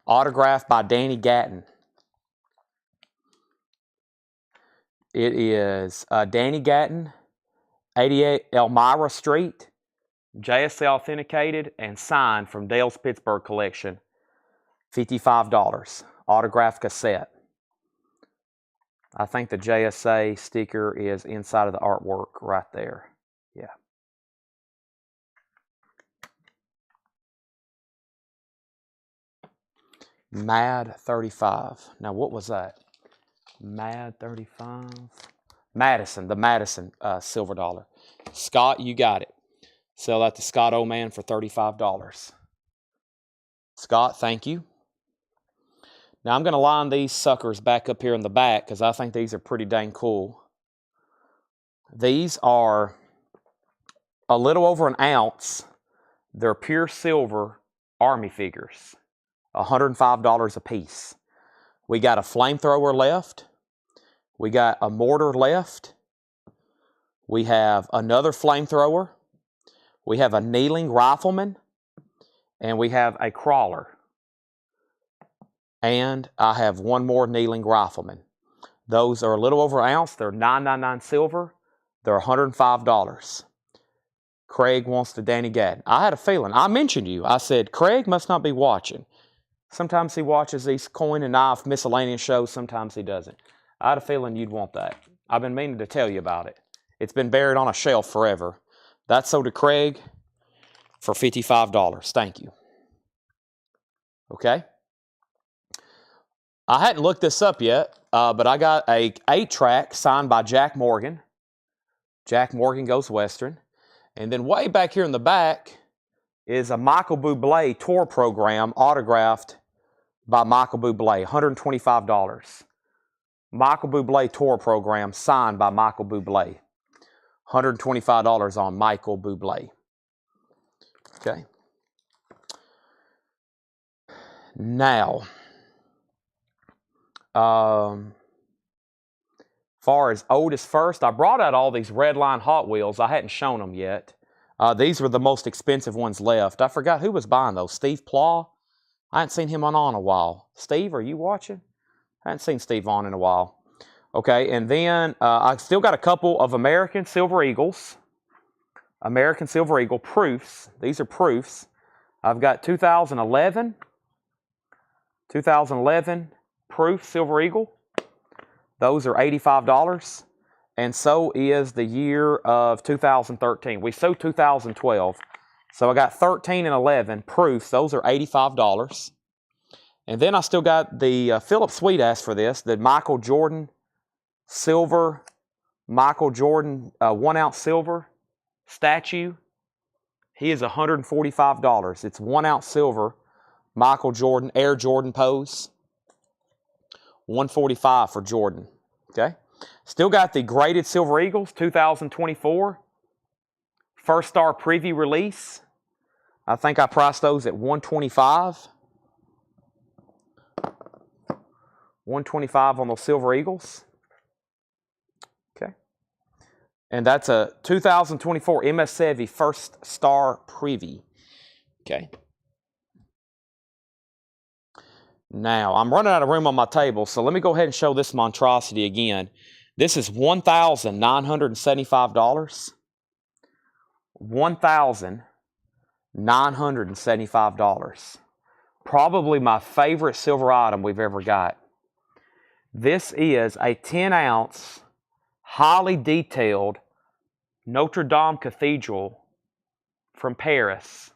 autographed by Danny Gatton. It is Danny Gatton, 88 Elmira Street, JSA authenticated and signed from Dale's Pittsburgh collection, $55, autographed cassette. I think the JSA sticker is inside of the artwork right there. Yeah. Mad 35. Now what was that? Mad 35. Madison, the Madison silver dollar. Scott, you got it. Sell that to Scott Oman for $35. Scott, thank you. Now I'm going to line these suckers back up here in the back because I think these are pretty dang cool. These are a little over an ounce. They're pure silver Army figures. $105 a piece. We got a flamethrower left. We got a mortar left. We have another flamethrower. We have a kneeling rifleman. And we have a crawler. And I have one more kneeling rifleman. Those are a little over an ounce. They're $9.99 silver. They're $105. Craig wants the Danny Gatton. I had a feeling. I mentioned you. I said, Craig must not be watching. Sometimes he watches these coin and knife miscellaneous shows. Sometimes he doesn't. I had a feeling you'd want that. I've been meaning to tell you about it. It's been buried on a shelf forever. That's sold to Craig for $55. Thank you. Okay. I hadn't looked this up yet, but I got a 8-track signed by Jack Morgan. Jack Morgan Goes Western. And then way back here in the back is a Michael Bublé tour program autographed by Michael Bublé, $125. Michael Bublé tour program signed by Michael Bublé. $125 on Michael Bublé. Okay. Now, far as oldest first, I brought out all these Redline Hot Wheels. I hadn't shown them yet. These were the most expensive ones left. I forgot who was buying those. Steve Plaw? I hadn't seen him on a while. Steve, are you watching? I hadn't seen Steve on in a while. Okay, and then I still got a couple of American Silver Eagles. American Silver Eagle proofs. These are proofs. I've got 2011 proof Silver Eagle. Those are $85. And so is the year of 2013. We sold 2012. So I got 13 and 11 proofs. Those are $85. And then I still got the Philip Sweet asked for this, the Michael Jordan silver, Michael Jordan 1 ounce silver statue. He is $145. It's 1 ounce silver, Michael Jordan, Air Jordan pose. $145 for Jordan. Okay. Still got the graded Silver Eagles 2024. First Star Preview release. I think I priced those at $125. $125 on those Silver Eagles. Okay. And that's a 2024 MS Savvy First Star Preview. Okay. Now, I'm running out of room on my table, so let me go ahead and show this monstrosity again. This is $1,975. $1,975. Probably my favorite silver item we've ever got. This is a 10-ounce, highly detailed Notre Dame Cathedral from Paris.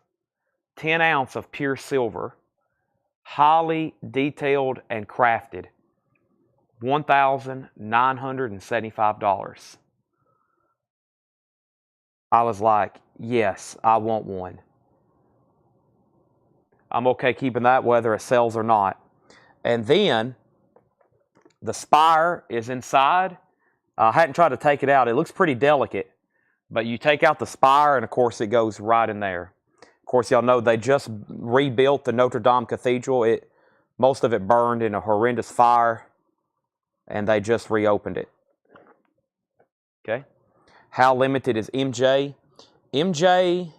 10 ounce of pure silver. Highly detailed and crafted. $1,975. I was like, yes, I want one. I'm okay keeping that whether it sells or not. And then the spire is inside. I hadn't tried to take it out. It looks pretty delicate. But you take out the spire and of course it goes right in there. Of course, y'all know they just rebuilt the Notre Dame Cathedral. Most of it burned in a horrendous fire, and they just reopened it. Okay. How limited is MJ? MJ,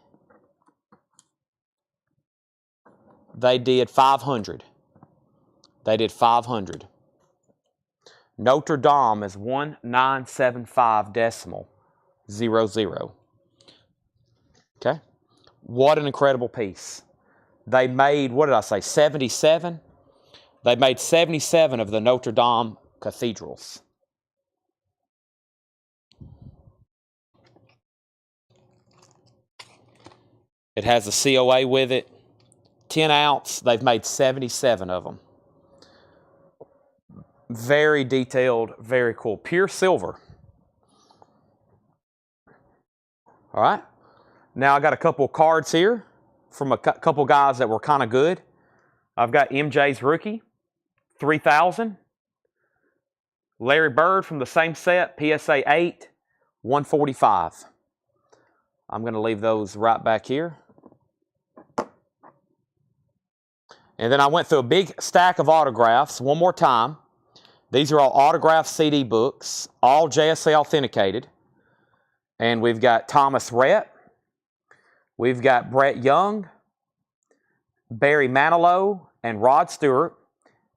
they did 500. They did 500. Notre Dame is 1975.00. Okay. What an incredible piece. They made, what did I say, 77? They made 77 of the Notre Dame cathedrals. It has a COA with it. 10 ounce, they've made 77 of them. Very detailed, very cool. Pure silver. All right. Now I got a couple cards here from a couple guys that were kind of good. I've got MJ's rookie, 3,000. Larry Bird from the same set, PSA 8, 145. I'm going to leave those right back here. And then I went through a big stack of autographs one more time. These are all autographed CD books, all JSA authenticated. And we've got Thomas Rhett. We've got Brett Young, Barry Manilow, and Rod Stewart,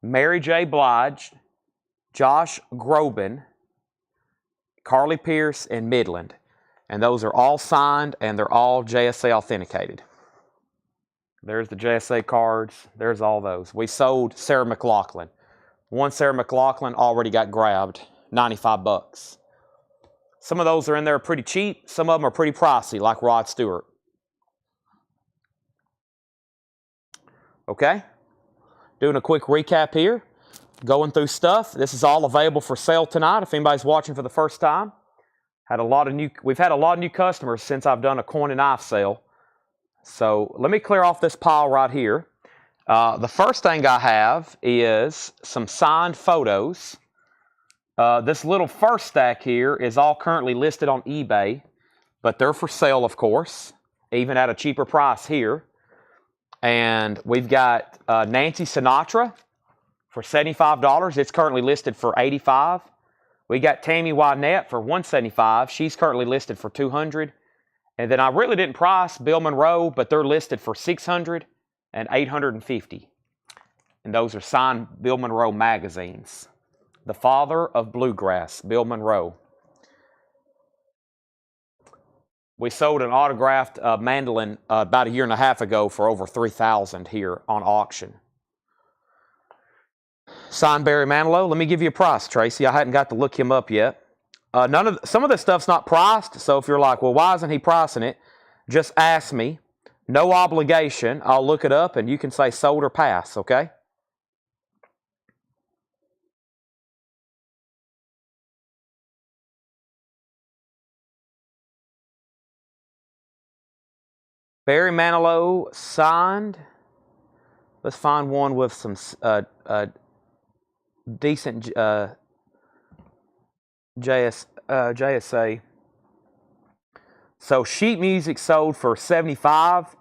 Mary J. Blige, Josh Groban, Carly Pierce, and Midland. And those are all signed, and they're all JSA authenticated. There's the JSA cards. There's all those. We sold Sarah McLachlan. One Sarah McLachlan already got grabbed, 95 bucks. Some of those are in there pretty cheap. Some of them are pretty pricey, like Rod Stewart. Okay? Doing a quick recap here. Going through stuff. This is all available for sale tonight if anybody's watching for the first time. We've had a lot of new customers since I've done a coin and knife sale. So let me clear off this pile right here. The first thing I have is some signed photos. This little first stack here is all currently listed on eBay. but they're for sale, of course, even at a cheaper price here. And we've got Nancy Sinatra for $75. It's currently listed for $85. We got Tammy Wynette for $175. She's currently listed for $200. And then I really didn't price Bill Monroe, but they're listed for $600 and $850. And those are signed Bill Monroe magazines. The father of bluegrass, Bill Monroe. We sold an autographed mandolin about a year and a half ago for over $3,000 here on auction. Signed Barry Manilow. Let me give you a price, Tracy. I hadn't got to look him up yet. Some of this stuff's not priced, so if you're like, well, why isn't he pricing it? Just ask me. No obligation. I'll look it up, and you can say sold or pass, okay? Barry Manilow signed. Let's find one with some decent JSA. So sheet music sold for $75.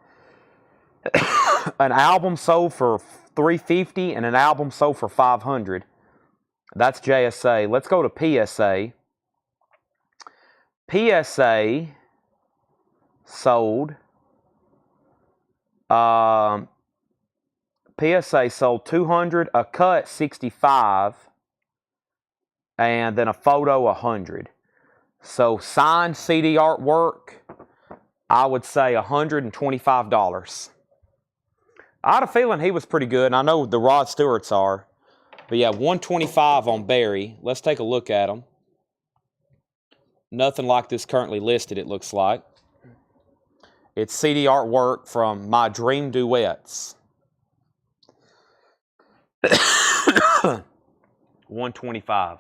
An album sold for $350, and an album sold for $500. That's JSA. Let's go to PSA. PSA sold. PSA sold 200, a cut 65, and then a photo 100. So signed CD artwork, I would say $125. I had a feeling he was pretty good, and I know the Rod Stewarts are. But yeah, $125 on Barry. Let's take a look at them. Nothing like this currently listed, it looks like. It's CD artwork from My Dream Duets. $125.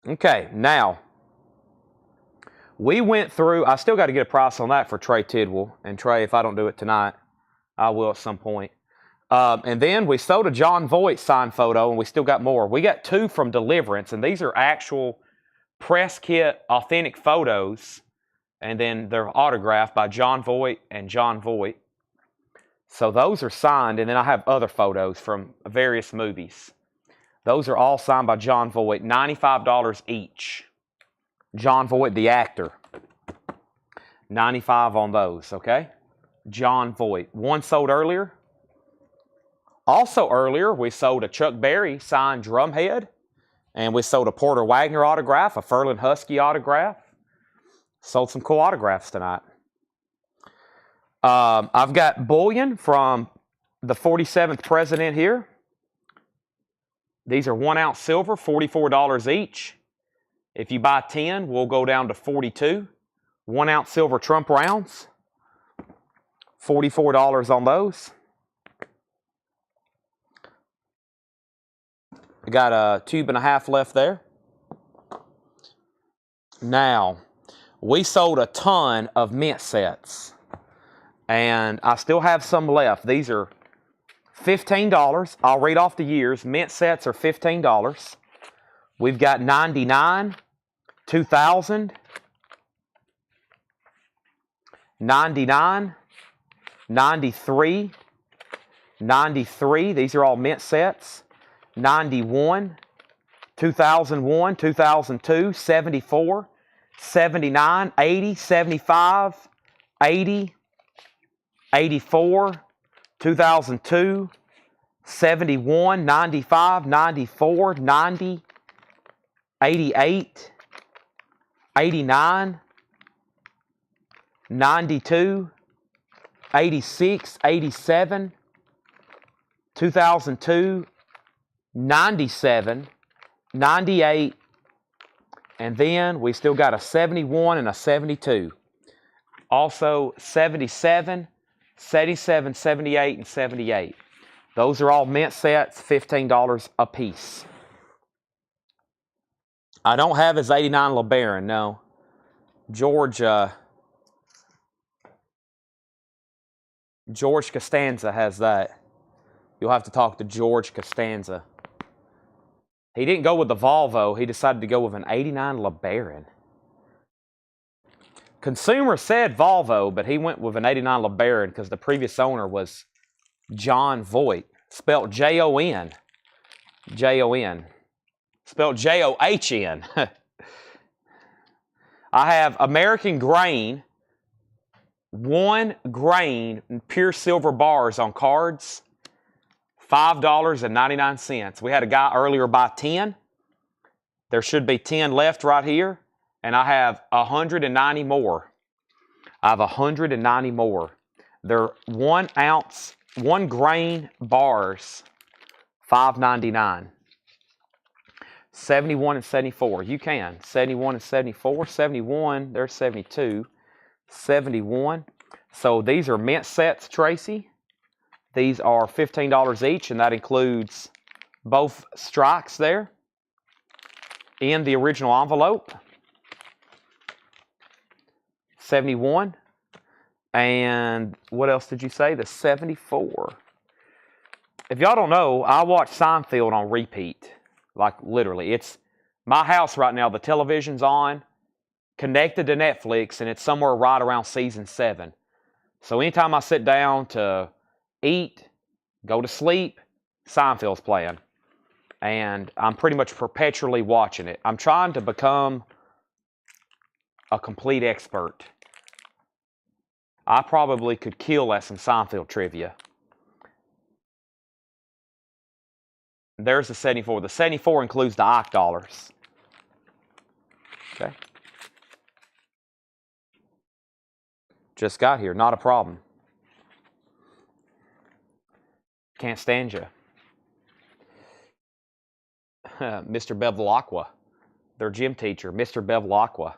Okay, now we went through. I still got to get a price on that for Trey Tidwell. And Trey, if I don't do it tonight, I will at some point. And then we sold a John Voight signed photo, and we still got more. We got 2 from Deliverance, and these are actual press kit authentic photos, and then they're autographed by John Voight and John Voight. So those are signed, and then I have other photos from various movies. Those are all signed by John Voight, $95 each. John Voight, the actor. $95 on those, okay? John Voight. One sold earlier. Also earlier, we sold a Chuck Berry signed drumhead. And we sold a Porter Wagner autograph, a Ferlin Husky autograph. Sold some cool autographs tonight. I've got bullion from the 47th president here. These are 1 ounce silver, $44 each. If you buy 10, we'll go down to $42. 1 ounce silver Trump rounds, $44 on those. I got a tube and a half left there. Now, we sold a ton of mint sets, and I still have some left. These are $15. I'll read off the years. Mint sets are $15. We've got 99, 2000, 99, 93, 93. These are all mint sets. 91, 2001, 2002, 74, 79, 80, 75, 80, 84, 2002, 71, 95, 94, 90, 88, 89, 92, 86, 87, 2002, 97, 98, and then we still got a 71 and a 72. Also 77, 77, 78, and 78. Those are all mint sets, $15 a piece. I don't have his 89 LeBaron, no. George Costanza has that. You'll have to talk to George Costanza. He didn't go with the Volvo. He decided to go with an 89 LeBaron. Consumer said Volvo, but he went with an 89 LeBaron because the previous owner was John Voight, spelled Jon. Jon. Spelled John. I have American Grain, 1 grain, pure silver bars on cards, $5.99. We had a guy earlier buy 10. There should be 10 left right here, and I have 190 more. I have 190 more. They're 1 ounce, 1 grain bars, $5.99. 71 and 74. You can. 71 and 74. 71. There's 72. 71. So these are mint sets, Tracy. These are $15 each, and that includes both strikes there in the original envelope. 71. And what else did you say? The 74. If y'all don't know, I watch Seinfeld on repeat. Like literally. It's my house right now. The television's on, connected to Netflix, and it's somewhere right around season 7. So anytime I sit down to eat, go to sleep, Seinfeld's playing. And I'm pretty much perpetually watching it. I'm trying to become a complete expert. I probably could kill at some Seinfeld trivia. There's the 74. The 74 includes the Ike dollars. Okay. Just got here. Not a problem. Can't stand you. Mr. Bevilacqua. Their gym teacher, Mr. Bevilacqua.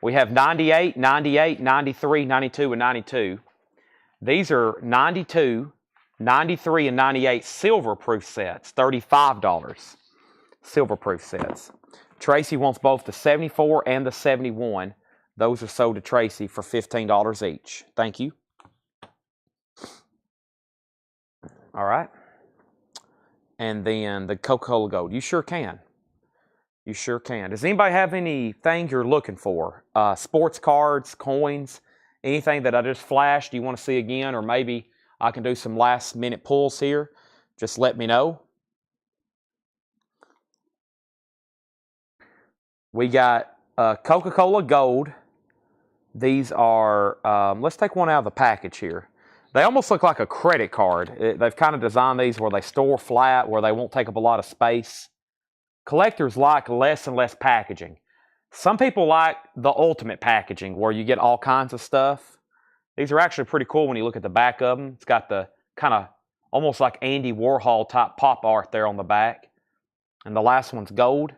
We have 98, 98, 93, 92, and 92. These are 92, 93, and 98 silver proof sets, $35. Silver proof sets. Tracy wants both the 74 and the 71. Those are sold to Tracy for $15 each. Thank you. All right. And then the Coca-Cola Gold. You sure can. You sure can. Does anybody have anything you're looking for? Sports cards, coins, anything that I just flashed you want to see again, or maybe I can do some last minute pulls here. Just let me know. We got Coca-Cola Gold. These are, let's take one out of the package here. They almost look like a credit card. They've kind of designed these where they store flat, where they won't take up a lot of space. Collectors like less and less packaging. Some people like the ultimate packaging where you get all kinds of stuff. These are actually pretty cool when you look at the back of them. It's got the kind of almost like Andy Warhol type pop art there on the back. And the last one's gold.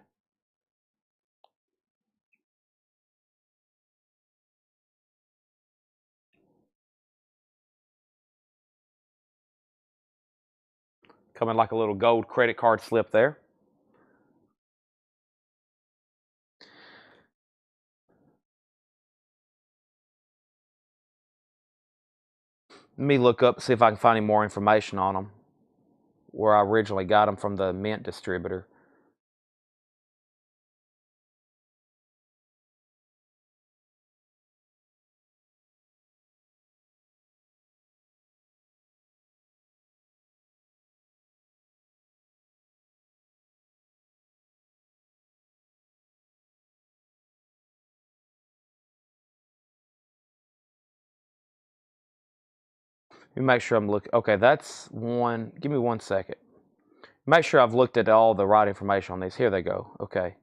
Coming like a little gold credit card slip there. Let me look up, see if I can find any more information on them. Where I originally got them from the mint distributor. Let me make sure I'm looking. Okay, that's one. Give me 1 second. Make sure I've looked at all the right information on these. Here they go. Okay.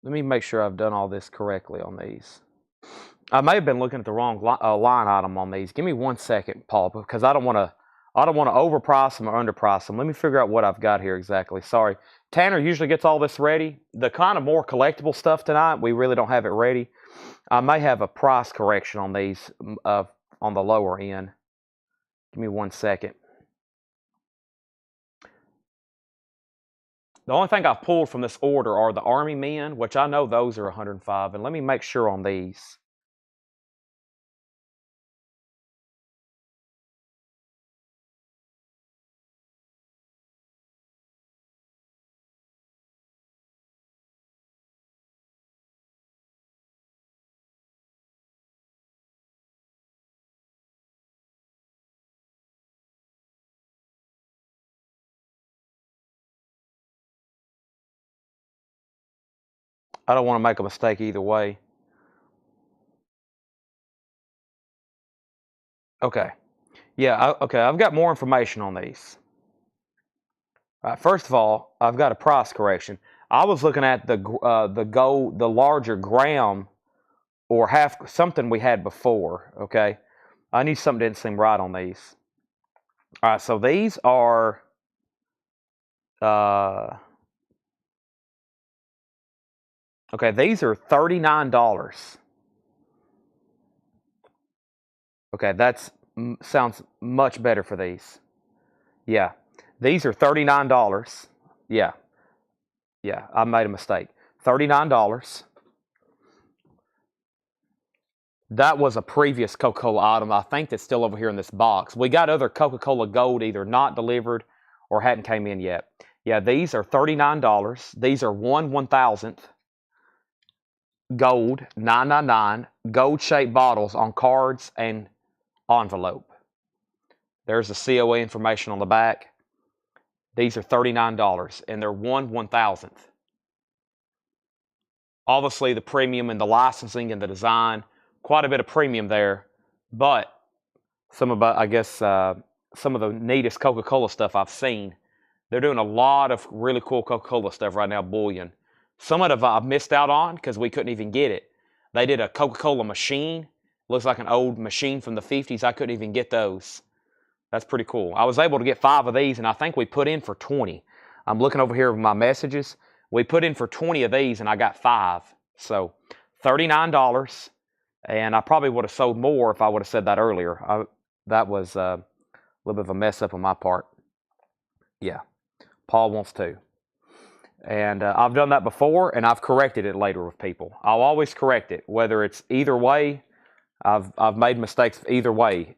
Let me make sure I've done all this correctly on these. I may have been looking at the wrong line item on these. Give me 1 second, Paul, because I don't want to overprice them or underprice them. Let me figure out what I've got here exactly. Sorry. Tanner usually gets all this ready. The kind of more collectible stuff tonight, we really don't have it ready. I may have a price correction on these on the lower end. Give me 1 second. The only thing I've pulled from this order are the Army Men, which I know those are 105. And let me make sure on these. I don't want to make a mistake either way. Okay. Yeah, okay, I've got more information on these. First of all, I've got a price correction. I was looking at the gold, the larger gram or half something we had before. Okay, I knew something didn't seem right on these. All right, so these are okay. These are $39. Okay, that's sounds much better for these. Yeah, these are $39. Yeah, yeah, I made a mistake. $39. That was a previous Coca-Cola item. I think that's still over here in this box. We got other Coca-Cola Gold either not delivered or hadn't came in yet. Yeah, these are $39. These are 1/1000th gold, 999 gold-shaped bottles on cards and envelope. There's the COA information on the back. These are $39, and they're 1/1000th. Obviously, the premium and the licensing and the design, quite a bit of premium there, but some of, I guess, some of the neatest Coca-Cola stuff I've seen. They're doing a lot of really cool Coca-Cola stuff right now, bullion. Some of it I've missed out on because we couldn't even get it. They did a Coca-Cola machine. Looks like an old machine from the 50s. I couldn't even get those. That's pretty cool. I was able to get 5 of these, and I think we put in for 20. I'm looking over here with my messages. We put in for 20 of these, and I got 5. So $39, and I probably would have sold more if I would have said that earlier. That was a little bit of a mess up on my part. Yeah, Paul wants to. And I've done that before, and I've corrected it later with people. I'll always correct it, whether it's either way. I've made mistakes either way.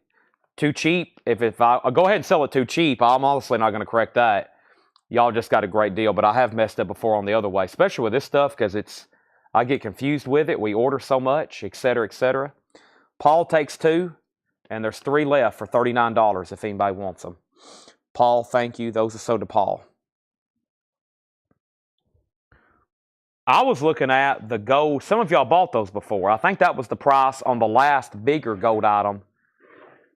Too cheap, if I'll go ahead and sell it too cheap, I'm honestly not going to correct that. Y'all just got a great deal, but I have messed up before on the other way, especially with this stuff because I get confused with it. We order so much, etc., etc. Paul takes 2, and there's 3 left for $39 if anybody wants them. Paul, thank you. Those are so to Paul. I was looking at the gold. Some of y'all bought those before. I think that was the price on the last bigger gold item.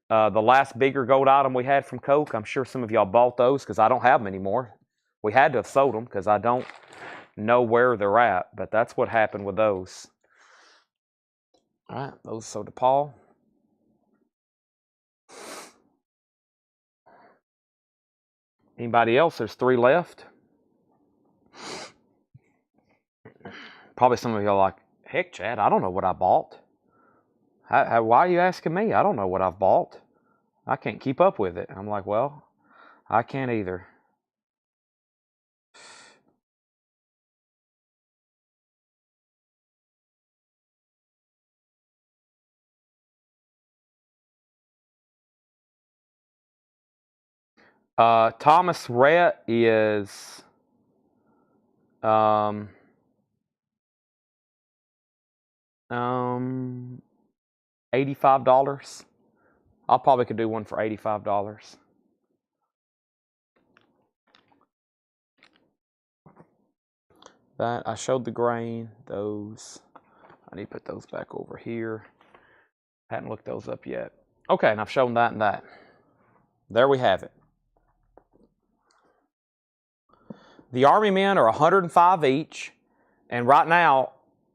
The last bigger gold item we had from Coke. I'm sure some of y'all bought those because I don't have them anymore. We had to have sold them because I don't know where they're at. But that's what happened with those. All right, those so to Paul. Anybody else? There's 3 left. Probably some of y'all like, heck, Chad, I don't know what I bought. Why are you asking me? I don't know what I've bought. I can't keep up with it. I'm like, well, I can't either. Thomas Rhett is $85. I probably could do one for $85. That I showed the grain. Those I need to put those back over here. Hadn't looked those up yet. Okay, and I've shown that and that. There we have it. The Army Men are 105 each, and right now,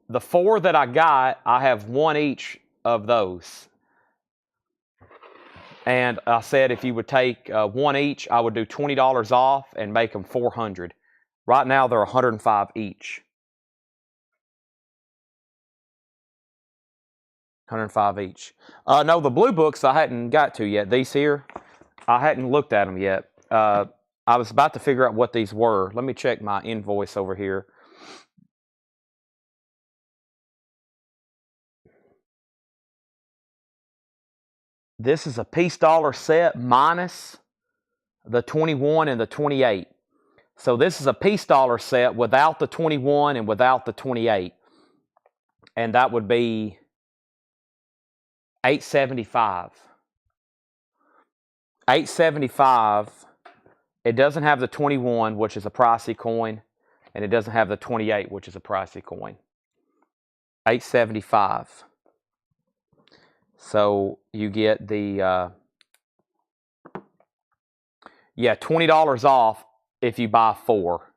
the 4 that I got, I have 1 each of those. And I said if you would take 1 each, I would do $20 off and make them 400. Right now, they're 105 each. 105 each. No, the blue books I hadn't got to yet. These here, I hadn't looked at them yet. I was about to figure out what these were. Let me check my invoice over here. This is a piece dollar set minus the 21 and the 28. So this is a piece dollar set without the 21 and without the 28. And that would be $875. $875. It doesn't have the 21, which is a pricey coin, and it doesn't have the 28, which is a pricey coin. $875. So you get the $20 off if you buy 4.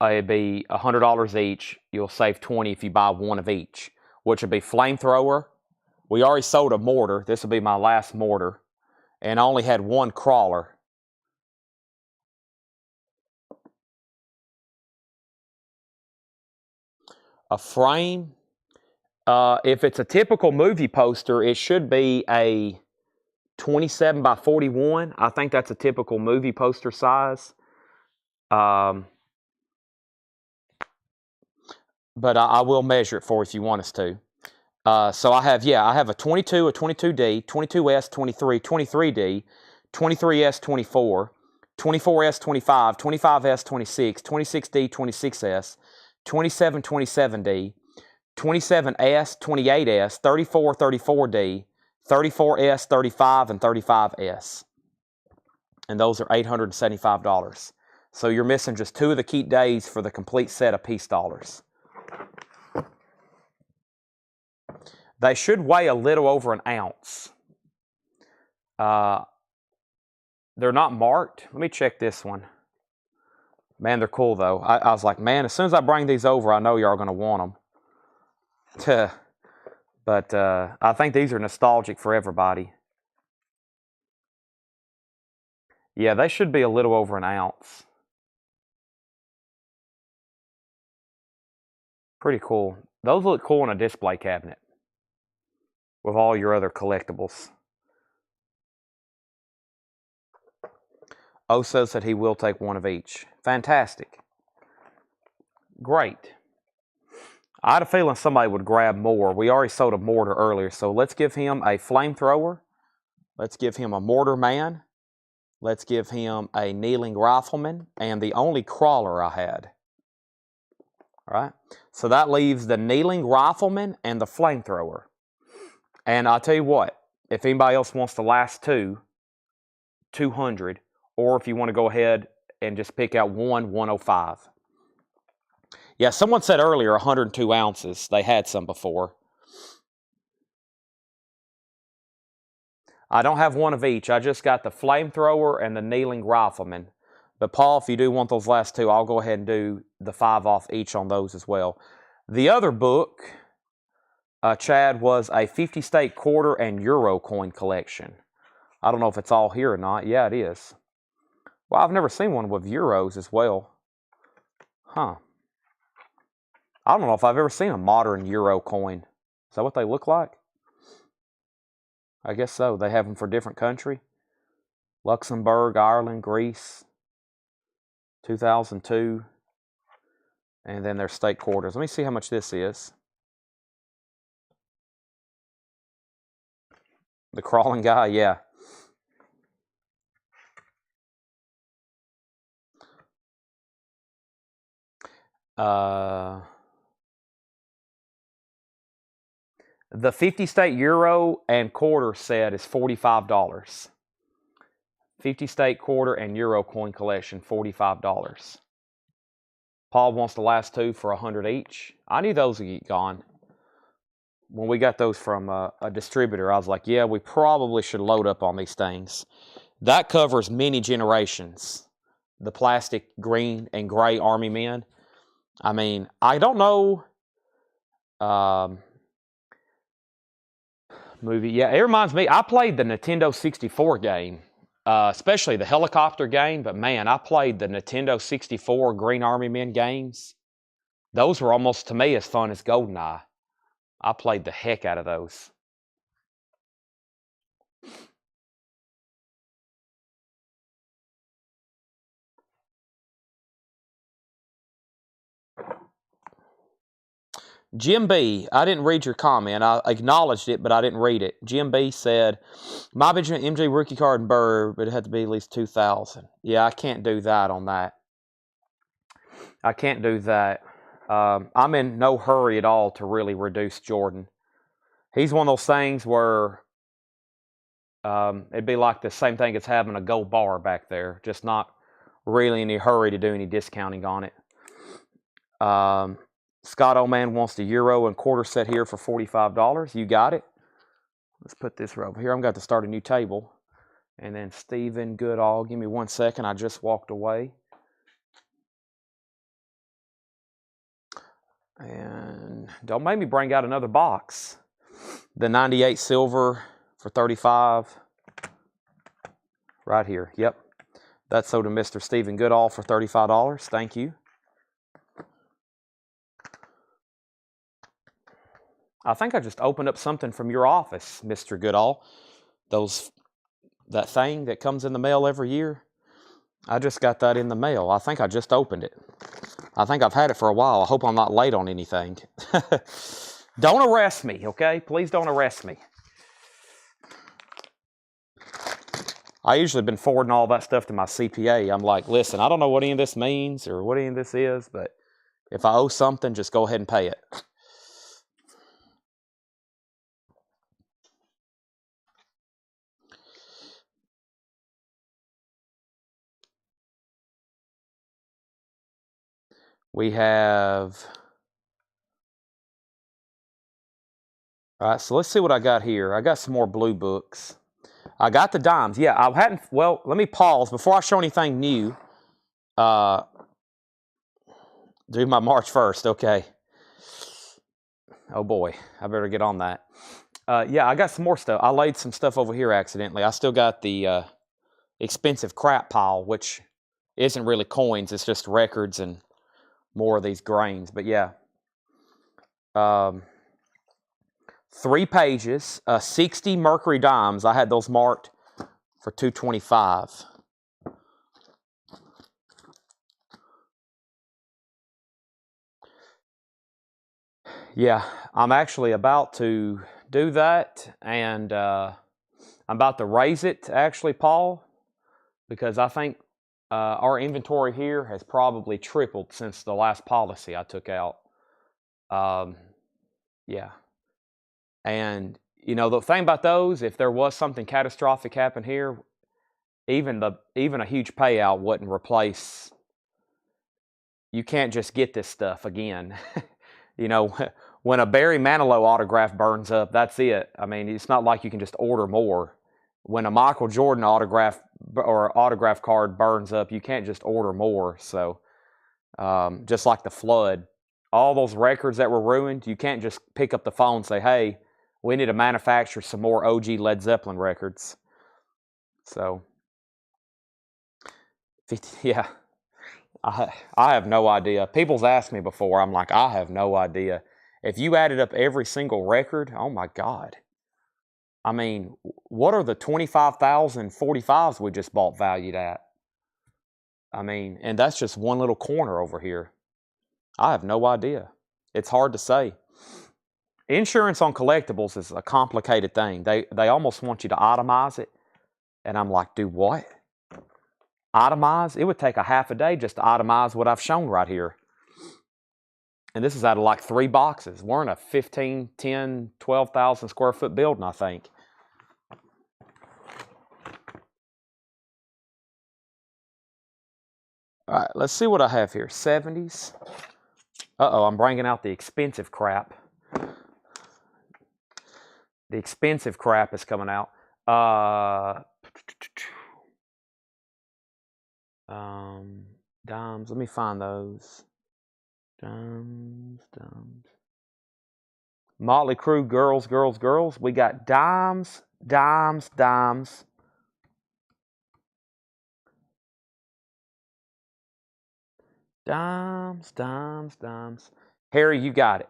It'd be $100 each. You'll save $20 if you buy 1 of each, which would be flamethrower. We already sold a mortar. This will be my last mortar, and I only had 1 crawler. A frame. If it's a typical movie poster, it should be a 27 by 41. I think that's a typical movie poster size. But I will measure it for you if you want us to. So I have a 22, a 22D, 22S, 23, 23D, 23S, 24, 24S, 25, 25S, 26, 26D, 26S, 27, 27D, 27S, 28S, 34, 34D, 34S, 35, and 35S. And those are $875. So you're missing just 2 of the keep days for the complete set of piece dollars. They should weigh a little over an ounce. They're not marked. Let me check this one. Man, they're cool though. I was like, man, as soon as I bring these over, I know y'all are going to want them. But I think these are nostalgic for everybody. Yeah, they should be a little over an ounce. Pretty cool. Those look cool in a display cabinet with all your other collectibles. O says that he will take 1 of each. Fantastic. Great. I had a feeling somebody would grab more. We already sold a mortar earlier, so let's give him a flamethrower. Let's give him a mortar man. Let's give him a kneeling rifleman, and the only crawler I had. All right, so that leaves the kneeling rifleman and the flamethrower. And I'll tell you what, if anybody else wants the last 2, 200, or if you want to go ahead and just pick out 105. Yeah, someone said earlier 102 ounces. They had some before. I don't have 1 of each. I just got the flamethrower and the kneeling rifleman. But Paul, if you do want those last 2, I'll go ahead and do the 5 off each on those as well. The other book, Chad, was a 50 state quarter and euro coin collection. I don't know if it's all here or not. Yeah, it is. Well, I've never seen one with euros as well. Huh. I don't know if I've ever seen a modern euro coin. Is that what they look like? I guess so. They have them for different country. Luxembourg, Ireland, Greece, 2002. And then their state quarters. Let me see how much this is. The crawling guy, yeah. The 50 state euro and quarter set is $45. 50 state quarter and euro coin collection, $45. Paul wants the last 2 for 100 each. I knew those would get gone. When we got those from a distributor, I was like, yeah, we probably should load up on these things. That covers many generations. The plastic green and gray Army men. I mean, I don't know. Movie. Yeah, it reminds me. I played the Nintendo 64 game, especially the helicopter game. But man, I played the Nintendo 64 Green Army Men games. Those were almost, to me, as fun as GoldenEye. I played the heck out of those. Jim B, I didn't read your comment. I acknowledged it, but I didn't read it. Jim B said, my Benjamin MJ rookie card and Bird, but it had to be at least 2,000. Yeah, I can't do that on that. I can't do that. I'm in no hurry at all to really reduce Jordan. He's one of those things where it'd be like the same thing as having a gold bar back there. Just not really in a hurry to do any discounting on it. Scott Oman wants the Euro and quarter set here for $45. You got it. Let's put this over here. I'm going to start a new table. And then Stephen Goodall. Give me 1 second. I just walked away. And don't make me bring out another box. The 98 silver for $35. Right here. Yep. That's sold to Mr. Stephen Goodall for $35. Thank you. I think I just opened up something from your office, Mr. Goodall. That thing that comes in the mail every year. I just got that in the mail. I think I just opened it. I think I've had it for a while. I hope I'm not late on anything. Don't arrest me, okay? Please don't arrest me. I usually been forwarding all that stuff to my CPA. I'm like, listen, I don't know what any of this means or what any of this is, but if I owe something, just go ahead and pay it. We have... All right, so let's see what I got here. I got some more blue books. I got the dimes. Yeah, I hadn't... Well, let me pause. Before I show anything new, do my March 1st, okay. Oh, boy. I better get on that. Yeah, I got some more stuff. I laid some stuff over here accidentally. I still got the expensive crap pile, which isn't really coins. It's just records and more of these grains. But, yeah. 3 pages, 60 Mercury dimes. I had those marked for $225. Yeah, I'm actually about to do that, and I'm about to raise it, actually, Paul, because I think our inventory here has probably tripled since the last policy I took out. Yeah. And, you know, the thing about those, if there was something catastrophic happen here, even a huge payout wouldn't replace. You can't just get this stuff again. You know, when a Barry Manilow autograph burns up, that's it. I mean, it's not like you can just order more. When a Michael Jordan autograph or autograph card burns up, you can't just order more. So, just like the flood, all those records that were ruined, you can't just pick up the phone and say, hey, we need to manufacture some more OG Led Zeppelin records. So, yeah. I have no idea. People's asked me before. I'm like, I have no idea. If you added up every single record, oh my God. I mean, what are the 25,000 45s we just bought valued at? I mean, and that's just one little corner over here. I have no idea. It's hard to say. Insurance on collectibles is a complicated thing. They almost want you to itemize it. And I'm like, do what? Itemize? It would take a half a day just to itemize what I've shown right here. And this is out of like 3 boxes. We're in a 15, 10, 12,000 square foot building, I think. All right, let's see what I have here. 70s. Uh-oh, I'm bringing out the expensive crap. The expensive crap is coming out. Dimes. Let me find those. Dimes. Motley Crue, girls. We got dimes. Dimes. Harry, you got it.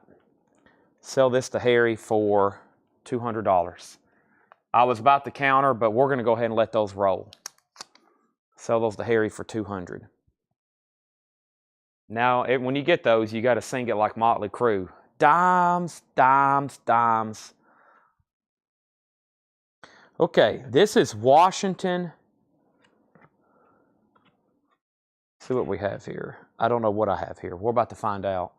Sell this to Harry for $200. I was about to counter, but we're going to go ahead and let those roll. Sell those to Harry for $200. Now, when you get those, you got to sing it like Motley Crue. dimes, dimes, dimes. Okay, this is Washington. Let's see what we have here. I don't know what I have here. We're about to find out.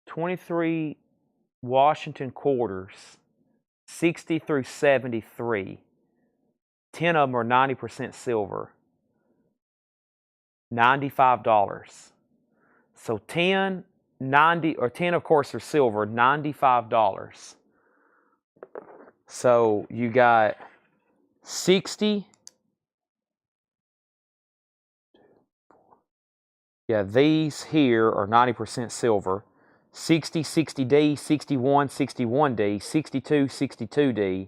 $23 Washington quarters, 60 through 73. 10 of them are 90% silver. $95. So 10, 90, or 10 of course are silver, $95. So you got 60. Yeah, these here are 90% silver. 60, 60D, 61, 61D, 62, 62D,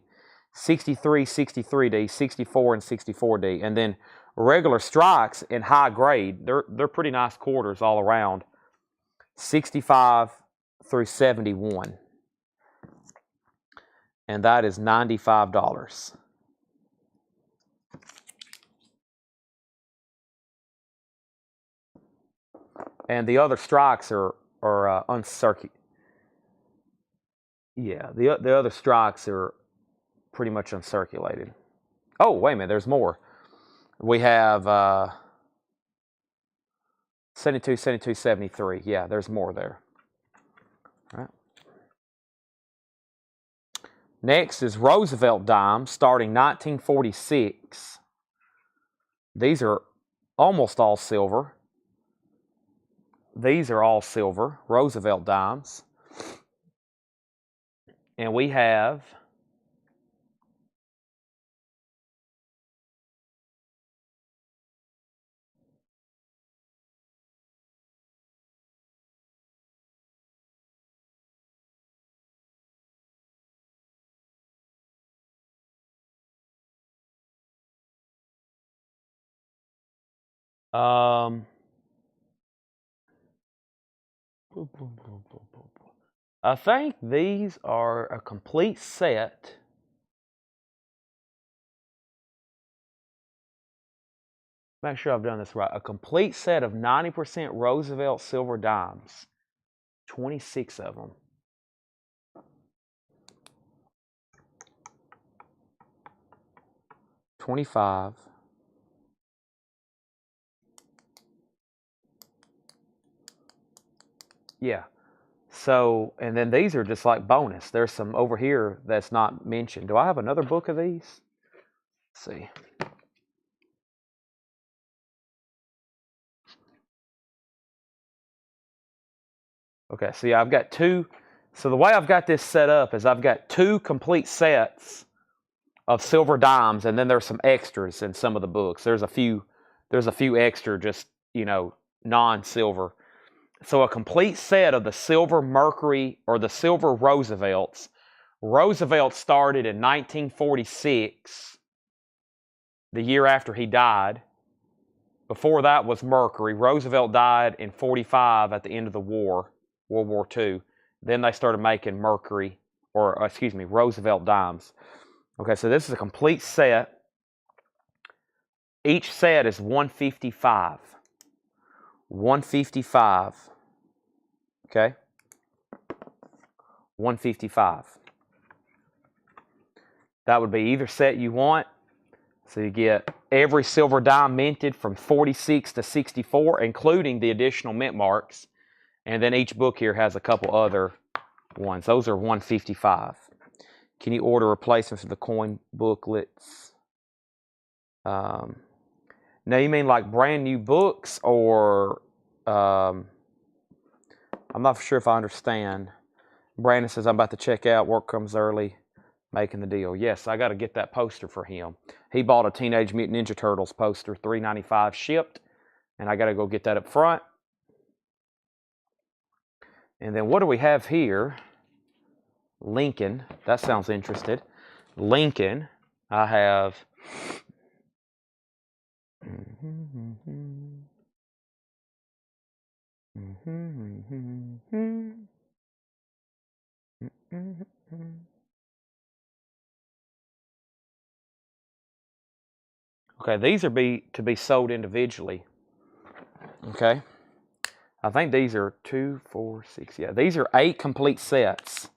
63, 63D, 64, and 64D. And then regular strikes in high grade, they're pretty nice quarters all around. 65 through 71. And that is $95. And the other strikes are uncirculated. Yeah, the other strikes are pretty much uncirculated. Oh, wait a minute, there's more. We have 72, 72, 73. Yeah, there's more there. All right. Next is Roosevelt dimes starting 1946. These are almost all silver. These are all silver, Roosevelt dimes. And we have I think these are a complete set. Make sure I've done this right. A complete set of 90% Roosevelt silver dimes. 26 of them. $25. Yeah. So, and then these are just like bonus. There's some over here that's not mentioned. Do I have another book of these? Let's see. Okay, see, I've got two. So the way I've got this set up is I've got two complete sets of silver dimes, and then there's some extras in some of the books. There's a few extra, just, non-silver. So a complete set of the silver Mercury or the silver Roosevelts. Roosevelt started in 1946, the year after he died. Before that was Mercury. Roosevelt died in 45 at the end of the war, World War II. Then they started making Mercury, or excuse me, Roosevelt dimes. Okay, so this is a complete set. Each set is 155. 155. Okay? 155. That would be either set you want. So you get every silver dime minted from 46 to 64, including the additional mint marks. And then each book here has a couple other ones. Those are 155. Can you order replacements for the coin booklets? Now you mean like brand new books, or I'm not sure if I understand. Brandon says, I'm about to check out. Work comes early. Making the deal. Yes, I got to get that poster for him. He bought a Teenage Mutant Ninja Turtles poster, $3.95 shipped, and I got to go get that up front. And then what do we have here? Lincoln. That sounds interesting. Lincoln. I have. Okay, these are to be sold individually. Okay. I think these are 2, 4, 6. Yeah, these are 8 complete sets.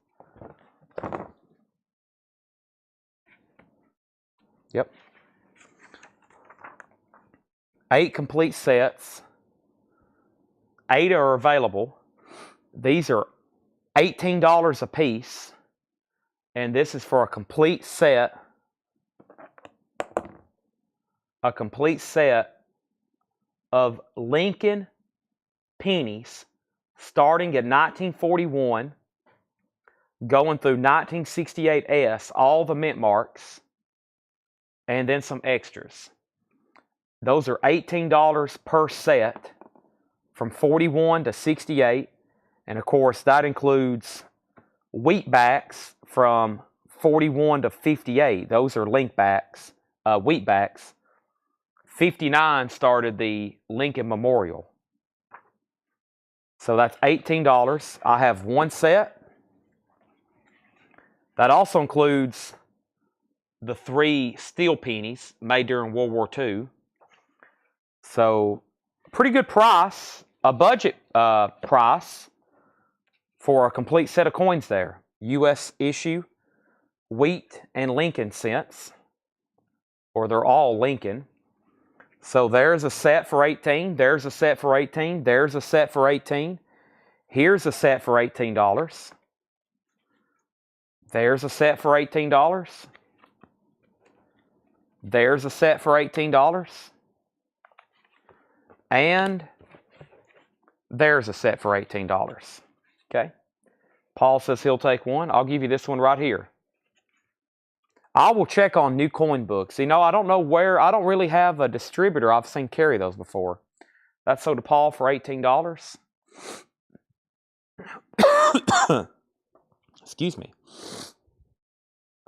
Yep. 8 complete sets. 8 are available. These are $18 a piece. And this is for a complete set. A complete set of Lincoln pennies starting at 1941, going through 1968S, all the mint marks, and then some extras. Those are $18 per set from 41 to 68. And of course, that includes wheatbacks from 41 to 58. Those are wheatbacks. 59 started the Lincoln Memorial. So that's $18. I have 1 set. That also includes the 3 steel pennies made during World War II. So pretty good price, a budget price for a complete set of coins there. U.S. issue, wheat and Lincoln cents, or they're all Lincoln. So there's a set for 18, there's a set for 18, there's a set for 18. Here's a set for $18. There's a set for $18. There's a set for $18. And there's a set for $18. Okay? Paul says he'll take one. I'll give you this one right here. I will check on new coin books. You know, I don't know where. I don't really have a distributor I've seen carry those before. That's sold to Paul for $18. Excuse me.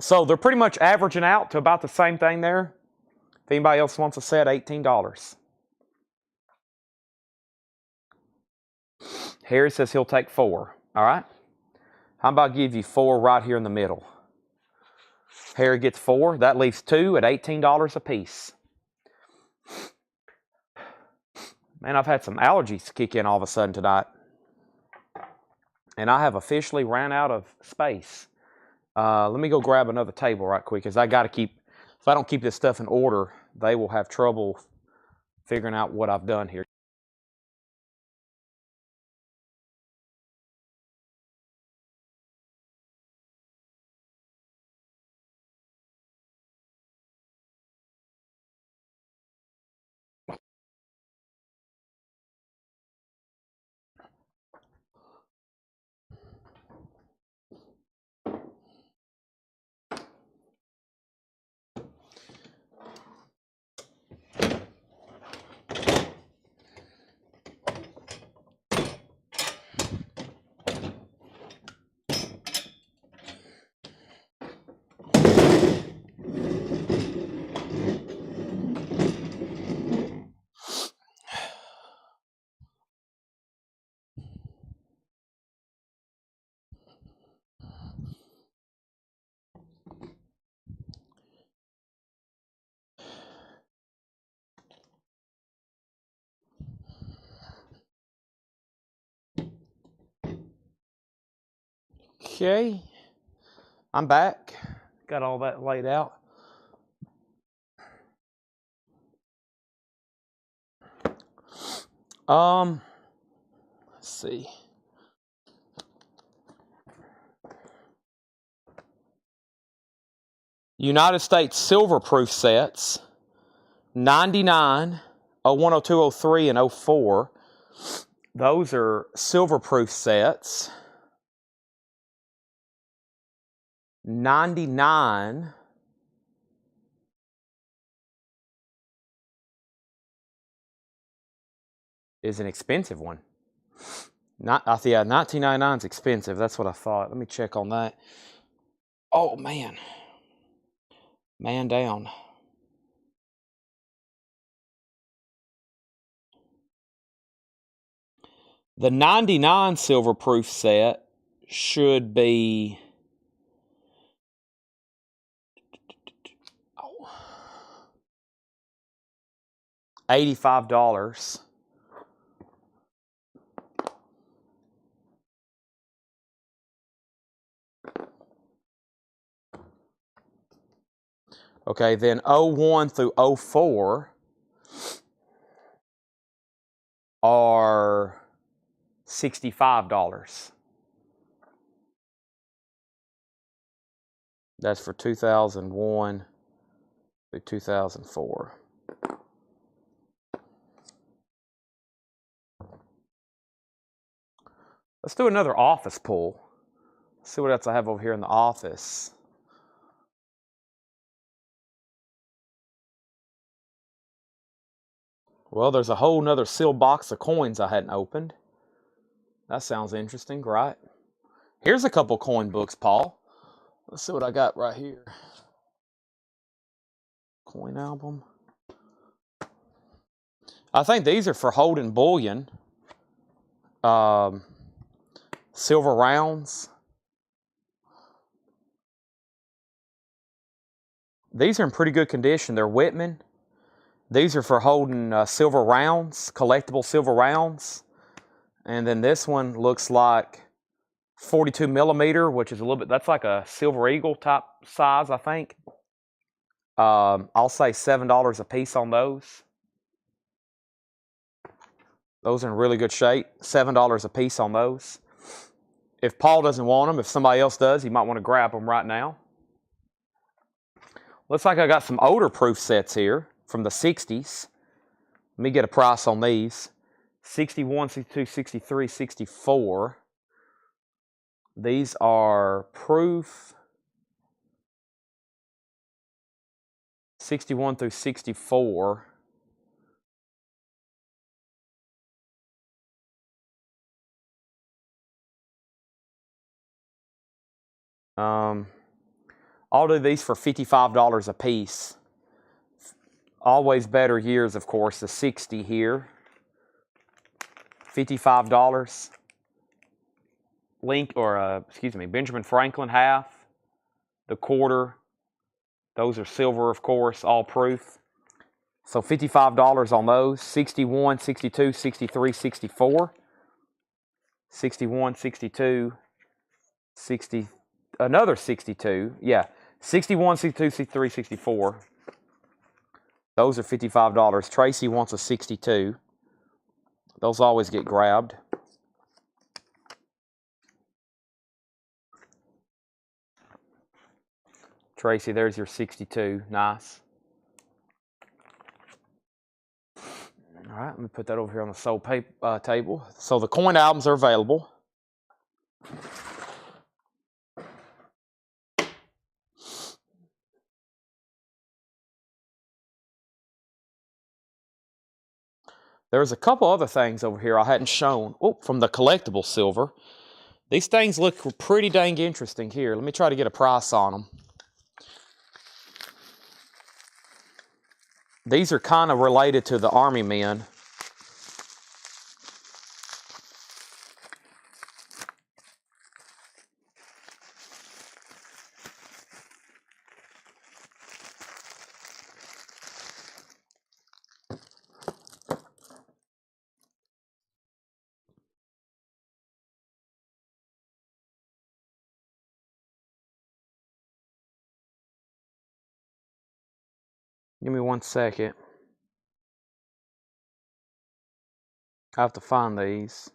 So they're pretty much averaging out to about the same thing there. If anybody else wants a set, $18. Harry says he'll take 4. All right. How about I give you 4 right here in the middle? Harry gets 4. That leaves 2 at $18 a piece. Man, I've had some allergies kick in all of a sudden tonight. And I have officially ran out of space. Let me go grab another table right quick, because I got to keep, if I don't keep this stuff in order, they will have trouble figuring out what I've done here. Okay, I'm back. Got all that laid out. Let's see. United States silver proof sets, 99, 01, 02, 03, and 04. Those are silver proof sets. 99 is an expensive one. Yeah, 1999 is expensive. That's what I thought. Let me check on that. Oh, man. Man down. The 99 silver proof set should be... $85. Okay, then 01 through 04 are $65. That's for 2001 through 2004. Let's do another office pull. Let's see what else I have over here in the office. Well, there's a whole nother sealed box of coins I hadn't opened. That sounds interesting, right? Here's a couple coin books, Paul. Let's see what I got right here. Coin album. I think these are for holding bullion. Silver rounds. These are in pretty good condition. They're Whitman. These are for holding silver rounds, collectible silver rounds. And then this one looks like 42 millimeter, which is a little bit, that's like a Silver Eagle type size, I think. I'll say $7 a piece on those. Those are in really good shape. $7 a piece on those. If Paul doesn't want them, if somebody else does, he might want to grab them right now. Looks like I got some odor proof sets here from the 60s. Let me get a price on these. 61, 62, 63, 64. These are proof 61 through 64. I'll do these for $55 a piece. Always better years, of course, the 60 here. $55. Benjamin Franklin half. The quarter. Those are silver, of course, all proof. So $55 on those. 61, 62, 63, 64. 61, 62, 60, another 62. Yeah, 61, 62, 63, 64. Those are $55. Tracy wants a 62. Those always get grabbed. Tracy, there's your 62. Nice. All right, let me put that over here on the sold table. So the coin albums are available. There's a couple other things over here I hadn't shown. Oh, from the collectible silver. These things look pretty dang interesting here. Let me try to get a price on them. These are kind of related to the Army men. Give me 1 second. I have to find these.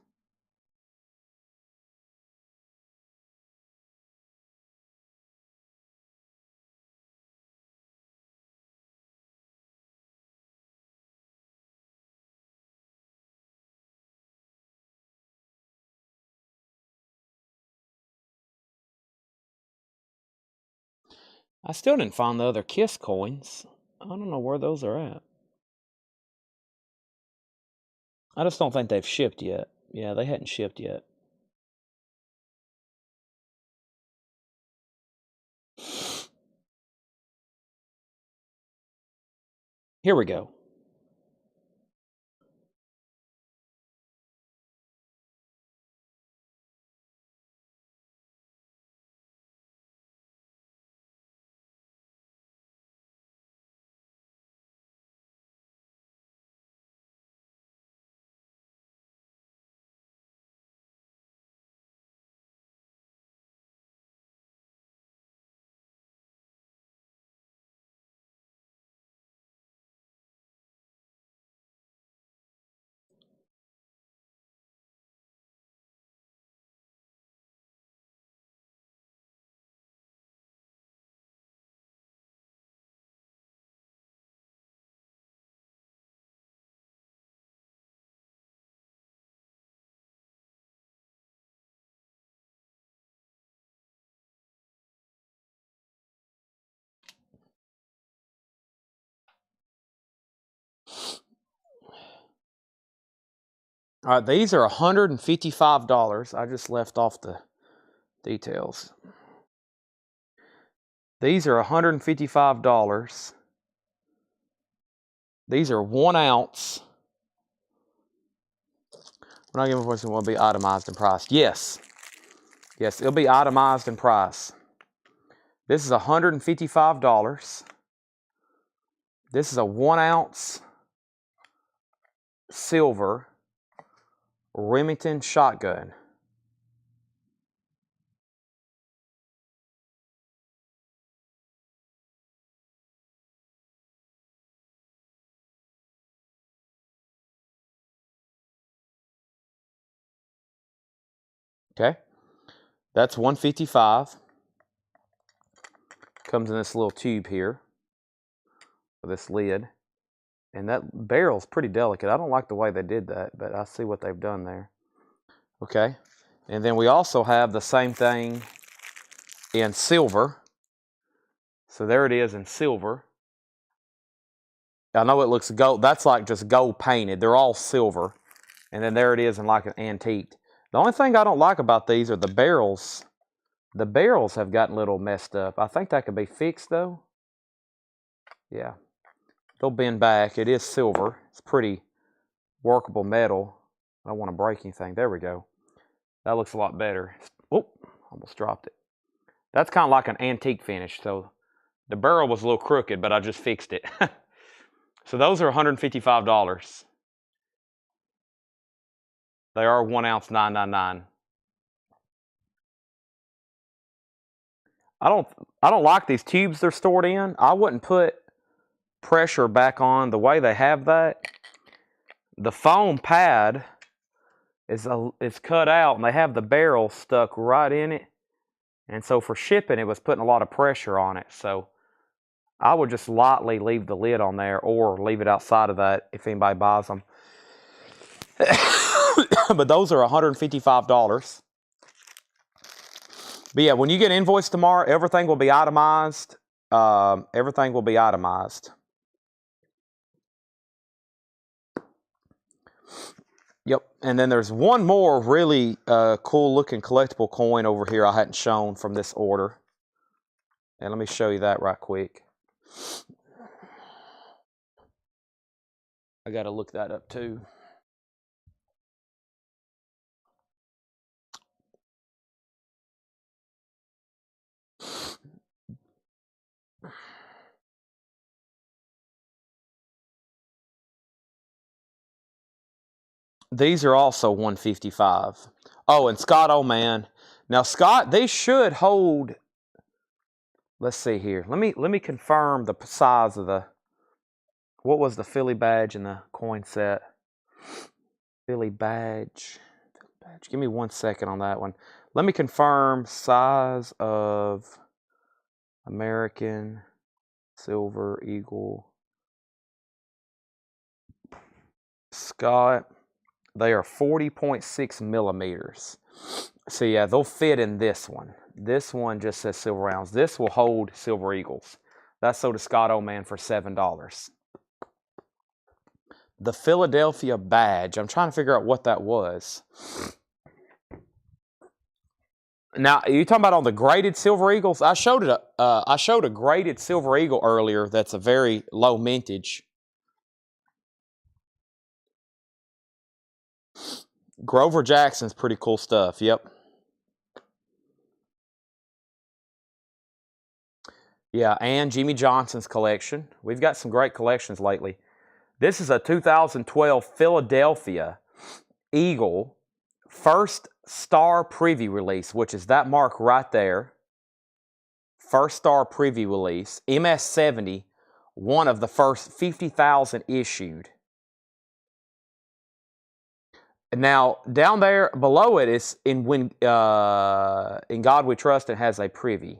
I still didn't find the other Kiss coins. I don't know where those are at. I just don't think they've shipped yet. Yeah, they hadn't shipped yet. Here we go. All right, these are $155. I just left off the details. These are $155. These are 1 ounce. We're not giving a question will be itemized in price. Yes. Yes, it'll be itemized in price. This is $155. This is a 1 ounce silver Remington shotgun. Okay, that's $155. Comes in this little tube here with this lid. And that barrel's pretty delicate. I don't like the way they did that, but I see what they've done there. Okay, and then we also have the same thing in silver. So there it is in silver. I know it looks gold. That's like just gold painted. They're all silver. And then there it is in like an antique. The only thing I don't like about these are the barrels. The barrels have gotten a little messed up. I think that could be fixed though. Yeah. They'll bend back. It is silver. It's pretty workable metal. I don't want to break anything. There we go. That looks a lot better. Oh, almost dropped it. That's kind of like an antique finish. So the barrel was a little crooked, but I just fixed it. So those are $155. They are 1 ounce $9.99. I don't like these tubes they're stored in. I wouldn't put pressure back on the way they have that. The foam pad is cut out and they have the barrel stuck right in it. And so for shipping, it was putting a lot of pressure on it. So I would just lightly leave the lid on there or leave it outside of that if anybody buys them. But those are $155. But yeah, when you get invoiced tomorrow, everything will be itemized. Everything will be itemized. Yep, and then there's one more really cool looking collectible coin over here I hadn't shown from this order. And let me show you that right quick. I got to look that up too. These are also $155. Oh, and Scott, oh man. Now Scott, they should hold. Let's see here. Let me confirm the size of the. What was the Philly badge in the coin set? Philly badge. Give me 1 second on that one. Let me confirm size of American Silver Eagle Scott. They are 40.6 millimeters. So yeah, they'll fit in this one. This one just says silver rounds. This will hold Silver Eagles. That's sold to Scott Oman for $7. The Philadelphia badge. I'm trying to figure out what that was. Now, are you talking about on the graded Silver Eagles? I showed a graded Silver Eagle earlier. That's a very low mintage. Grover Jackson's pretty cool stuff. Yep. Yeah, and Jimmy Johnson's collection. We've got some great collections lately. This is a 2012 Philadelphia Eagle first star preview release, which is that mark right there. First star preview release. MS-70, one of the first 50,000 issued. Now, down there below it is in God We Trust, it has a preview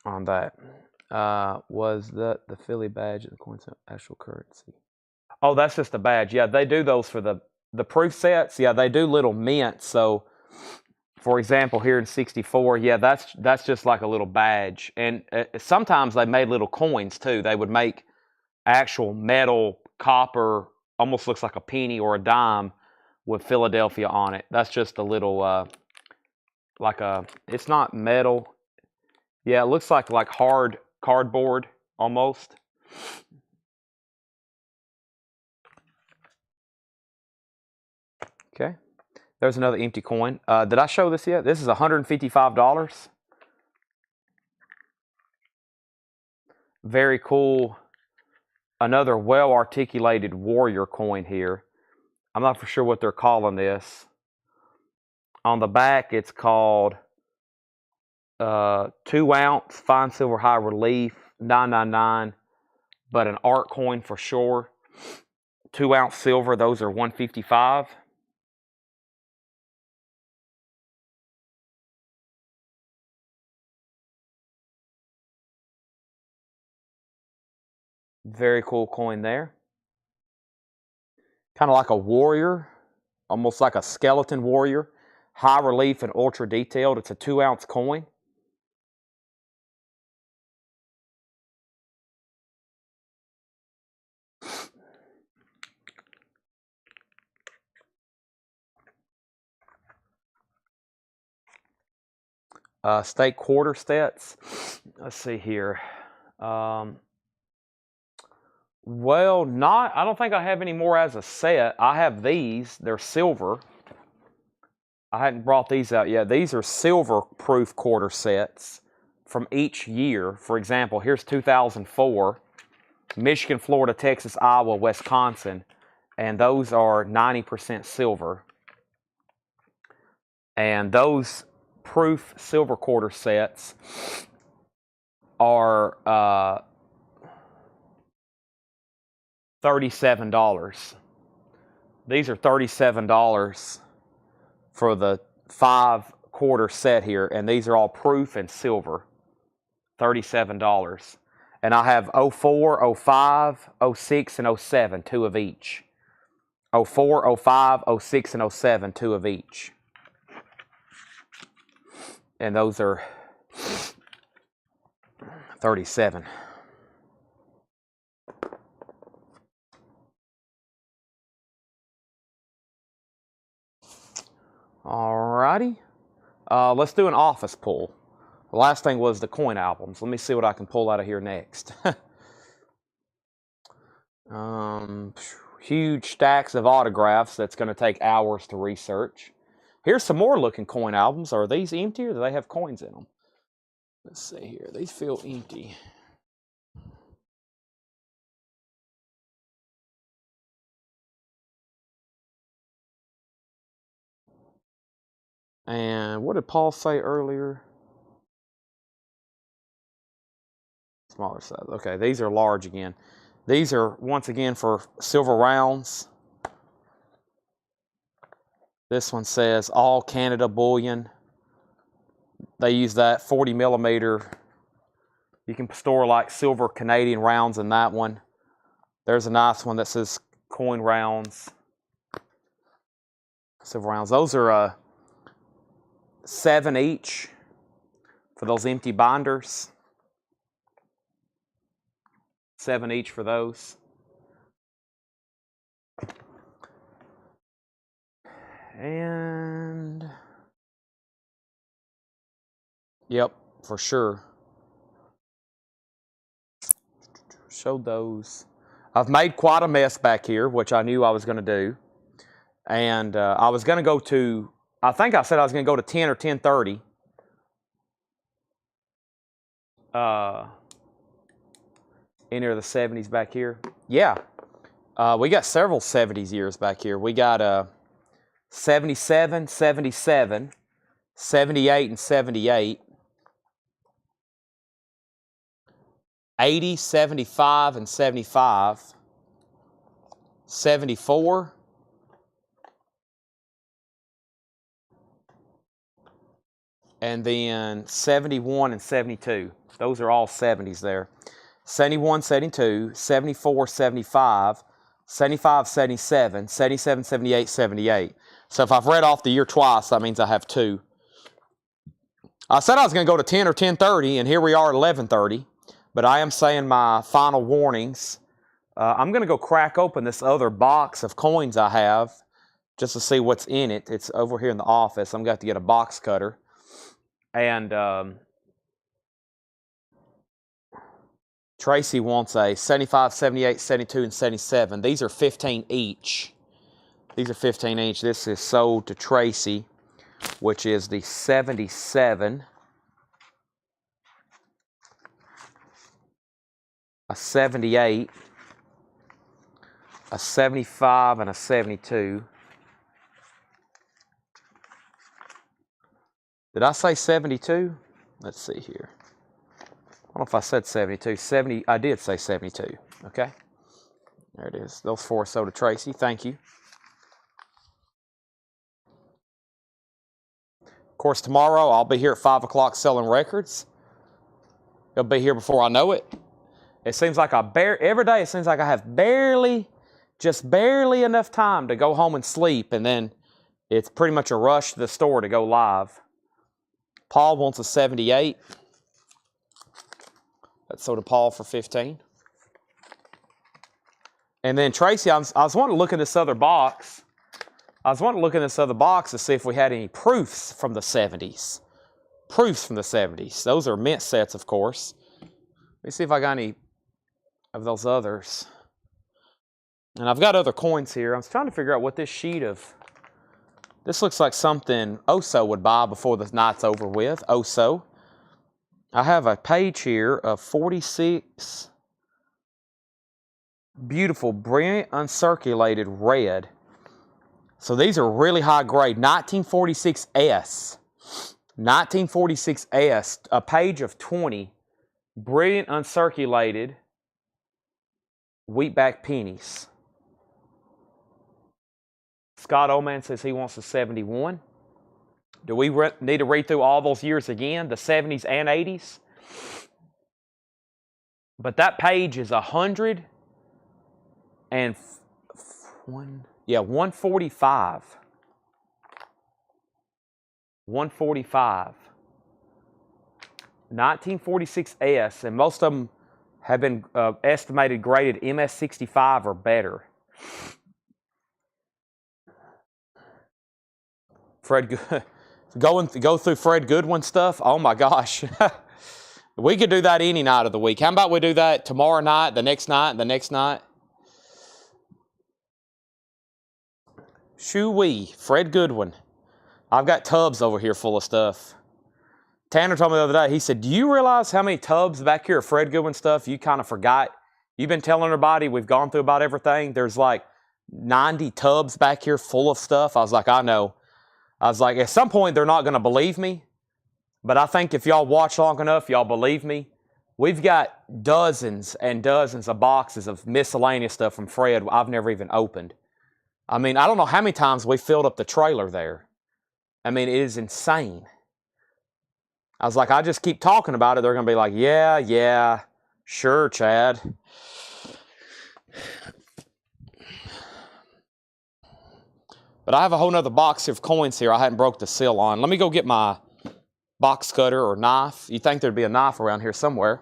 on that. Was the Philly badge and the coin's actual currency? Oh, that's just a badge. Yeah, they do those for the proof sets. Yeah, they do little mints. So, for example, here in 64, yeah, that's just like a little badge. And sometimes they made little coins too. They would make actual metal, copper almost looks like a penny or a dime with Philadelphia on it. That's just a little, it's not metal. Yeah, it looks like hard cardboard almost. Okay. There's another empty coin. Did I show this yet? This is $155. Very cool. Another well-articulated warrior coin here. I'm not for sure what they're calling this. On the back, it's called 2-ounce fine silver high relief, 999, but an art coin for sure. 2-ounce silver, those are $155. Very cool coin there. Kind of like a warrior, almost like a skeleton warrior. High relief and ultra detailed. It's a 2-ounce coin. State quarter sets. Let's see here. Well, I don't think I have any more as a set. I have these. They're silver. I hadn't brought these out yet. These are silver proof quarter sets from each year. For example, here's 2004. Michigan, Florida, Texas, Iowa, Wisconsin. And those are 90% silver. And those proof silver quarter sets are $37. These are $37 for the 5-quarter set here, and these are all proof and silver. $37. And I have 04, 05, 06, and 07, 2 of each. 04, 05, 06, and 07, 2 of each. And those are 37. Alrighty. Let's do an office pull. The last thing was the coin albums. Let me see what I can pull out of here next. Huge stacks of autographs that's going to take hours to research. Here's some more looking coin albums. Are these empty or do they have coins in them? Let's see here. These feel empty. And what did Paul say earlier? Smaller size. Okay, these are large again. These are, once again, for silver rounds. This one says all Canada bullion. They use that 40 millimeter. You can store like silver Canadian rounds in that one. There's a nice one that says coin rounds. Silver rounds. Those are 7 each for those empty binders. 7 each for those. And yep, for sure. Showed those. I've made quite a mess back here, which I knew I was going to do. And I was going to go to, I think I said I was going to go to 10 or 10:30. Any of the 70s back here? Yeah. We got several 70s years back here. We got 77, 77, 78 and 78, 80, 75 and 75, 74, and then 71 and 72. Those are all 70s there. 71, 72, 74, 75, 75, 77, 77, 78, 78. So if I've read off the year twice, that means I have 2. I said I was going to go to 10 or 10:30, and here we are at 11:30. But I am saying my final warnings I'm going to go crack open this other box of coins I have just to see what's in it. It's over here in the office. I'm going to have to get a box cutter. And Tracy wants a 75, 78, 72, and 77. These are 15 each. These are 15 each. This is sold to Tracy, which is the 77, a 78, a 75, and a 72. Did I say 72? Let's see here. I don't know if I said 72. 70, I did say 72. Okay. There it is. Those four sold to Tracy. Thank you. Of course, tomorrow I'll be here at 5 o'clock selling records. He'll be here before I know it. It seems like every day it seems like I have just barely enough time to go home and sleep, and then it's pretty much a rush to the store to go live. Paul wants a 78. That's sold to Paul for 15. And then Tracy, I was wanting to look in this other box. I was wanting to look in this other box to see if we had any proofs from the 70s. Proofs from the 70s. Those are mint sets, of course. Let me see if I got any of those others. And I've got other coins here. I was trying to figure out what this sheet of... This looks like something Oso would buy before the night's over with. Oso. I have a page here of 46 beautiful, brilliant, uncirculated red. So these are really high grade. 1946S. 1946S, a page of 20 brilliant, uncirculated wheatback pennies. Scott Oman says he wants a 71. Do we need to read through all those years again, the 70s and 80s? But that page is 145. 145. 1946S, and most of them have been estimated graded MS65 or better. Go through Fred Goodwin stuff. Oh my gosh. We could do that any night of the week. How about we do that tomorrow night, the next night, the next night? Shoo-wee, Fred Goodwin. I've got tubs over here full of stuff. Tanner told me the other day, he said, do you realize how many tubs back here of Fred Goodwin stuff you kind of forgot? You've been telling everybody we've gone through about everything. There's like 90 tubs back here full of stuff. I was like, I know. I was like, at some point, they're not going to believe me. But I think if y'all watch long enough, y'all believe me. We've got dozens and dozens of boxes of miscellaneous stuff from Fred I've never even opened. I mean, I don't know how many times we filled up the trailer there. I mean, it is insane. I was like, I just keep talking about it. They're going to be like, yeah, sure, Chad. But I have a whole nother box of coins here I hadn't broke the seal on. Let me go get my box cutter or knife. You'd think there'd be a knife around here somewhere.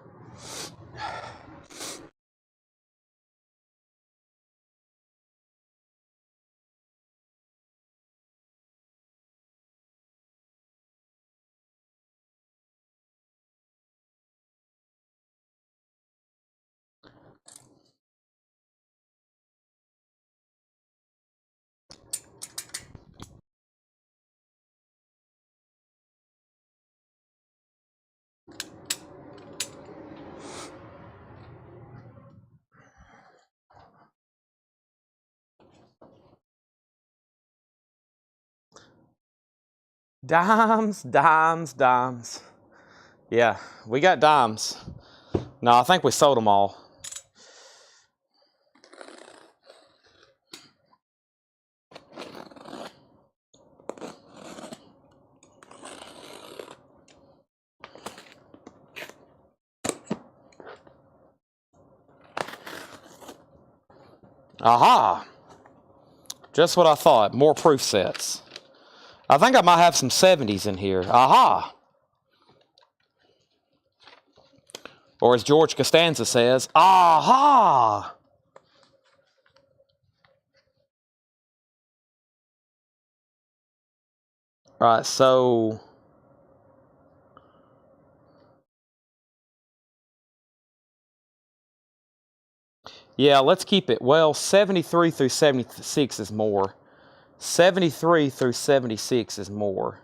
Dimes, dimes, dimes. Yeah, we got dimes. No, I think we sold them all. Aha! Just what I thought. More proof sets. I think I might have some 70s in here. Aha! Or as George Costanza says, aha! All right, so yeah, let's keep it. Well, 73 through 76 is more. 73 through 76 is more.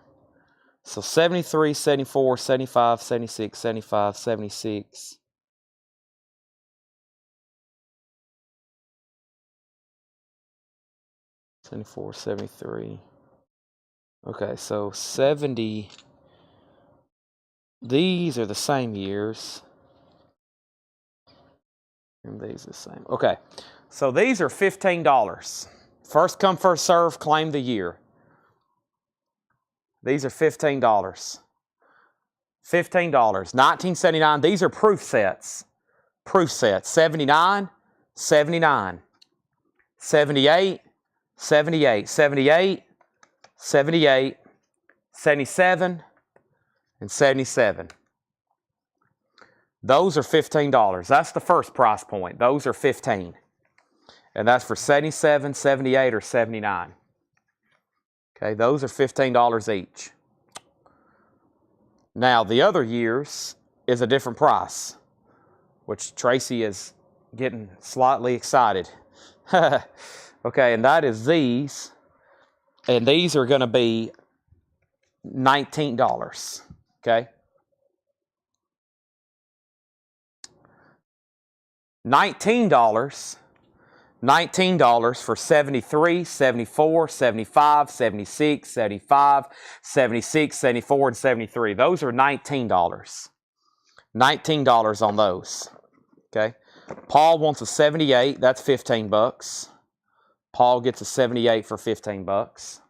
So 73, 74, 75, 76, 75, 76. '74, '73. Okay, so 70. These are the same years. And these are the same. Okay, so these are $15. First come, first serve, claim the year. These are $15. $15. 1979. These are proof sets. Proof sets. 79, 79. 78, 78, 78, 78, 77, and 77. Those are $15. That's the first price point. Those are $15. And that's for 77, 78, or 79. Okay, those are $15 each. Now, the other years is a different price, which Tracy is getting slightly excited. Okay, and that is these. And these are going to be $19. Okay? $19. $19 for 73, 74, 75, 76, 75, 76, 74, and 73. Those are $19. $19 on those. Okay. Paul wants a 78. That's 15 bucks. Paul gets a 78 for 15 bucks.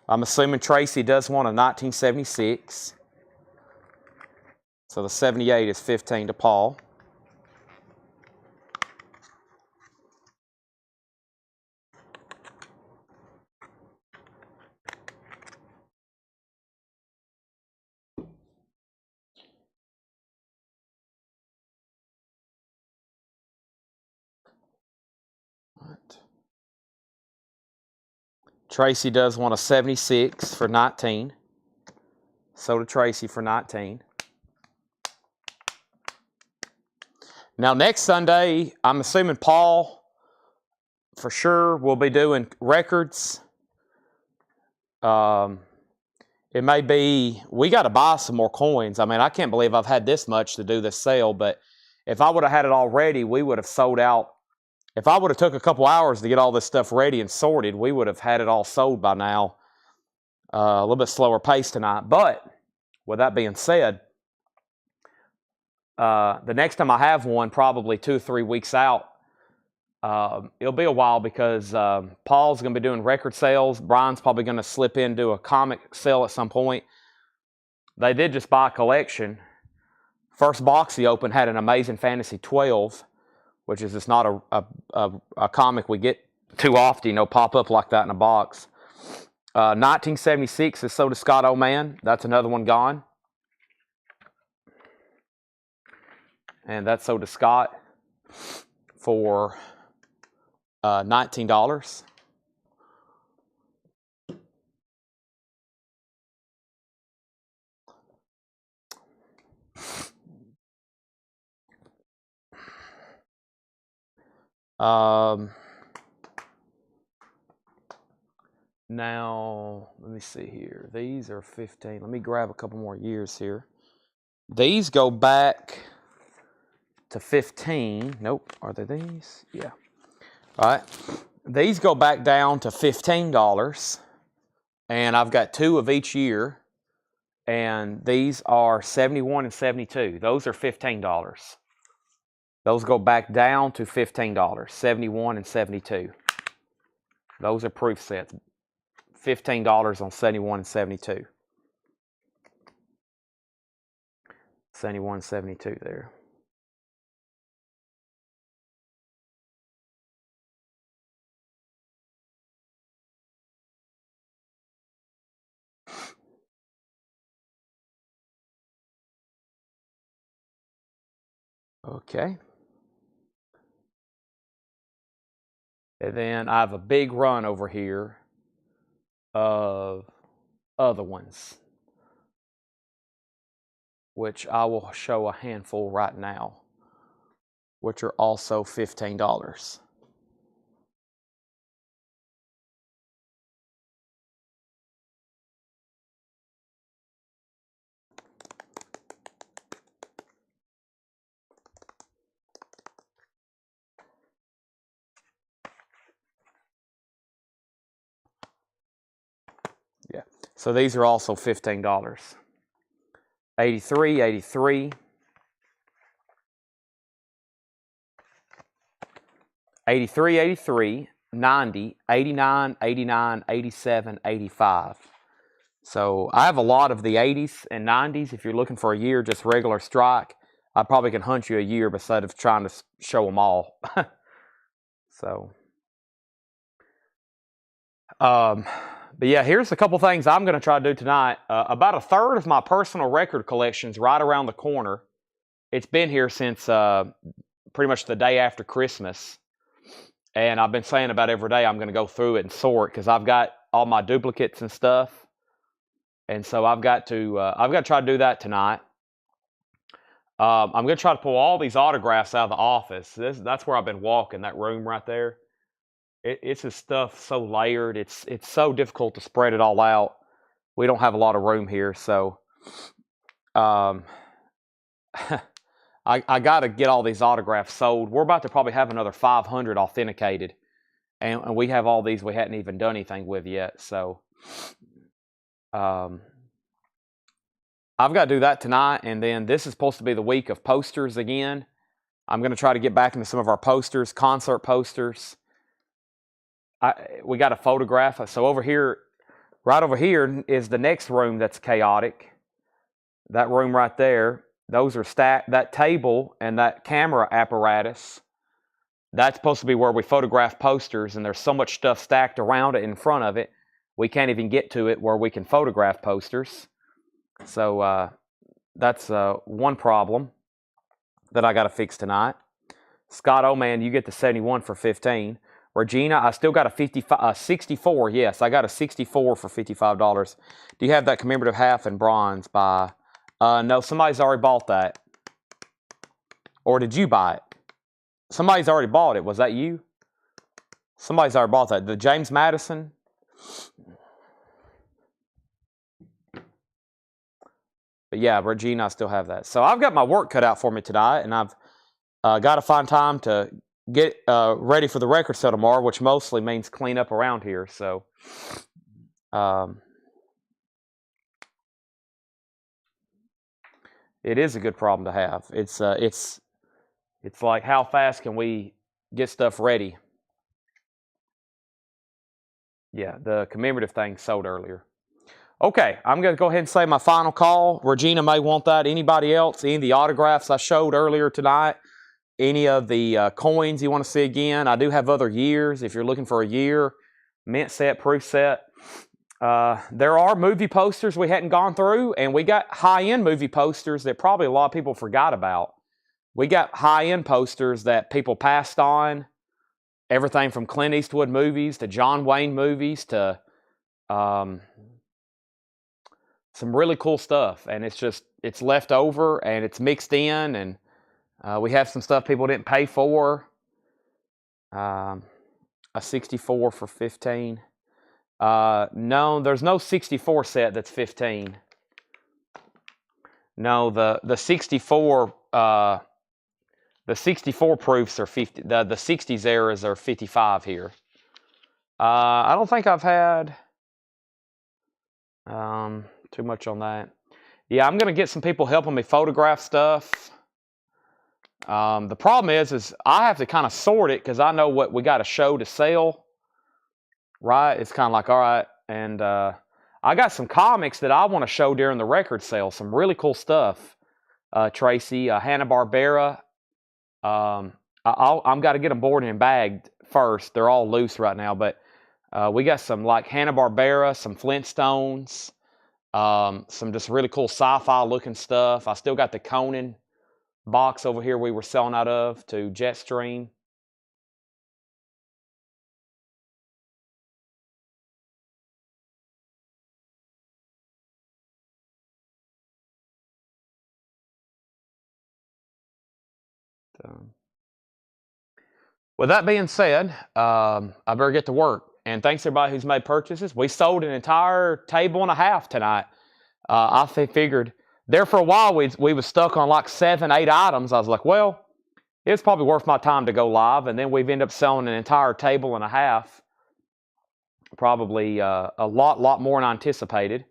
I'm assuming Tracy does want a 1976. So the 78 is 15 to Paul. What? Tracy does want a 76 for 19. So did Tracy for 19. Now, next Sunday, I'm assuming Paul, for sure, will be doing records. It may be, we got to buy some more coins. I mean, I can't believe I've had this much to do this sale, but if I would have had it all ready, we would have sold out. If I would have took a couple hours to get all this stuff ready and sorted, we would have had it all sold by now. A little bit slower pace tonight. But with that being said, the next time I have one, probably 2 or 3 weeks out, it'll be a while because Paul's going to be doing record sales. Brian's probably going to slip in, do a comic sale at some point. They did just buy a collection. First box he opened had an Amazing Fantasy 12, which is just not a comic we get too often, pop up like that in a box. 1976 is So Does Scott Old Man. That's another one gone. And that's So Does Scott for $19. Now, let me see here. These are 15. Let me grab a couple more years here. These go back to 15. Nope. Are they these? Yeah. All right. These go back down to $15. And I've got 2 of each year. And these are 71 and 72. Those are $15. Those go back down to $15. 71 and 72. Those are proof sets. $15 on 71 and 72. 71 and 72 there. Okay. And then I have a big run over here of other ones, which I will show a handful right now, which are also $15. Yeah. So these are also $15. 83, 83, 83, 83, 90, 89, 89, 87, 85. So I have a lot of the 80s and 90s. If you're looking for a year, just regular strike, I probably can hunt you a year instead of trying to show them all. So, but yeah, here's a couple things I'm going to try to do tonight. About a third of my personal record collection's right around the corner. It's been here since pretty much the day after Christmas. And I've been saying about every day I'm going to go through it and sort because I've got all my duplicates and stuff. And so I've got to try to do that tonight. I'm going to try to pull all these autographs out of the office. That's where I've been walking, that room right there. It's just stuff so layered. It's so difficult to spread it all out. We don't have a lot of room here, so I got to get all these autographs sold. We're about to probably have another 500 authenticated, and we have all these we hadn't even done anything with yet. So I've got to do that tonight, and then this is supposed to be the week of posters again. I'm going to try to get back into some of our posters, concert posters. We got a photograph. So over here, right over here is the next room that's chaotic. That room right there, those are stacked. That table and that camera apparatus, that's supposed to be where we photograph posters, and there's so much stuff stacked around it in front of it, we can't even get to it where we can photograph posters. So that's one problem that I got to fix tonight. Scott, oh man, you get the 71 for 15. Regina, I still got a 64. Yes, I got a 64 for $55. Do you have that commemorative half in bronze by? No, somebody's already bought that. Or did you buy it? Somebody's already bought it. Was that you? Somebody's already bought that. The James Madison. But yeah, Regina, I still have that. So I've got my work cut out for me tonight, and I've got to find time to get ready for the record sale tomorrow, which mostly means clean up around here. So it is a good problem to have. It's like, how fast can we get stuff ready? Yeah, the commemorative thing sold earlier. Okay, I'm going to go ahead and say my final call. Regina may want that. Anybody else? Any of the autographs I showed earlier tonight? Any of the coins you want to see again? I do have other years if you're looking for a year. Mint set, proof set. There are movie posters we hadn't gone through, and we got high-end movie posters that probably a lot of people forgot about. We got high-end posters that people passed on. Everything from Clint Eastwood movies to John Wayne movies to some really cool stuff. And it's left over and it's mixed in, and we have some stuff people didn't pay for. A 64 for 15. No, there's no 64 set that's 15. No, the 64 the 64 proofs are 50. The 60s eras are 55 here. I don't think I've had too much on that. Yeah, I'm gonna get some people helping me photograph stuff. The problem is I have to kind of sort it because I know what we got to show to sell. Right? It's kind of like, all right, and I got some comics that I want to show during the record sale. Some really cool stuff. Tracy, Hanna-Barbera. I'm got to get them boarded and bagged first. They're all loose right now, but we got some like Hanna-Barbera, some Flintstones, some just really cool sci-fi looking stuff. I still got the Conan box over here we were selling out of to Jetstream. With that being said, I better get to work. And thanks everybody who's made purchases. We sold an entire table and a half tonight. I figured there for a while we was stuck on like 7, 8 items. I was like, well, it's probably worth my time to go live. And then we've ended up selling an entire table and a half. Probably a lot more than I anticipated.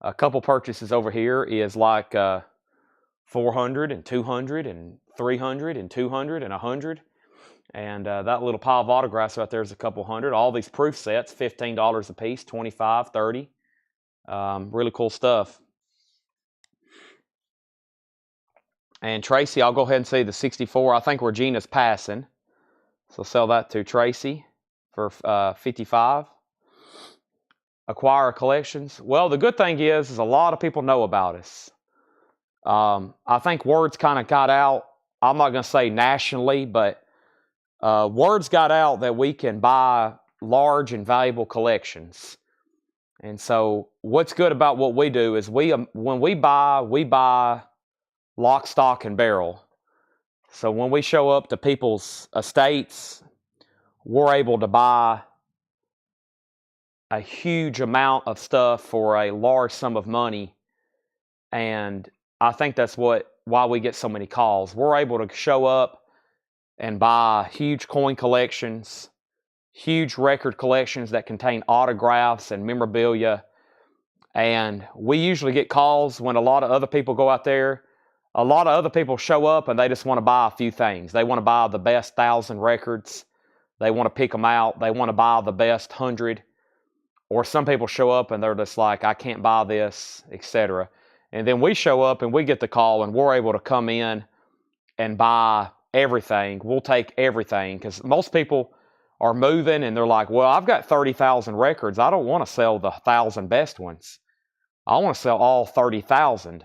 A couple purchases over here is like 400 and 200 and 300 and 200 and 100. And that little pile of autographs right there is a couple hundred. All these proof sets, $15 a piece, 25, 30. Really cool stuff. And Tracy, I'll go ahead and say the 64. I think Regina's passing. So sell that to Tracy for 55. Acquire collections. Well, the good thing is a lot of people know about us. I think words kind of got out. I'm not going to say nationally, but words got out that we can buy large and valuable collections. And so what's good about what we do is when we buy lock, stock, and barrel. So when we show up to people's estates, we're able to buy a huge amount of stuff for a large sum of money. And I think that's why we get so many calls. We're able to show up and buy huge coin collections, huge record collections that contain autographs and memorabilia. And we usually get calls when a lot of other people go out there. A lot of other people show up and they just want to buy a few things. They want to buy the best 1,000 records. They want to pick them out. They want to buy the best 100. Or some people show up and they're just like, I can't buy this, etc. And then we show up and we get the call and we're able to come in and buy everything. We'll take everything because most people are moving and they're like, well, I've got 30,000 records. I don't want to sell the 1,000 best ones. I want to sell all 30,000.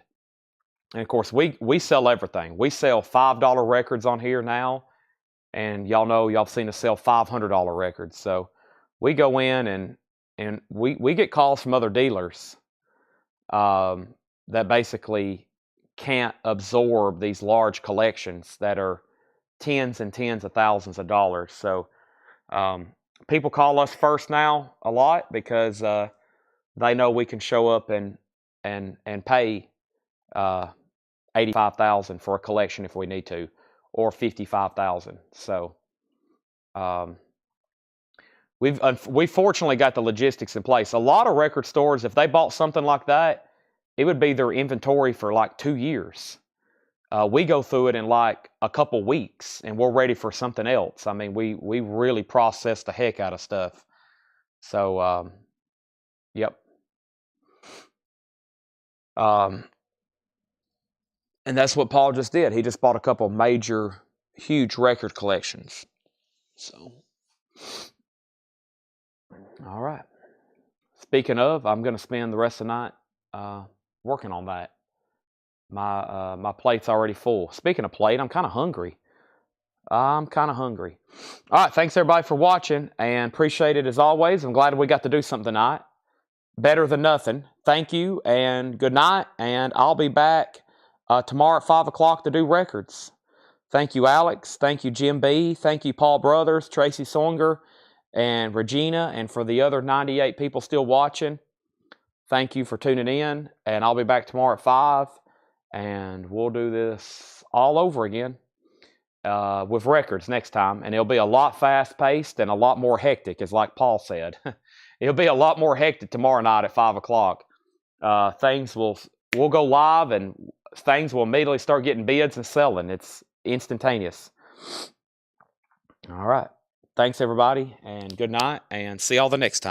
And of course, we sell everything. We sell $5 records on here now. And y'all know, y'all seen us sell $500 records. So we go in and we get calls from other dealers that basically can't absorb these large collections that are tens and tens of thousands of dollars. So people call us first now a lot because they know we can show up and pay $85,000 for a collection if we need to, or $55,000. So we fortunately got the logistics in place. A lot of record stores, if they bought something like that, it would be their inventory for like 2 years. We go through it in like a couple weeks, and we're ready for something else. I mean, we really process the heck out of stuff. So, yep. And that's what Paul just did. He just bought a couple major, huge record collections. So, all right. Speaking of, I'm going to spend the rest of the night working on that. My plate's already full. Speaking of plate, I'm kind of hungry. All right, thanks everybody for watching, and appreciate it as always. I'm glad we got to do something tonight. Better than nothing. Thank you, and good night, and I'll be back tomorrow at 5 o'clock to do records. Thank you, Alex. Thank you, Jim B. Thank you, Paul Brothers, Tracy Songer, and Regina, and for the other 98 people still watching, thank you for tuning in, and I'll be back tomorrow at 5, and we'll do this all over again with records next time, and it'll be a lot fast-paced and a lot more hectic, as like Paul said. It'll be a lot more hectic tomorrow night at 5 o'clock. We'll go live, and things will immediately start getting bids and selling. It's instantaneous. All right. Thanks, everybody, and good night, and see y'all the next time.